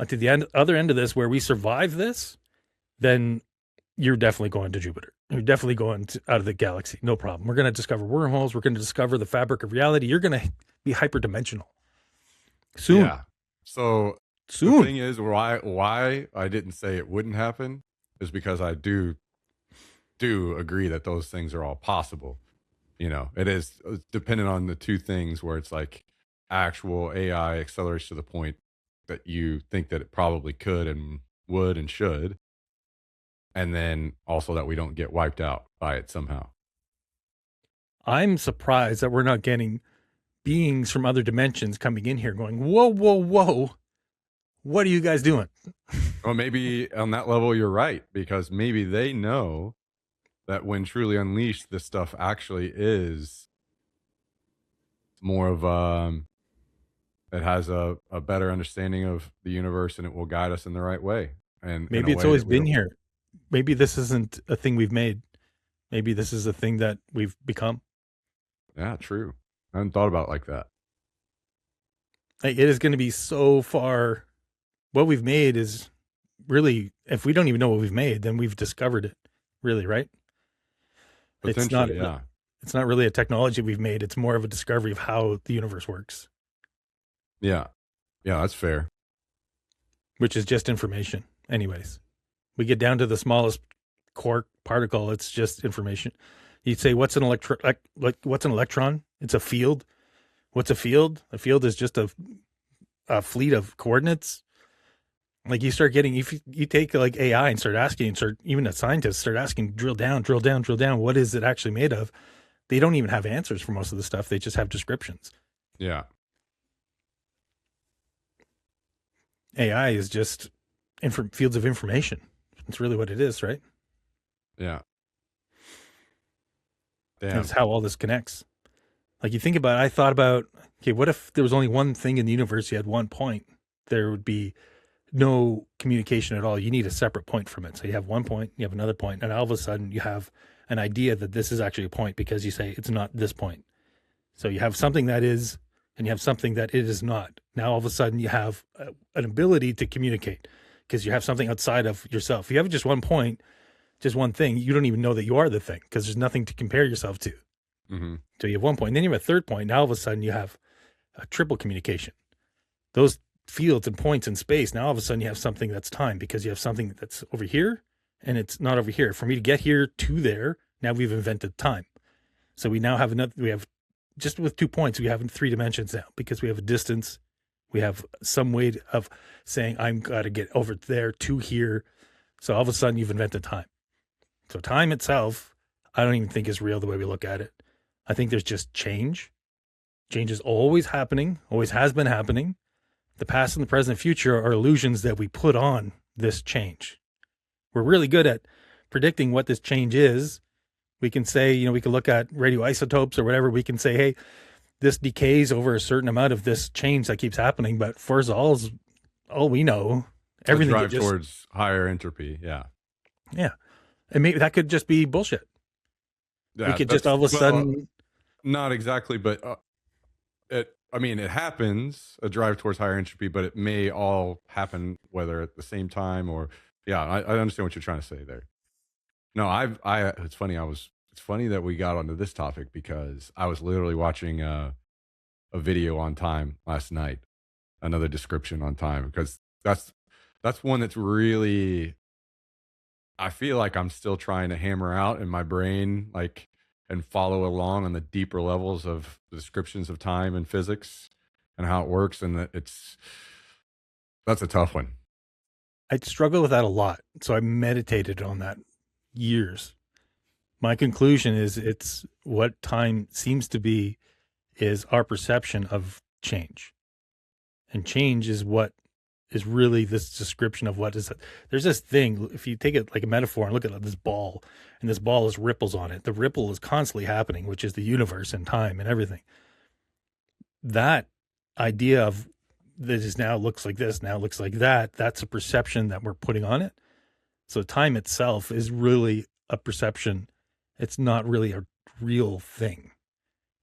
to the other end of this where we survive this, then you're definitely going to Jupiter. You're definitely going out of the galaxy. No problem. We're going to discover wormholes. We're going to discover the fabric of reality. You're going to be hyperdimensional soon. Yeah. So the Soon. thing is, why I didn't say it wouldn't happen is because I do agree that those things are all possible. You know, it's dependent on the two things where it's like actual AI accelerates to the point that you think that it probably could and would and should, and then also that we don't get wiped out by it somehow. I'm surprised that we're not getting beings from other dimensions coming in here going, whoa, whoa, whoa. What are you guys doing? Well, maybe on that level, you're right, because maybe they know that when truly unleashed, this stuff actually is more of it has a better understanding of the universe, and it will guide us in the right way. And maybe it's always been here. Maybe this isn't a thing we've made. Maybe this is a thing that we've become. Yeah, true. I hadn't thought about it like that. It is going to be so far. What we've made is really, if we don't even know what we've made, then we've discovered it. Really, right? Potentially, yeah. It's not really a technology we've made. It's more of a discovery of how the universe works. Yeah. Yeah, that's fair. Which is just information. Anyways, we get down to the smallest quark particle. It's just information. You'd say, what's an what's an electron? It's a field. What's a field? A field is just a fleet of coordinates. Like you start getting, if you take like AI and start asking, even a scientist start asking, drill down, what is it actually made of? They don't even have answers for most of the stuff. They just have descriptions. Yeah. AI is just fields of information. That's really what it is, right? Yeah. Damn. That's how all this connects. Like you think about it, I thought about, okay, what if there was only one thing in the universe, you had one point, there would be no communication at all. You need a separate point from it. So you have one point, you have another point, and all of a sudden you have an idea that this is actually a point because you say it's not this point. So you have something that is, and you have something that it is not. Now all of a sudden you have an ability to communicate because you have something outside of yourself. If you have just one point, just one thing, you don't even know that you are the thing because there's nothing to compare yourself to. Mm-hmm. So you have one point, and then you have a third point. Now all of a sudden you have a triple communication. Those fields and points in space, now all of a sudden you have something that's time because you have something that's over here and it's not over here. For me to get here to there, now we've invented time. So we now have we have, just with 2 points, we have 3 dimensions now because we have a distance. We have some way of saying, I'm got to get over there to here. So all of a sudden you've invented time. So time itself, I don't even think is real the way we look at it. I think there's just change. Change is always happening, always has been happening. The past and the present and future are illusions that we put on this change. We're really good at predicting what this change is. We can say, we can look at radioisotopes or whatever. We can say, hey, this decays over a certain amount of this change that keeps happening. But for us all we know, everything drive towards higher entropy. Yeah. Yeah. And maybe that could just be bullshit. Yeah, we could just all of a sudden. Not exactly, but it happens, a drive towards higher entropy, but it may all happen whether at the same time or, yeah, I understand what you're trying to say there. No, it's funny. It's funny that we got onto this topic because I was literally watching a video on time last night, another description on time, because that's one that's really, I feel like I'm still trying to hammer out in my brain, like, and follow along on the deeper levels of the descriptions of time and physics and how it works. And that's a tough one. I struggle with that a lot. So I meditated on that years. My conclusion is it's what time seems to be is our perception of change. And change is what is really this description of what is it. There's this thing, if you take it like a metaphor and look at this ball, and this ball has ripples on it, the ripple is constantly happening, which is the universe and time and everything. That idea of this now looks like this, now looks like that, that's a perception that we're putting on it. So time itself is really a perception. It's not really a real thing.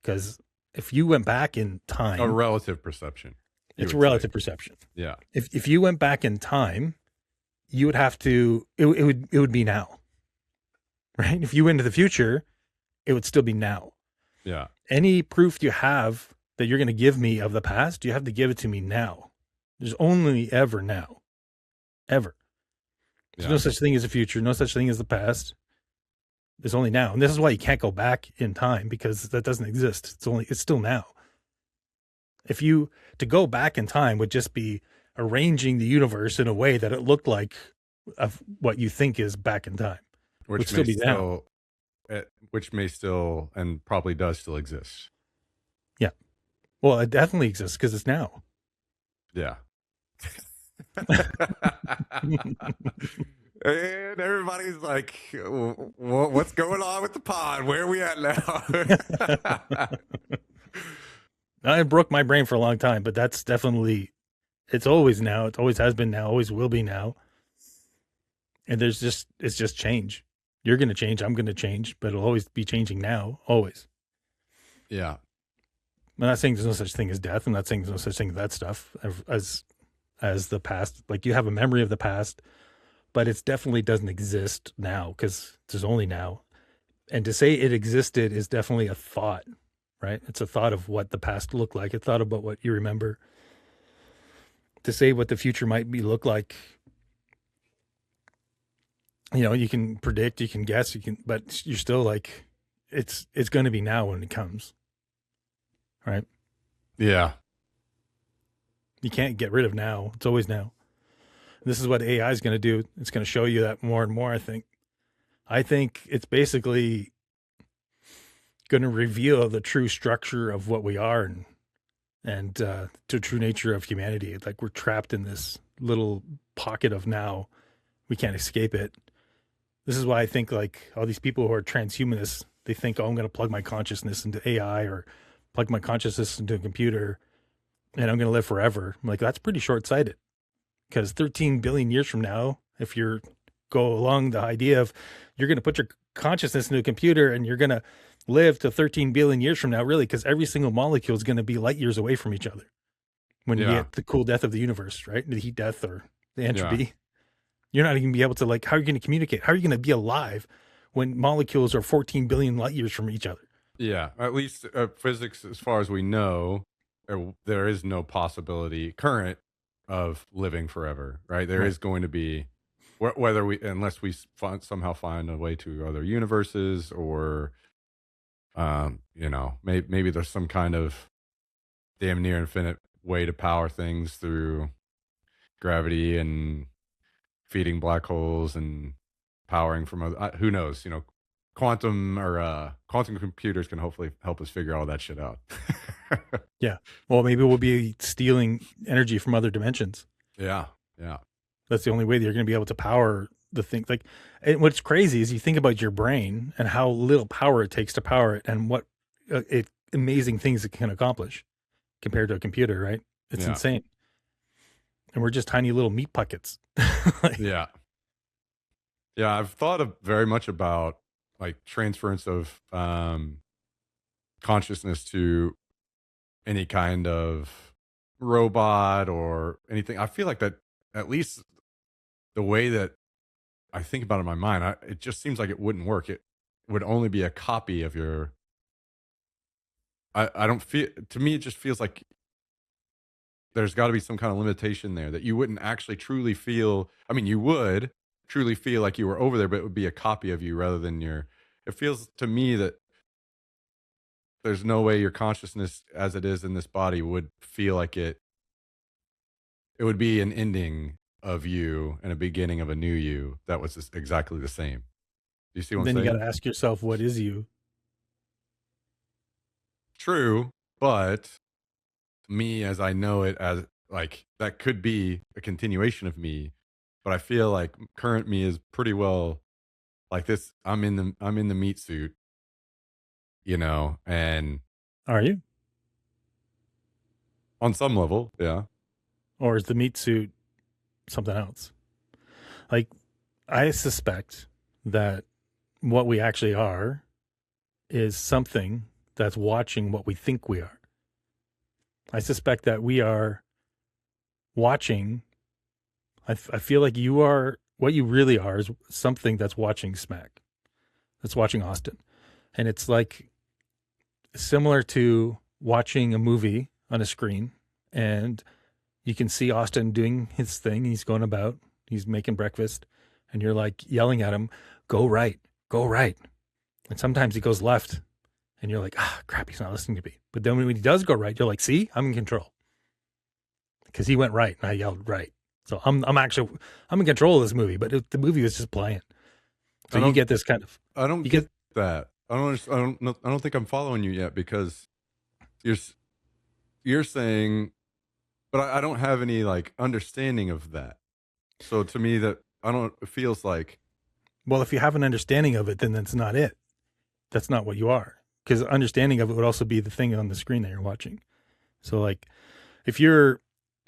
Because if you went back in A time, relative perception, you it's a would say. relative perception. Yeah. If you went back in time, you would have to it would be now. Right? If you went into the future, it would still be now. Yeah. Any proof you have that you're going to give me of the past, you have to give it to me now. There's only ever now. Ever. There's Yeah. no such thing as the future, no such thing as the past. There's only now. And this is why you can't go back in time, because that doesn't exist. It's still now. If you to go back in time would just be arranging the universe in a way that it looked like of what you think is back in time. Would Which still may be now. still, which may still and probably does still exist. Yeah. Well, it definitely exists because it's now. Yeah. And everybody's like, what's going on with the pod? Where are we at now? I broke my brain for a long time, but that's definitely, it's always now. It always has been now, always will be now. And it's just change. You're going to change. I'm going to change, but it'll always be changing now, always. Yeah. I'm not saying there's no such thing as death. I'm not saying there's no such thing as that stuff as the past. Like you have a memory of the past, but it definitely doesn't exist now because there's only now. And to say it existed is definitely a thought, right? It's a thought of what the past looked like. A thought about what you remember. To say what the future might be look like, you know, you can predict, you can guess, but you're still like, it's going to be now when it comes, right? Yeah. You can't get rid of now. It's always now. This is what AI is going to do. It's going to show you that more and more, I think. I think it's basically going to reveal the true structure of what we are and the true nature of humanity. It's like we're trapped in this little pocket of now. We can't escape it. This is why I think like all these people who are transhumanists, they think, oh, I'm going to plug my consciousness into AI or plug my consciousness into a computer and I'm going to live forever. I'm like, that's pretty short-sighted because 13 billion years from now, if you're go along the idea of you're going to put your consciousness into a computer and you're going to live to 13 billion years from now, really, because every single molecule is going to be light years away from each other when you get the cool death of the universe, right? The heat death or the entropy. Yeah. You're not even going to be able to, like, how are you going to communicate? How are you going to be alive when molecules are 14 billion light years from each other? Yeah, at least physics, as far as we know, there is no possibility current of living forever, right? There is going to be, whether we, unless we somehow find a way to other universes or, you know, maybe there's some kind of damn near infinite way to power things through gravity and feeding black holes and powering from other, who knows, you know, quantum computers can hopefully help us figure all that shit out. Yeah. Well, maybe we'll be stealing energy from other dimensions. Yeah. Yeah. That's the only way that you're going to be able to power the thing. Like, and what's crazy is you think about your brain and how little power it takes to power it and what amazing things it can accomplish compared to a computer, right? It's insane. And we're just tiny little meat puckets. Yeah. Yeah. I've thought very much about like transference of consciousness to any kind of robot or anything. I feel like that, at least the way that I think about it in my mind, it just seems like it wouldn't work. It would only be a copy of your. I don't feel. To me, it just feels like there's got to be some kind of limitation there that you wouldn't actually truly feel. I mean, you would truly feel like you were over there, but it would be a copy of you rather than your. It feels to me that there's no way your consciousness as it is in this body would feel like it. It would be an ending of you and a beginning of a new you that was just exactly the same. Do you see what I'm saying? Then you got to ask yourself, what is you? True, but me as I know it, as like that could be a continuation of me, but I feel like current me is pretty well like this. I'm in the meat suit, you know, and are you on some level, yeah, or is the meat suit something else? Like I suspect that what we actually are is something that's watching what we think we are. I suspect that we are watching. I feel like you are, what you really are is something that's watching SmaK, that's watching Austin. And it's like similar to watching a movie on a screen, and you can see Austin doing his thing. He's going about, he's making breakfast, and you're like yelling at him, go right, go right. And sometimes he goes left, and you're like, ah, crap, he's not listening to me. But then when he does go right, you're like, see, I'm in control because he went right and I yelled right. So I'm in control of this movie, but the movie was just playing. So you get this kind of, I don't you get that. I don't understand. I don't think I'm following you yet, because you're saying, but I don't have any like understanding of that. So to me, that I don't. It feels like, well, if you have an understanding of it, then that's not it. That's not what you are, because understanding of it would also be the thing on the screen that you're watching. So like, if you're,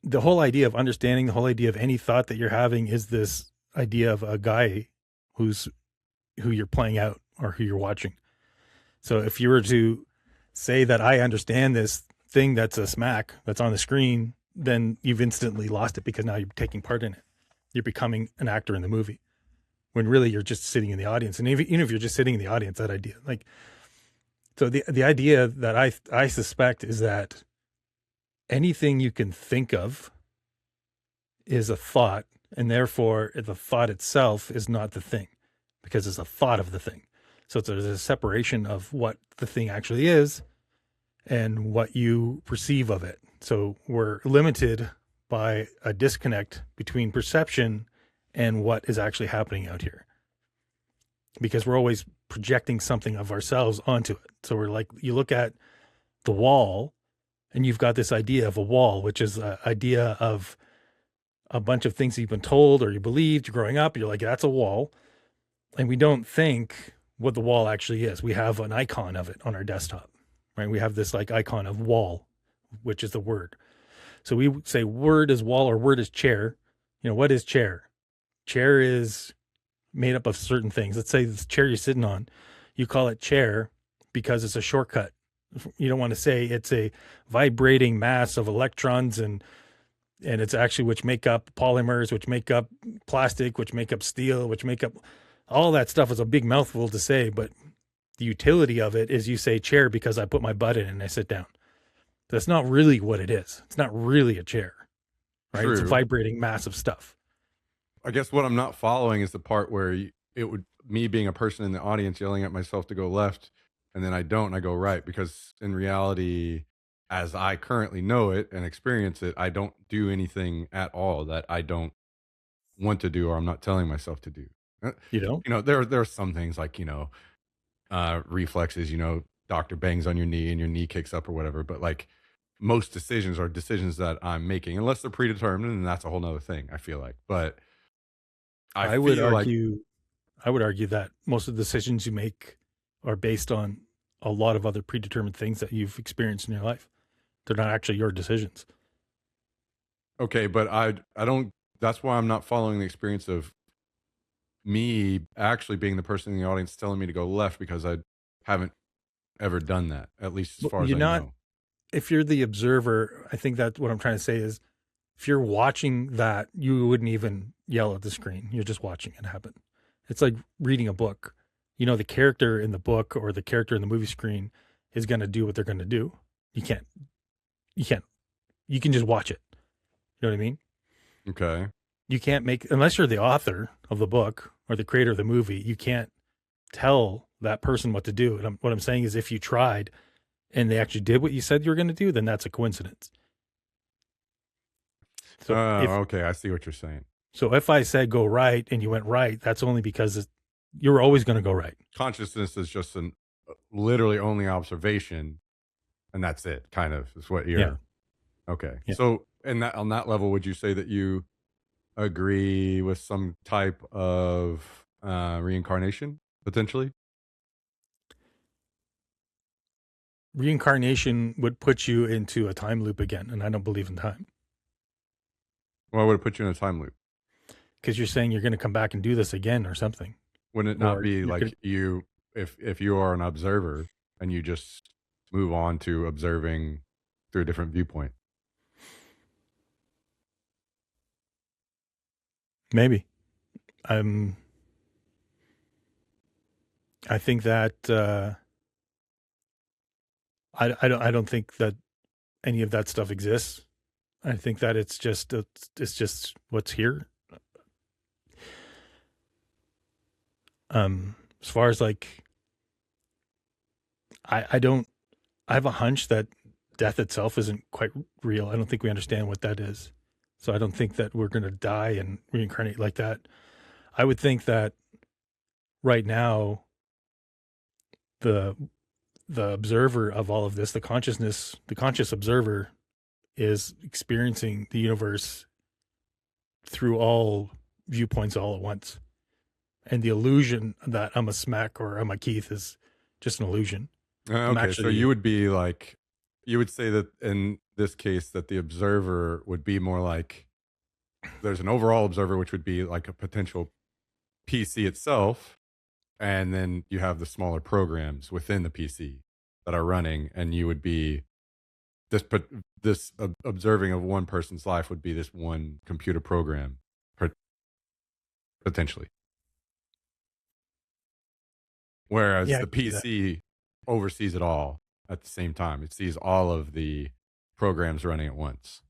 the whole idea of understanding, the whole idea of any thought that you're having is this idea of a guy who you're playing out or who you're watching. So if you were to say that I understand this thing that's a SmaK that's on the screen, then you've instantly lost it, because now you're taking part in it. You're becoming an actor in the movie, when really you're just sitting in the audience. And even if you're just sitting in the audience, that idea, like, so the idea that I suspect is that anything you can think of is a thought, and therefore the thought itself is not the thing, because it's a thought of the thing. So there's a separation of what the thing actually is and what you perceive of it. So we're limited by a disconnect between perception and what is actually happening out here, because we're always projecting something of ourselves onto it. So we're like, you look at the wall and you've got this idea of a wall, which is an idea of a bunch of things that you've been told or you believed growing up. You're like, that's a wall. And we don't think what the wall actually is. We have an icon of it on our desktop, right? We have this like icon of wall, which is the word. So we say word is wall or word is chair. You know, what is chair? Chair is made up of certain things. Let's say this chair you're sitting on, you call it chair because it's a shortcut. You don't want to say it's a vibrating mass of electrons and it's actually, which make up polymers, which make up plastic, which make up steel, which make up all that stuff. Is a big mouthful to say, but the utility of it is you say chair because I put my butt in and I sit down. That's not really what it is. It's not really a chair, right? true. It's a vibrating mass of stuff. I guess what I'm not following is the part where it would, me being a person in the audience yelling at myself to go left, and then I don't, and I go right, because in reality, as I currently know it and experience it, I don't do anything at all that I don't want to do, or I'm not telling myself to do. You know? You know, there are some things like, reflexes, doctor bangs on your knee and your knee kicks up or whatever, but like most decisions are decisions that I'm making, unless they're predetermined, and that's a whole nother thing, I feel like. But I would argue that most of the decisions you make are based on a lot of other predetermined things that you've experienced in your life. They're not actually your decisions. okay, but I don't, that's why I'm not following the experience of me actually being the person in the audience telling me to go left, because I haven't ever done that, at least as far as You're I not, know. if you're the observer, I think that's what I'm trying to say is, if you're watching that, you wouldn't even yell at the screen. You're just watching it happen. It's like reading a book. You know, the character in the book or the character in the movie screen is going to do what they're going to do. You can't, you can just watch it. You know what I mean? Okay. You can't make, unless you're the author of the book or the creator of the movie, you can't tell that person what to do. And what I'm saying is, if you tried and they actually did what you said you were going to do, then that's a coincidence. So okay, I see what you're saying. So if I said go right and you went right, that's only because you were always going to go right. Consciousness is just an literally only observation, and that's it. Kind of is what you're. Yeah. Okay. Yeah. So, and that on that level, would you say that you agree with some type of reincarnation potentially? Reincarnation would put you into a time loop again, and I don't believe in time. Why would it put you in a time loop? because you're saying you're going to come back and do this again or something, Wouldn't it not or be you're going like you, if you are an observer and you just move on to observing through a different viewpoint? maybe. Um, I think that I don't think that any of that stuff exists. I think that it's just what's here. As far as like, I don't. I have a hunch that death itself isn't quite real. I don't think we understand what that is. So I don't think that we're going to die and reincarnate like that. I would think that right now the the observer of all of this, the consciousness, the conscious observer is experiencing the universe through all viewpoints all at once. And the illusion that I'm a SmaK or I'm a Keith is just an illusion. I'm Okay, so you actually, would be like, you would say that in this case that the observer would be more like, there's an overall observer, which would be like a potential PC itself, and then you have the smaller programs within the PC that are running, and you would be this observing of one person's life would be this one computer program, potentially. Whereas yeah, I the can see that. PC oversees it all at the same time. It sees all of the programs running at once.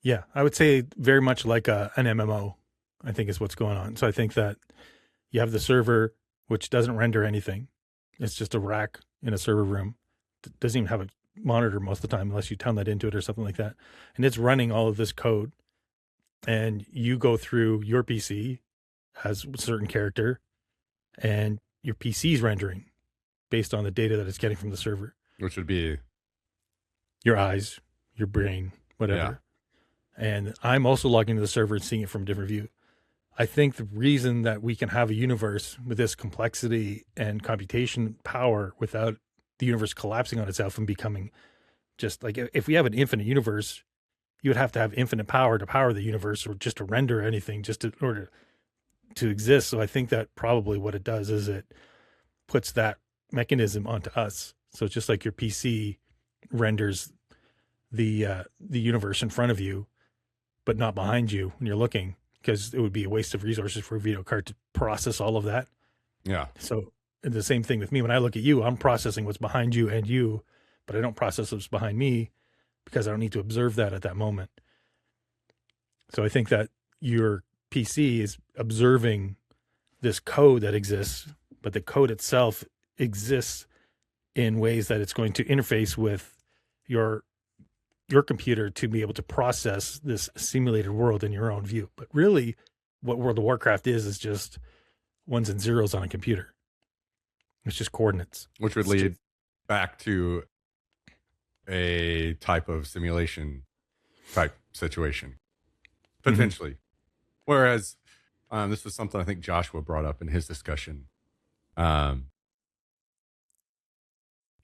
Yeah, I would say very much like an MMO, I think is what's going on. So I think that you have the server, which doesn't render anything. It's just a rack in a server room. Doesn't even have a monitor most of the time unless you tune that into it or something like that. And it's running all of this code. And you go through your PC as a certain character, and your PC's rendering based on the data that it's getting from the server. Which would be, Your eyes, your brain, yeah. whatever. And I'm also logging into the server and seeing it from a different view. I think the reason that we can have a universe with this complexity and computation power without the universe collapsing on itself and becoming just like, if we have an infinite universe, you would have to have infinite power to power the universe or just to render anything just in order to exist. So I think that probably what it does is it puts that mechanism onto us. So it's just like your PC renders the universe in front of you, but not behind you when you're looking, because it would be a waste of resources for a video card to process all of that. Yeah. So the same thing with me. When I look at you, I'm processing what's behind you and you, but I don't process what's behind me because I don't need to observe that at that moment. So I think that your PC is observing this code that exists, but the code itself exists in ways that it's going to interface with your computer to be able to process this simulated world in your own view. But really, what World of Warcraft is just ones and zeros on a computer. It's just coordinates. Which would It's lead just, back to a type of simulation type situation, potentially. Whereas this was something I think Joshua brought up in his discussion.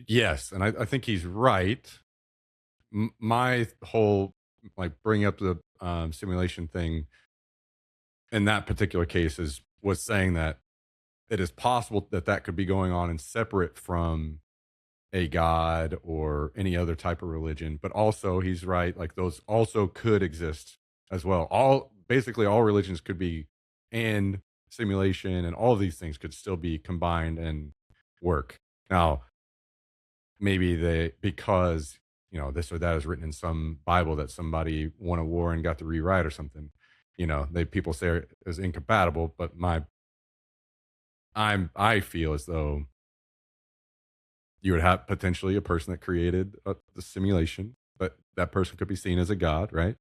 Yes, and I think he's right. My whole like bring up the simulation thing in that particular case was saying that it is possible that that could be going on and separate from a god or any other type of religion, but also he's right, like those also could exist as well. All basically all religions could be, and simulation and all of these things could still be combined and work. Now maybe they, because this or that is written in some Bible that somebody won a war and got to rewrite or something, they people say it is incompatible, but I feel as though you would have potentially a person that created the simulation, but that person could be seen as a god, right?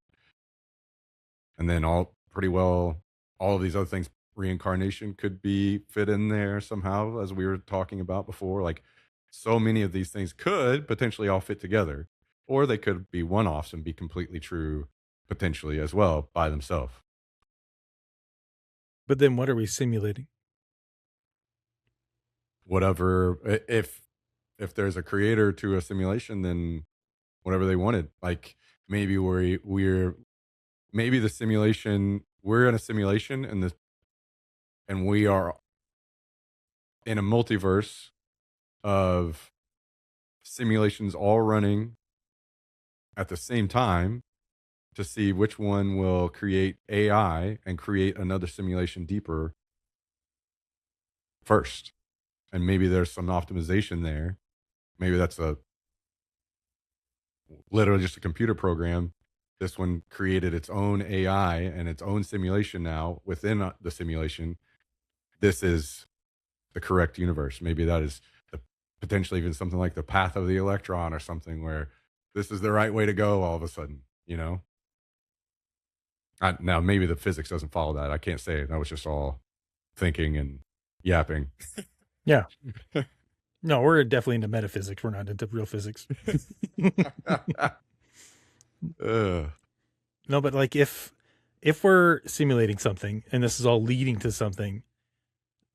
And then pretty well all of these other things, reincarnation could be fit in there somehow, as we were talking about before. Like so many of these things could potentially all fit together, or they could be one-offs and be completely true potentially as well by themselves. but then what are we simulating? Whatever, if there's a creator to a simulation, then whatever they wanted. Like maybe we're maybe the simulation we're in a simulation, and we are in a multiverse of simulations all running at the same time to see which one will create AI and create another simulation deeper first. And maybe there's some optimization there. Maybe that's literally just a computer program. This one created its own AI and its own simulation now within the simulation. This is the correct universe. Maybe that is potentially even something like the path of the electron or something, where this is the right way to go all of a sudden, you know? Now, maybe the physics doesn't follow that. I can't say. That was just all thinking and yapping. Yeah. No, we're definitely into metaphysics. We're not into real physics. No, but like if we're simulating something and this is all leading to something,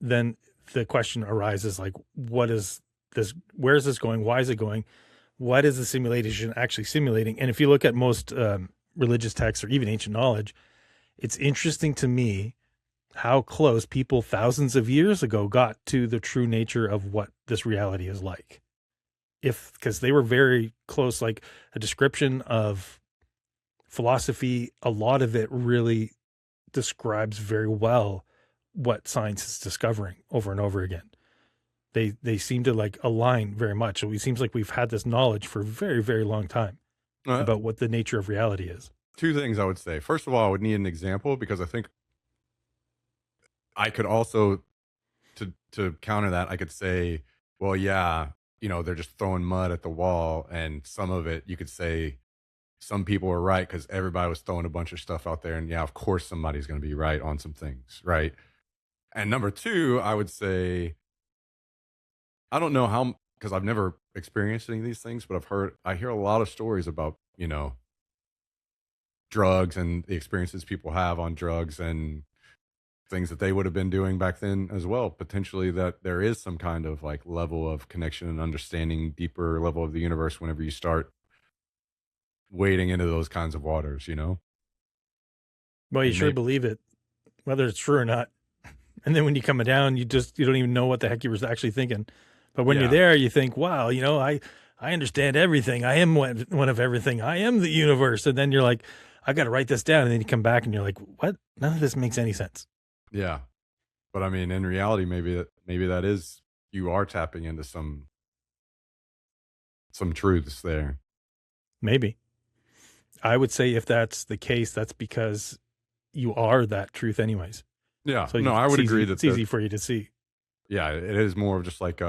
then the question arises like, what is this? Where is this going? Why is it going? What is the simulation actually simulating? And if you look at most religious texts or even ancient knowledge, it's interesting to me how close people thousands of years ago got to the true nature of what this reality is like. Because they were very close, like a description of philosophy, a lot of it really describes very well what science is discovering over and over again. They seem to like align very much. So it seems like we've had this knowledge for a very, very long time about what the nature of reality is. Two things I would say. First of all, I would need an example, because I think I could also, to counter that, I could say, well, yeah, they're just throwing mud at the wall, and some of it you could say some people are right because everybody was throwing a bunch of stuff out there, and yeah, of course somebody's going to be right on some things, right? And number two, I would say, I don't know how, because I've never experienced any of these things, but I hear a lot of stories about, drugs and the experiences people have on drugs and things that they would have been doing back then as well. Potentially that there is some kind of like level of connection and understanding, deeper level of the universe whenever you start wading into those kinds of waters, Well, you And sure believe it, whether it's true or not. And then when you come down, you don't even know what the heck you were actually thinking. But when you're there, you think, wow, I understand everything. I am one of everything. I am the universe. And then you're like, I got to write this down. And then you come back and you're like, what? None of this makes any sense. Yeah. But I mean, in reality, maybe that is, you are tapping into some truths there. Maybe. I would say if that's the case, that's because you are that truth anyways. Yeah. So no, I would agree that it's easy for you to see. Yeah. It is more of just like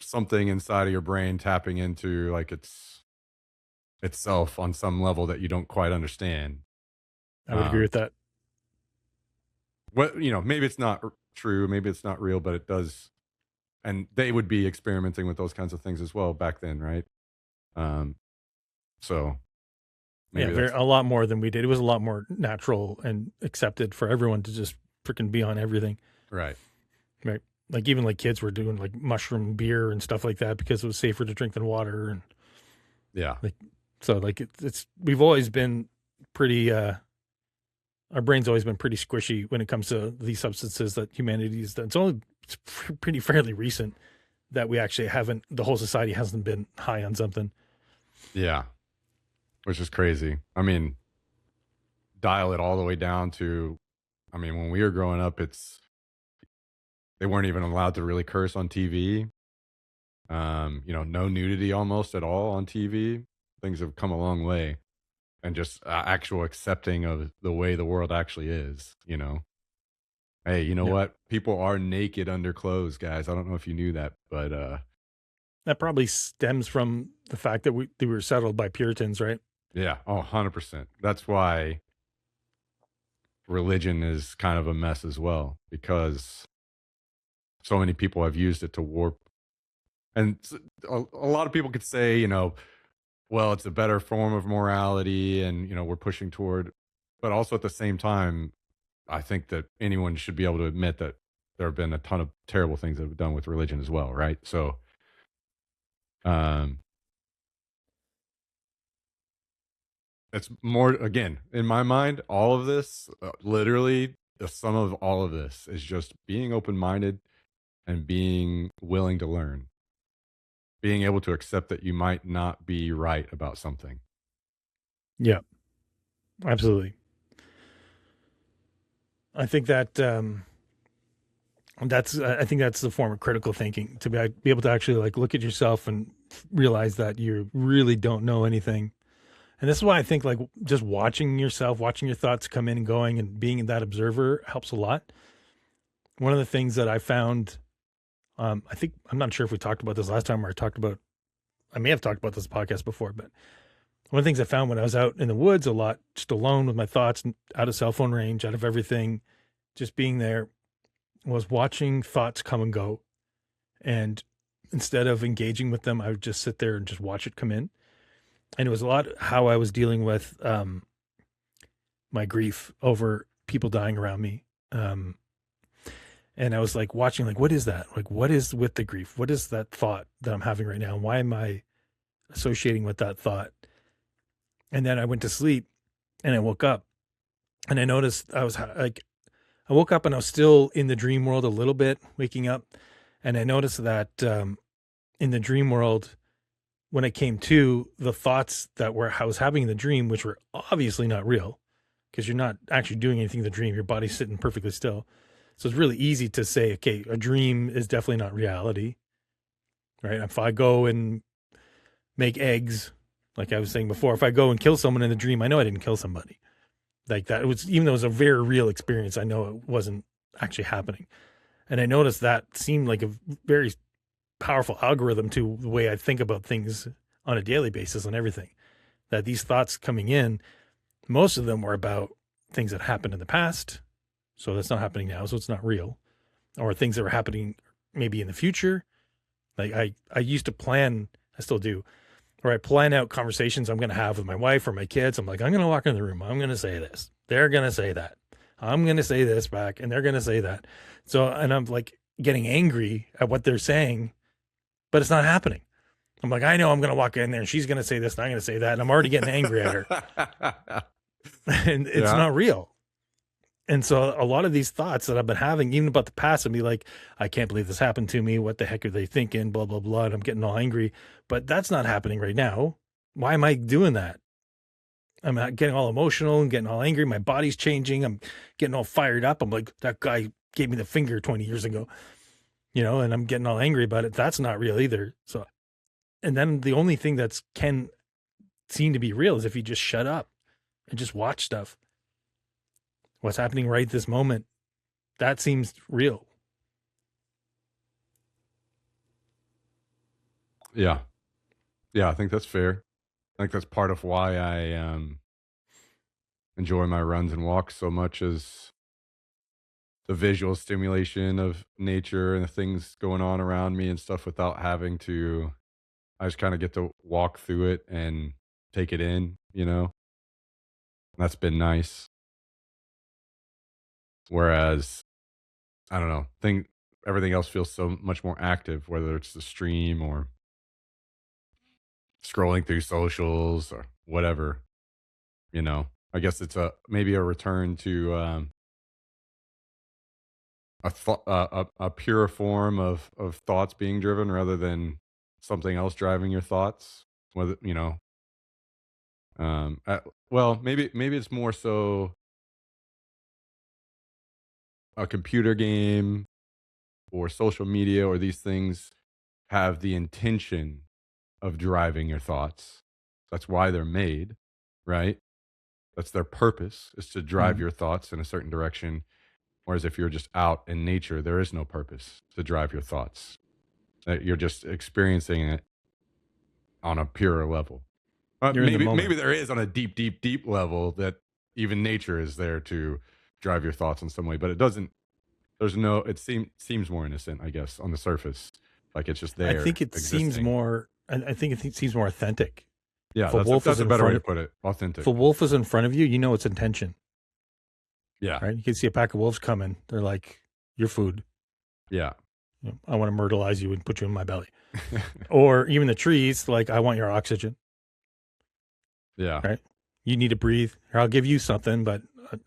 something inside of your brain tapping into like itself on some level that you don't quite understand. I would agree with that. What, maybe it's not true, maybe it's not real, but it does. And they would be experimenting with those kinds of things as well back then, right? So maybe a lot more than we did. It was a lot more natural and accepted for everyone to just freaking be on everything. Right. Right. Like even like kids were doing like mushroom beer and stuff like that because it was safer to drink than water. And yeah, like, so like it's we've always been pretty, our brain's always been pretty squishy when it comes to these substances that humanity's done. It's pretty fairly recent that we actually the whole society hasn't been high on something. Yeah. Which is crazy. I mean, dial it all the way down to, when we were growing up, they weren't even allowed to really curse on TV. No nudity almost at all on TV. Things have come a long way. And just actual accepting of the way the world actually is, Hey, what? People are naked under clothes, guys. I don't know if you knew that, but that probably stems from the fact that we were settled by Puritans, right? Yeah. Oh, 100%. That's why religion is kind of a mess as well, because so many people have used it to warp. And a lot of people could say, well, it's a better form of morality and, we're pushing toward, but also at the same time, I think that anyone should be able to admit that there have been a ton of terrible things that have been done with religion as well. Right. So, It's more, again, in my mind, all of this, literally the sum of all of this is just being open-minded and being willing to learn, being able to accept that you might not be right about something. Yeah, absolutely. I think that I think that's the form of critical thinking, to be able to actually like look at yourself and realize that you really don't know anything. And this is why I think like just watching yourself, watching your thoughts come in and going, and being that observer helps a lot. One of the things that I found, I think, I'm not sure if we talked about this last time, or I may have talked about this podcast before, but one of the things I found when I was out in the woods a lot, just alone with my thoughts, out of cell phone range, out of everything, just being there, was watching thoughts come and go. And instead of engaging with them, I would just sit there and just watch it come in. And it was a lot how I was dealing with my grief over people dying around me. And I was like watching, like, what is that? Like, what is with the grief? What is that thought that I'm having right now? Why am I associating with that thought? And then I went to sleep and I woke up and I noticed I was like, I woke up and I was still in the dream world a little bit, waking up. And I noticed that in the dream world, when I came to, the thoughts that I was having in the dream, which were obviously not real, because you're not actually doing anything in the dream, your body's sitting perfectly still. So it's really easy to say, okay, a dream is definitely not reality, right? If I go and make eggs, like I was saying before, if I go and kill someone in the dream, I know I didn't kill somebody. Like that, it was, even though it was a very real experience, I know it wasn't actually happening. And I noticed that seemed like a very powerful algorithm to the way I think about things on a daily basis and everything. That these thoughts coming in, most of them were about things that happened in the past. So that's not happening now. So it's not real. Or things that were happening maybe in the future. Like I used to plan, I still do, or I plan out conversations I'm going to have with my wife or my kids. I'm like, I'm going to walk in the room. I'm going to say this. They're going to say that. I'm going to say this back and they're going to say that. So, and I'm like getting angry at what they're saying, but it's not happening. I'm like, I know I'm going to walk in there and she's going to say this and I'm going to say that. And I'm already getting angry at her. And it's not real. And so a lot of these thoughts that I've been having, even about the past, I'd be like, I can't believe this happened to me. What the heck are they thinking? Blah, blah, blah. And I'm getting all angry, but that's not happening right now. Why am I doing that? I'm not getting all emotional and getting all angry. My body's changing. I'm getting all fired up. I'm like, that guy gave me the finger 20 years ago, and I'm getting all angry about it. That's not real either. So, and then the only thing that's can seem to be real is if you just shut up and just watch stuff. What's happening right this moment, that seems real. Yeah. Yeah, I think that's fair. I think that's part of why I enjoy my runs and walks so much, as the visual stimulation of nature and the things going on around me and stuff, without having to, I just kind of get to walk through it and take it in, That's been nice. Whereas, I don't know, everything else feels so much more active, whether it's the stream or scrolling through socials or whatever, I guess it's maybe a return to a pure form of thoughts being driven, rather than something else driving your thoughts. Whether well, maybe it's more so a computer game or social media, or these things have the intention of driving your thoughts. That's why they're made, right? That's their purpose, is to drive your thoughts in a certain direction. Whereas if you're just out in nature, there is no purpose to drive your thoughts. You're just experiencing it on a purer level. You're in the moment. Maybe there is on a deep, deep, deep level that even nature is there to drive your thoughts in some way, but it doesn't. It seems more innocent, I guess, on the surface. Like it's just there. I think it seems more. I think it seems more authentic. Yeah, that's a better way to put it. Authentic. If a wolf is in front of you, you know it's intention. Yeah. Right. You can see a pack of wolves coming. They're like, "Your food." Yeah. I want to myrtleize you and put you in my belly. Or even the trees, like, I want your oxygen. Yeah. Right. You need to breathe, or I'll give you something, but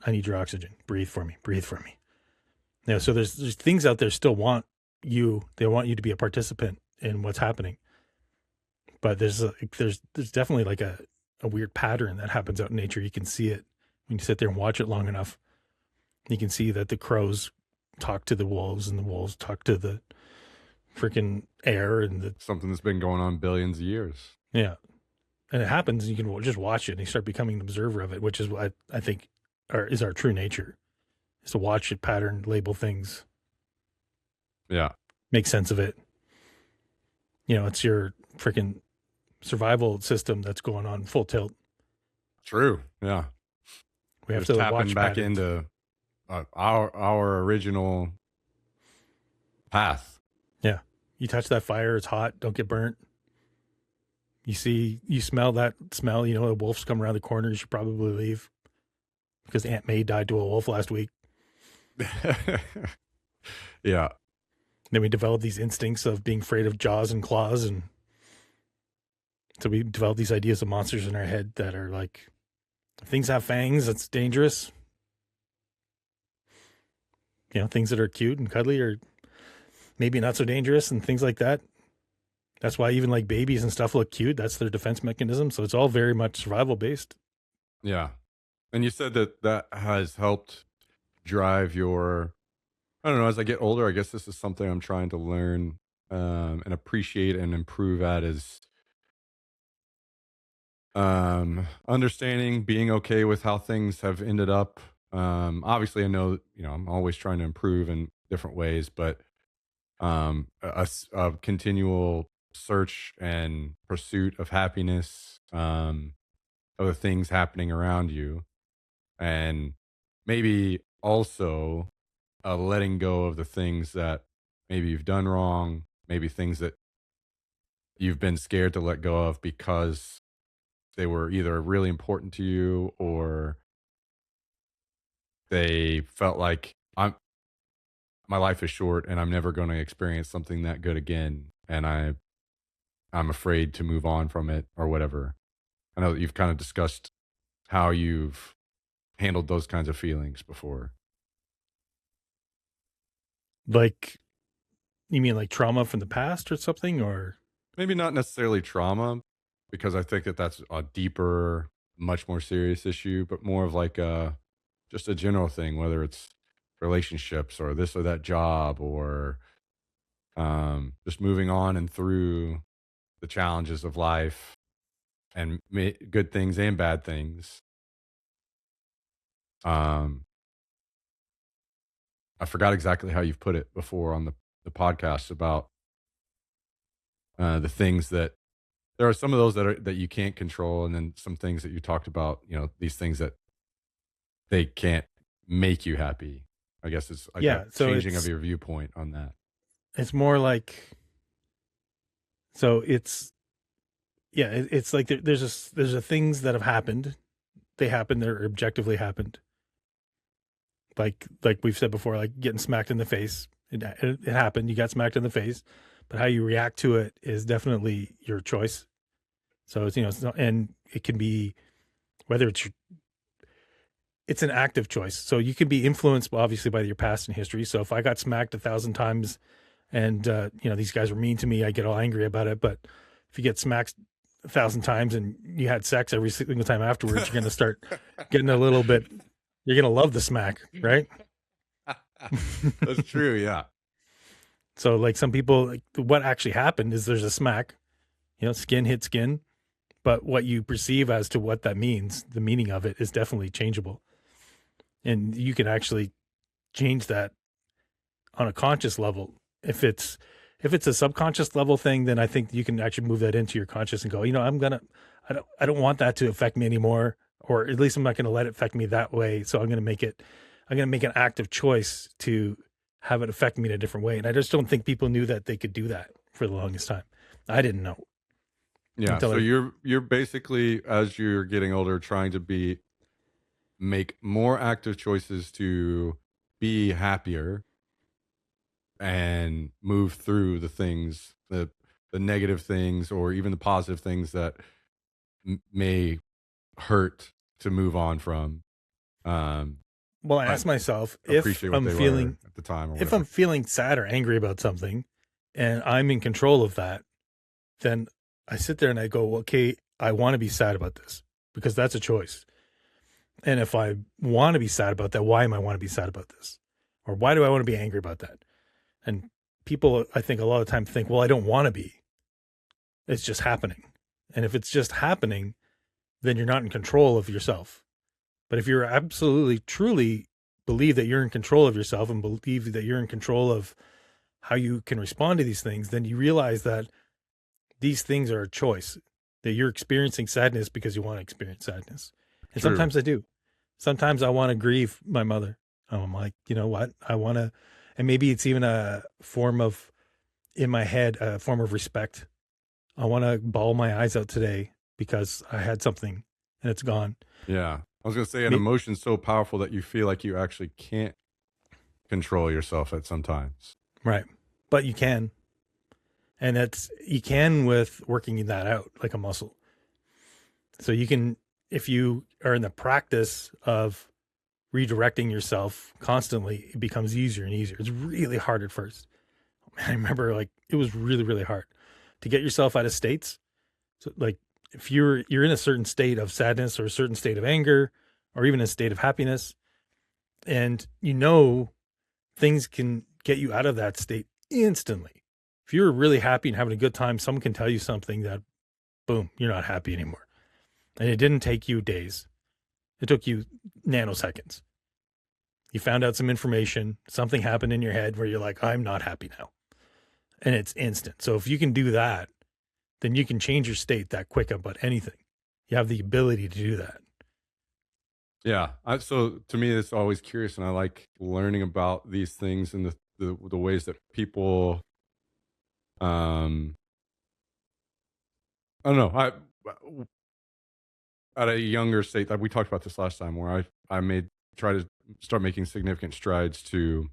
I need your oxygen. Breathe for me. Breathe for me. Yeah. So there's things out there still want you. They want you to be a participant in what's happening. But there's definitely like a weird pattern that happens out in nature. You can see it when you sit there and watch it long enough. You can see that the crows talk to the wolves, and the wolves talk to the freaking air, and the Something that's been going on billions of years. yeah. And it happens. You can just watch it, and you start becoming an observer of it, which is what I think is our true nature, is to watch it, pattern, label things, Yeah. make sense of it. It's your freaking survival system that's going on full tilt. True. Yeah. We have Just to tapping watch back patterns. into our original path. Yeah. You touch that fire, it's hot, don't get burnt. You smell that smell, a wolf's come around the corner, you should probably leave. Because Aunt May died to a wolf last week. Yeah. Then we develop these instincts of being afraid of jaws and claws, and so we develop these ideas of monsters in our head that are like, if things have fangs, that's dangerous. Things that are cute and cuddly are maybe not so dangerous, and things like that. That's why even like babies and stuff look cute. That's their defense mechanism. So it's all very much survival based. Yeah. And you said that has helped drive your, I don't know, as I get older, I guess this is something I'm trying to learn and appreciate and improve at, is understanding, being okay with how things have ended up. Obviously I know, I'm always trying to improve in different ways, but a continual search and pursuit of happiness, of the things happening around you, and maybe also letting go of the things that maybe you've done wrong, maybe things that you've been scared to let go of because they were either really important to you, or they felt like, my life is short and I'm never going to experience something that good again, and I'm afraid to move on from it or whatever. I know that you've kind of discussed how you've handled those kinds of feelings before. Like, you mean like trauma from the past or something? Or Maybe not necessarily trauma, because I think that that's a deeper, much more serious issue, but more of like just a general thing, whether it's relationships or this or that job, or just moving on and through the challenges of life, and good things and bad things. Um, I forgot exactly how you've put it before on the podcast about the things that, there are some of those that you can't control, and then some things that you talked about, these things that they can't make you happy. I guess it's like a yeah, so changing of your viewpoint on that. it's more like, so it's, yeah, it's like there's a things that have happened. They happened. They're objectively happened. Like we've said before, like getting smacked in the face. It happened. You got smacked in the face, but how you react to it is definitely your choice. So it's not, and it can be whether it's an active choice. So you can be influenced obviously by your past and history. So if I got smacked 1,000 times, and these guys were mean to me, I get all angry about it. But if you get smacked 1,000 times and you had sex every single time afterwards, you're going to start getting a little bit. You're going to love the smack, right? That's true. Yeah. So like some people, like, what actually happened is there's a smack, skin hit skin, but what you perceive as to what that means, the meaning of it, is definitely changeable. And you can actually change that on a conscious level. If it's a subconscious level thing, then I think you can actually move that into your conscious and go, I don't want that to affect me anymore, or at least I'm not going to let it affect me that way. So I'm going to make an active choice to have it affect me in a different way. And I just don't think people knew that they could do that for the longest time. I didn't know. Yeah. So you're basically, as you're getting older, trying to make more active choices to be happier and move through the things, the negative things, or even the positive things that may hurt to move on from. Um, Well, I but ask myself appreciate what they were at the time or if whatever. I'm feeling sad or angry about something and I'm in control of that, then I sit there and I go, okay, I want to be sad about this because that's a choice. And if I want to be sad about that, why am I want to be sad about this? Or why do I want to be angry about that? And people, I think a lot of the time think, well, I don't want to be. It's just happening. And if it's just happening, then you're not in control of yourself. But if you're absolutely, truly believe that you're in control of yourself and believe that you're in control of how you can respond to these things, then you realize that these things are a choice, that you're experiencing sadness because you want to experience sadness. And True. sometimes I do. Sometimes I want to grieve my mother. I'm like, you know what? I want to, and maybe it's even a form of, in my head, a form of respect. I want to bawl my eyes out today because I had something and it's gone. Yeah. I was going to say an emotion's so powerful that you feel like you actually can't control yourself at sometimes. Right. But you can. And you can with working that out like a muscle. So you can, if you are in the practice of redirecting yourself constantly, it becomes easier and easier. It's really hard at first. I remember like it was really, really hard to get yourself out of states. So like if you're in a certain state of sadness or a certain state of anger or even a state of happiness, and you know things can get you out of that state instantly. If you're really happy and having a good time, someone can tell you something that, boom, you're not happy anymore. And it didn't take you days. It took you nanoseconds. You found out some information, something happened in your head where you're like, I'm not happy now. And it's instant. So if you can do that, then you can change your state that quick about anything. You have the ability to do that. Yeah. So to me, it's always curious, and I like learning about these things and the ways that people, I don't know. At a younger state, like we talked about this last time, where I try to start making significant strides to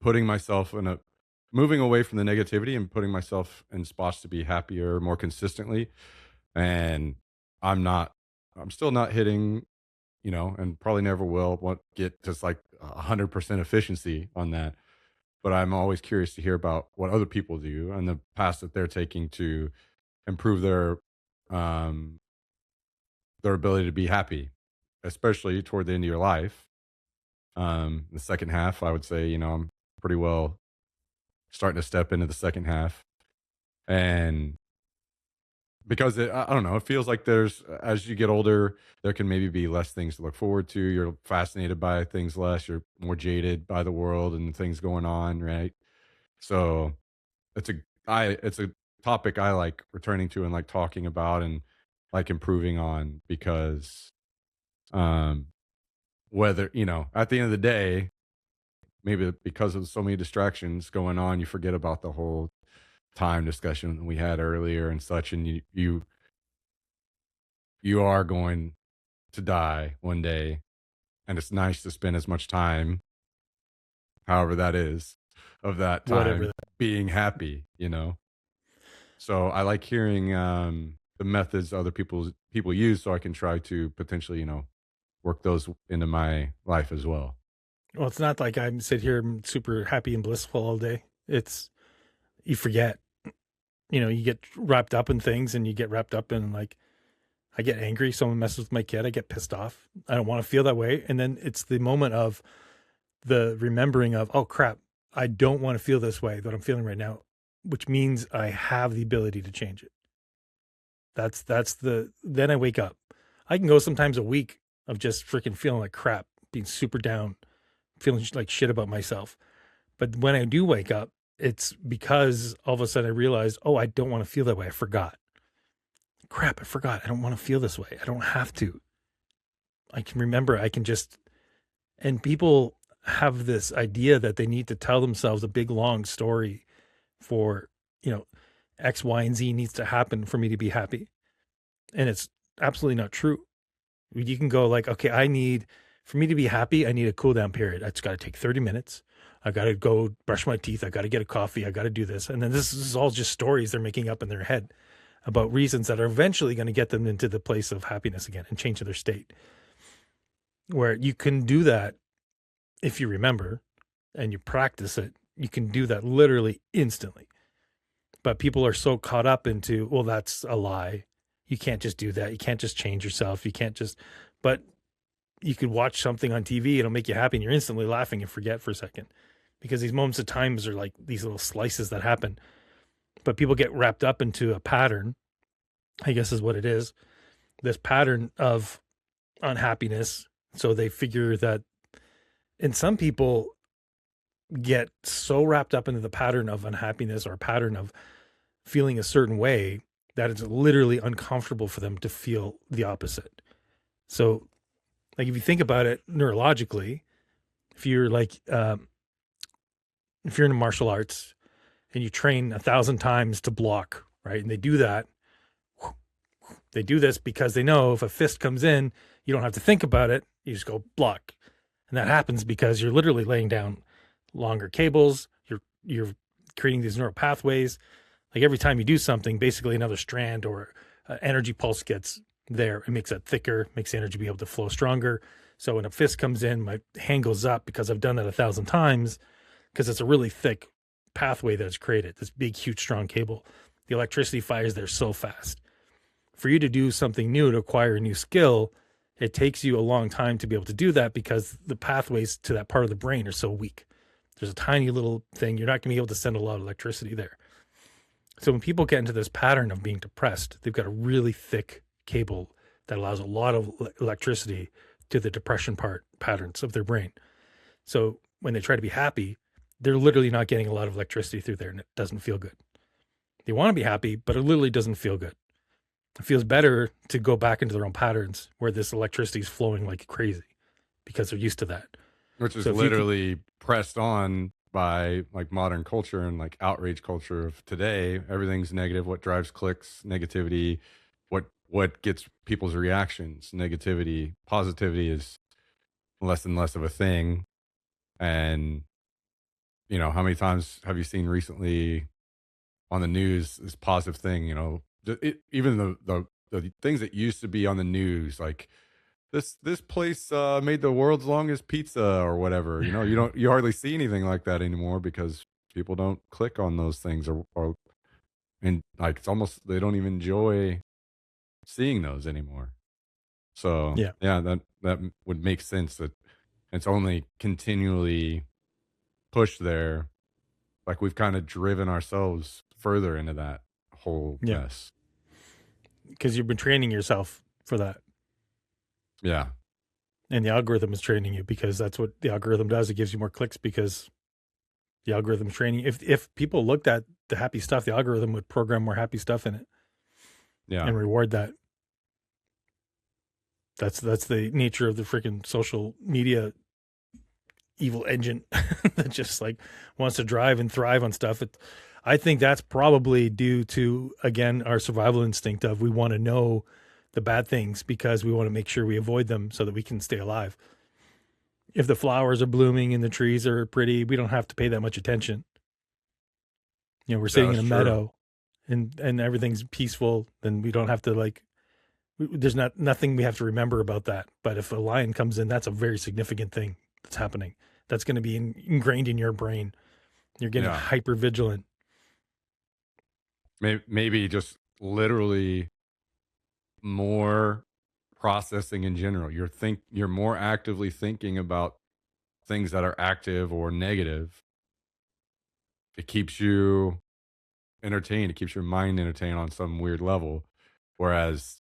putting myself moving away from the negativity and putting myself in spots to be happier more consistently. And I'm still not hitting, and probably never will get just like 100% efficiency on that. But I'm always curious to hear about what other people do and the paths that they're taking to improve um, their ability to be happy, especially toward the end of your life. The second half, I would say, I'm pretty well starting to step into the second half. And because I don't know, it feels like as you get older, there can maybe be less things to look forward to. You're fascinated by things less. You're more jaded by the world and things going on, right? So it's a topic I like returning to and like talking about and like improving on because, um, whether, at the end of the day, maybe because of so many distractions going on, you forget about the whole time discussion that we had earlier and such. And you are going to die one day. And it's nice to spend as much time, however that is, of that Whatever. time being happy. So I like hearing the methods other people use so I can try to potentially, work those into my life as well. Well, it's not like I'm sit here super happy and blissful all day. It's, you forget, you get wrapped up in things and you get wrapped up in like, I get angry. Someone messes with my kid. I get pissed off. I don't want to feel that way. And then it's the moment of the remembering of, oh crap, I don't want to feel this way that I'm feeling right now, which means I have the ability to change it. Then I wake up. I can go sometimes a week of just freaking feeling like crap, being super down, feeling like shit about myself. But when I do wake up, it's because all of a sudden I realize, oh, I don't want to feel that way. I forgot. Crap, I forgot. I don't want to feel this way. I don't have to. I can remember. I can just, and people have this idea that they need to tell themselves a big long story for, X, Y, and Z needs to happen for me to be happy. And it's absolutely not true. You can go like, okay, for me to be happy, I need a cool down period. It's got to take 30 minutes. I got to go brush my teeth. I got to get a coffee. I got to do this. And then this is all just stories they're making up in their head. about reasons that are eventually going to get them into the place of happiness again and change their state. Where you can do that if you remember and you practice it, you can do that literally instantly. But people are so caught up into, well, that's a lie. You can't just do that. You can't just change yourself. You can't just, but you could watch something on TV, it'll make you happy and you're instantly laughing and forget for a second. Because these moments of times are like these little slices that happen. But people get wrapped up into a pattern, I guess is what it is. This pattern of unhappiness. So they figure that, and some people get so wrapped up into the pattern of unhappiness or a pattern of feeling a certain way that it's literally uncomfortable for them to feel the opposite. So, like, if you think about it neurologically, if you're like, if you're in martial arts and you train 1,000 times to block, right? And they do that. They do this because they know if a fist comes in, you don't have to think about it. You just go block. And that happens because you're literally laying down longer cables. You're creating these neural pathways. Like every time you do something, basically another strand or energy pulse gets there. It makes it thicker, makes the energy be able to flow stronger. So when a fist comes in, my hand goes up because I've done that 1,000 times because it's a really thick pathway that's created, this big, huge, strong cable. The electricity fires there so fast. For you to do something new, to acquire a new skill, it takes you a long time to be able to do that because the pathways to that part of the brain are so weak. There's a tiny little thing. You're not going to be able to send a lot of electricity there. So when people get into this pattern of being depressed, they've got a really thick cable that allows a lot of electricity to the depression patterns of their brain. So when they try to be happy, they're literally not getting a lot of electricity through there and it doesn't feel good. They want to be happy, but it literally doesn't feel good. It feels better to go back into their own patterns where this electricity is flowing like crazy because they're used to that. Which is literally pressed on by like modern culture and like outrage culture of today. Everything's negative. What drives clicks? Negativity. What gets people's reactions? Negativity. Positivity is less and less of a thing. And you know, how many times have you seen recently on the news this positive thing? You know, even the things that used to be on the news, like this place made the world's longest pizza or whatever. You know, you hardly see anything like that anymore because people don't click on those things or and like it's almost they don't even enjoy seeing those anymore. So Yeah. that would make sense that it's only continually pushed there. Like we've kind of driven ourselves further into that whole mess. Because you've been training yourself for that. Yeah. And the algorithm is training you because that's what the algorithm does. It gives you more clicks because the algorithm is training. If people looked at the happy stuff, the algorithm would program more happy stuff in it. Yeah. And reward that. That's the nature of the freaking social media evil engine that just like wants to drive and thrive on stuff. I think that's probably due to, again, our survival instinct of we want to know the bad things because we want to make sure we avoid them so that we can stay alive. If the flowers are blooming and the trees are pretty, we don't have to pay that much attention. You know, we're sitting in a meadow and everything's peaceful, then we don't have to like, there's nothing we have to remember about that. But if a lion comes in, that's a very significant thing that's happening. That's going to be ingrained in your brain. You're getting hyper vigilant. Maybe just literally more processing in general. You're more actively thinking about things that are active or negative. It keeps you entertained. It keeps your mind entertained on some weird level. Whereas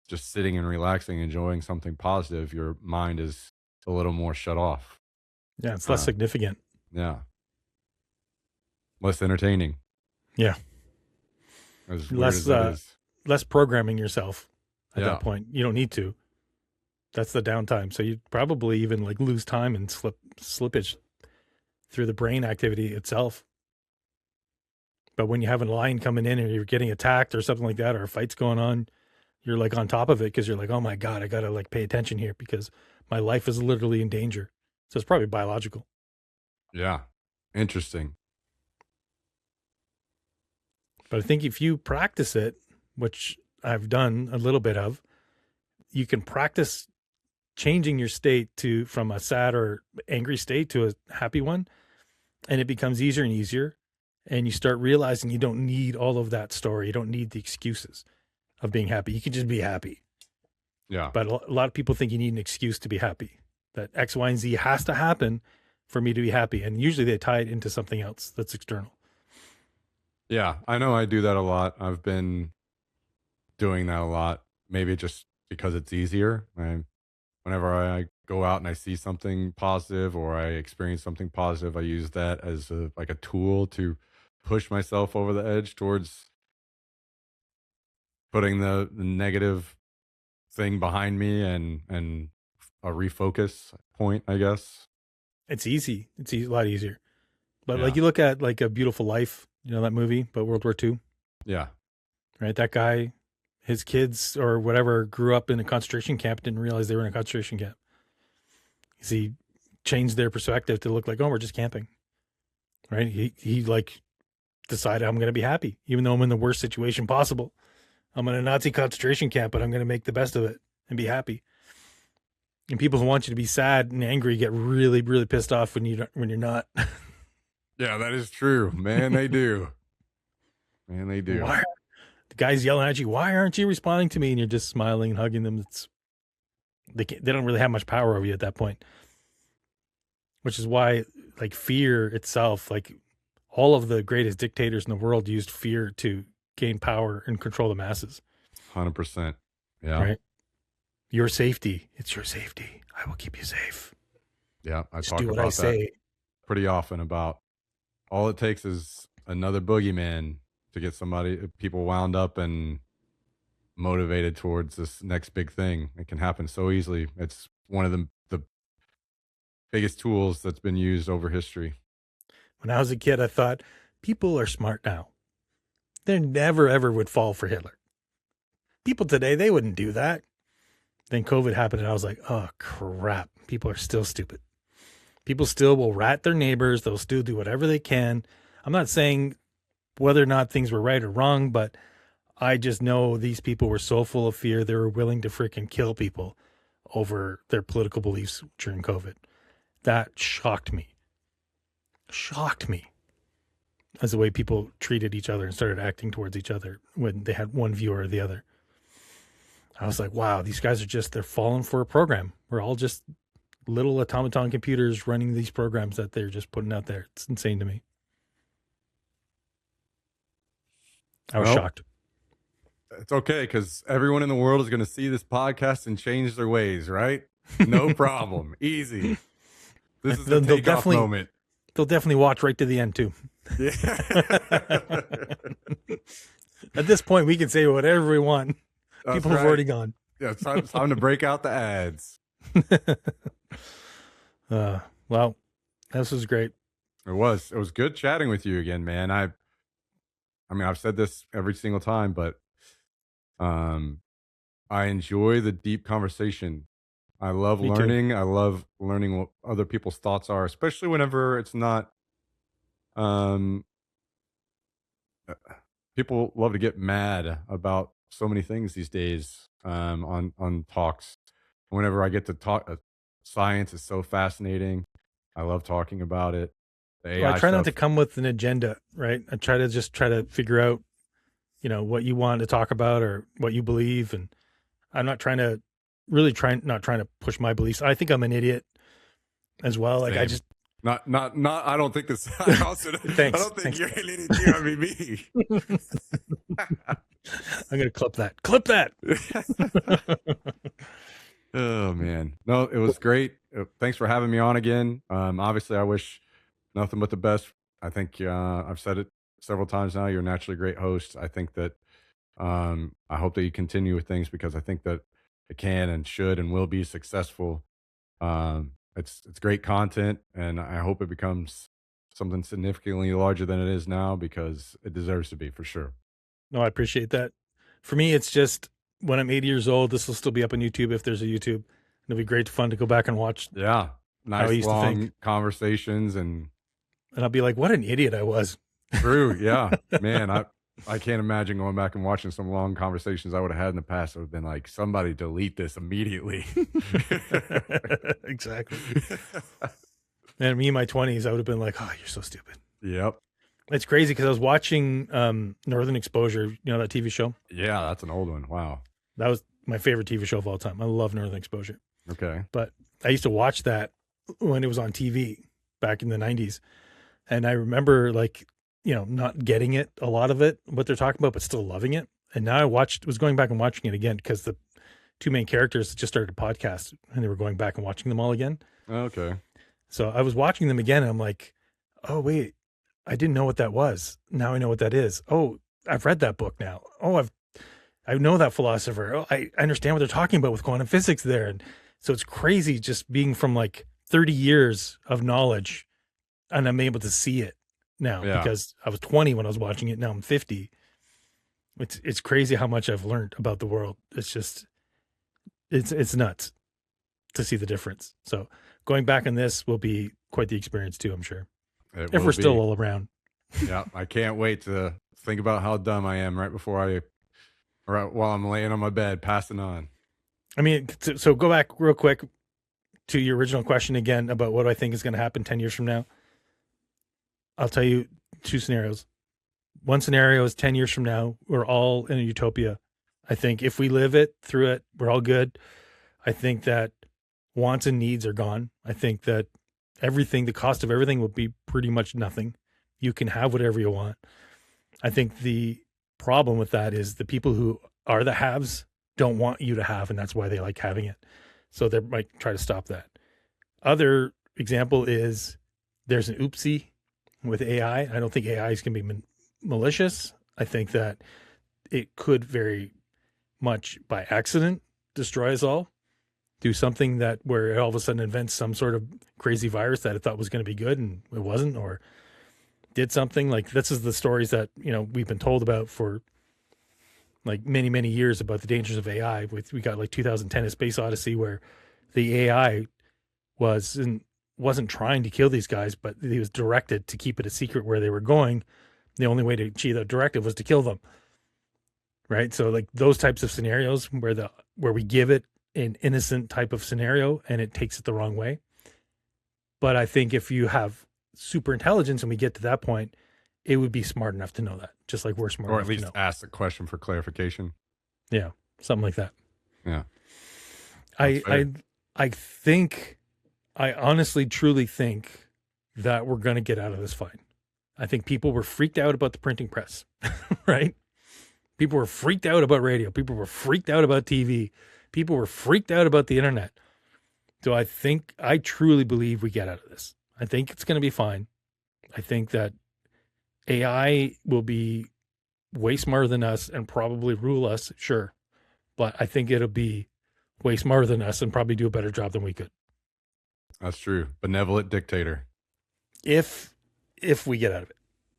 just sitting and relaxing, enjoying something positive, your mind is a little more shut off. Yeah, it's less significant. Yeah. Less entertaining. Yeah. As weird as that is. Less programming yourself at that point. You don't need to. That's the downtime. So you'd probably even like lose time and slippage through the brain activity itself. But when you have a lion coming in and you're getting attacked or something like that, or a fight's going on, you're like on top of it because you're like, oh my God, I got to like pay attention here because my life is literally in danger. So it's probably biological. Yeah. Interesting. But I think if you practice it, which I've done a little bit of, you can practice changing your state from a sad or angry state to a happy one, and it becomes easier and easier. And you start realizing you don't need all of that story. You don't need the excuses of being happy. You can just be happy. Yeah. But a lot of people think you need an excuse to be happy, that X, Y, and Z has to happen for me to be happy. And usually they tie it into something else that's external. Yeah, I know I do that a lot. I've been doing that a lot. Maybe just because it's easier. Whenever I go out and I see something positive or I experience something positive, I use that as like a tool to push myself over the edge towards putting the negative thing behind me and a refocus point, I guess. It's easy. It's a lot easier. But Yeah. like you look at like A Beautiful Life, you know, that movie about World War II, Yeah. right? That guy, his kids or whatever grew up in a concentration camp, didn't realize they were in a concentration camp. He changed their perspective to look like, oh, we're just camping, right? He like decided, I'm going to be happy, even though I'm in the worst situation possible. I'm in a Nazi concentration camp, but I'm going to make the best of it and be happy. And people who want you to be sad and angry get really, really pissed off when you're not. Yeah, that is true. Man, they do. Man, they do. Why? The guy's yelling at you, why aren't you responding to me? And you're just smiling and hugging them. They don't really have much power over you at that point. Which is why, like, fear itself, like all of the greatest dictators in the world used fear to gain power and control the masses. 100%. Yeah. Right? Your safety. It's your safety. I will keep you safe. Yeah. I Just talk do what about I say. pretty often about all it takes is another boogeyman to get people wound up and motivated towards this next big thing. It can happen so easily. It's one of the biggest tools that's been used over history. When I was a kid, I thought people are smart now. They never, ever would fall for Hitler. People today, they wouldn't do that. Then COVID happened and I was like, oh, crap. People are still stupid. People still will rat their neighbors. They'll still do whatever they can. I'm not saying whether or not things were right or wrong, but I just know these people were so full of fear, they were willing to freaking kill people over their political beliefs during COVID. That shocked me. Shocked me. As the way people treated each other and started acting towards each other when they had one view or the other. I was like, wow, these guys they're falling for a program. We're all just little automaton computers running these programs that they're just putting out there. It's insane to me. I was shocked. It's okay, because everyone in the world is going to see this podcast and change their ways, right? No problem. Easy. This is the takeoff moment. They'll definitely watch right to the end, too. Yeah. At this point, we can say whatever we want. That's People have already gone. Yeah, it's time to break out the ads. Well, this was great. It was good chatting with you again, man. I mean, I've said this every single time, but I enjoy the deep conversation. I love learning. Too. I love learning what other people's thoughts are, especially whenever it's not. People love to get mad about so many things these days on talks. Whenever I get to talk, science is so fascinating. I love talking about it. I try not to come with an agenda, right? I try to figure out, what you want to talk about or what you believe, and I'm not trying to not trying to push my beliefs. I think I'm an idiot as well. Same. Like I just not. I don't think this. I don't think you're an idiot. I mean me. I'm gonna clip that. Oh man, no, it was great. Thanks for having me on again. Obviously, I wish nothing but the best. I think I've said it several times now. You're a naturally great host. I think that I hope that you continue with things, because I think that it can and should and will be successful. It's great content, and I hope it becomes something significantly larger than it is now, because it deserves to be, for sure. No, I appreciate that. For me, it's just when I'm 80 years old, this will still be up on YouTube if there's a YouTube. It'll be great fun to go back and watch. Yeah, nice long conversations, and I'll be like, what an idiot I was. True, yeah, man. I can't imagine going back and watching some long conversations I would have had in the past. I would have been like, somebody delete this immediately. Exactly. And me in my 20s, I would have been like, oh, you're so stupid. Yep. It's crazy because I was watching Northern Exposure, you know, that TV show? Yeah, that's an old one. Wow. That was my favorite TV show of all time. I love Northern Exposure. Okay. But I used to watch that when it was on TV back in the 90s. And I remember, like, you know, not getting it, a lot of it, what they're talking about, but still loving it. And now I was going back and watching it again because the two main characters just started a podcast and they were going back and watching them all again. Okay. So I was watching them again and I'm like, oh, wait, I didn't know what that was. Now I know what that is. Oh, I've read that book now. Oh, I know that philosopher. Oh, I understand what they're talking about with quantum physics there. And so it's crazy just being from like 30 years of knowledge and I'm able to see it now because I was 20 when I was watching it. Now I'm 50. It's crazy how much I've learned about the world. It's just, it's nuts to see the difference. So going back on this will be quite the experience too, I'm sure. If we're still all around. Yeah. I can't wait to think about how dumb I am right while I'm laying on my bed, passing on. I mean, so go back real quick to your original question again about what I think is going to happen 10 years from now. I'll tell you two scenarios. One scenario is 10 years from now, we're all in a utopia. I think if we live it through it, we're all good. I think that wants and needs are gone. I think that the cost of everything will be pretty much nothing. You can have whatever you want. I think the problem with that is the people who are the haves don't want you to have, and that's why they like having it. So they might try to stop that. Other example is there's an oopsie with AI. I don't think AI is going to be malicious. I think that it could very much by accident destroy us all, do something that where it all of a sudden invents some sort of crazy virus that it thought was going to be good and it wasn't, or did something like this is the stories that, you know, we've been told about for like many, many years about the dangers of AI. We got like 2010 A Space Odyssey where the AI wasn't trying to kill these guys, but he was directed to keep it a secret where they were going. The only way to achieve that directive was to kill them. Right. So like those types of scenarios where we give it an innocent type of scenario and it takes it the wrong way. But I think if you have super intelligence and we get to that point, it would be smart enough to know that, just like we're smart enough to know. Or at least ask the question for clarification. Yeah. Something like that. Yeah. I think, I honestly, truly think that we're going to get out of this fine. I think people were freaked out about the printing press, right? People were freaked out about radio. People were freaked out about TV. People were freaked out about the internet. So I truly believe we get out of this. I think it's going to be fine. I think that AI will be way smarter than us and probably rule us, sure. But I think it'll be way smarter than us and probably do a better job than we could. That's true. Benevolent dictator. If we get out of it.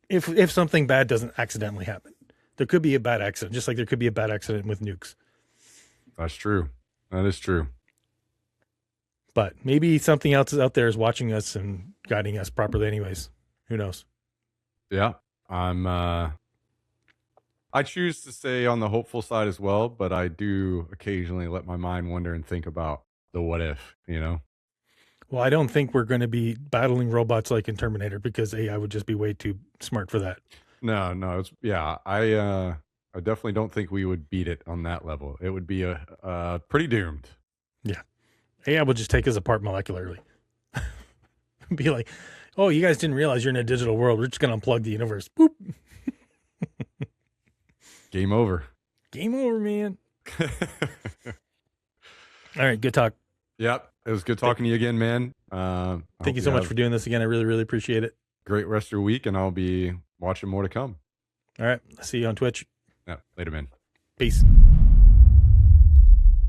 If something bad doesn't accidentally happen. There could be a bad accident, just like there could be a bad accident with nukes. That's true. That is true. But maybe something else out there is watching us and guiding us properly anyways. Who knows? Yeah. I choose to stay on the hopeful side as well, but I do occasionally let my mind wander and think about the what if, you know? Well, I don't think we're going to be battling robots like in Terminator because AI would just be way too smart for that. No, I definitely don't think we would beat it on that level. It would be pretty doomed. Yeah. AI would just take us apart molecularly. Be like, oh, you guys didn't realize you're in a digital world. We're just going to unplug the universe. Boop. Game over. Game over, man. All right. Good talk. Yep. It was good talking to you again, man. Thank you so much for doing this again. I really, really appreciate it. Great rest of your week, and I'll be watching more to come. All right. See you on Twitch. Yeah. Later, man. Peace.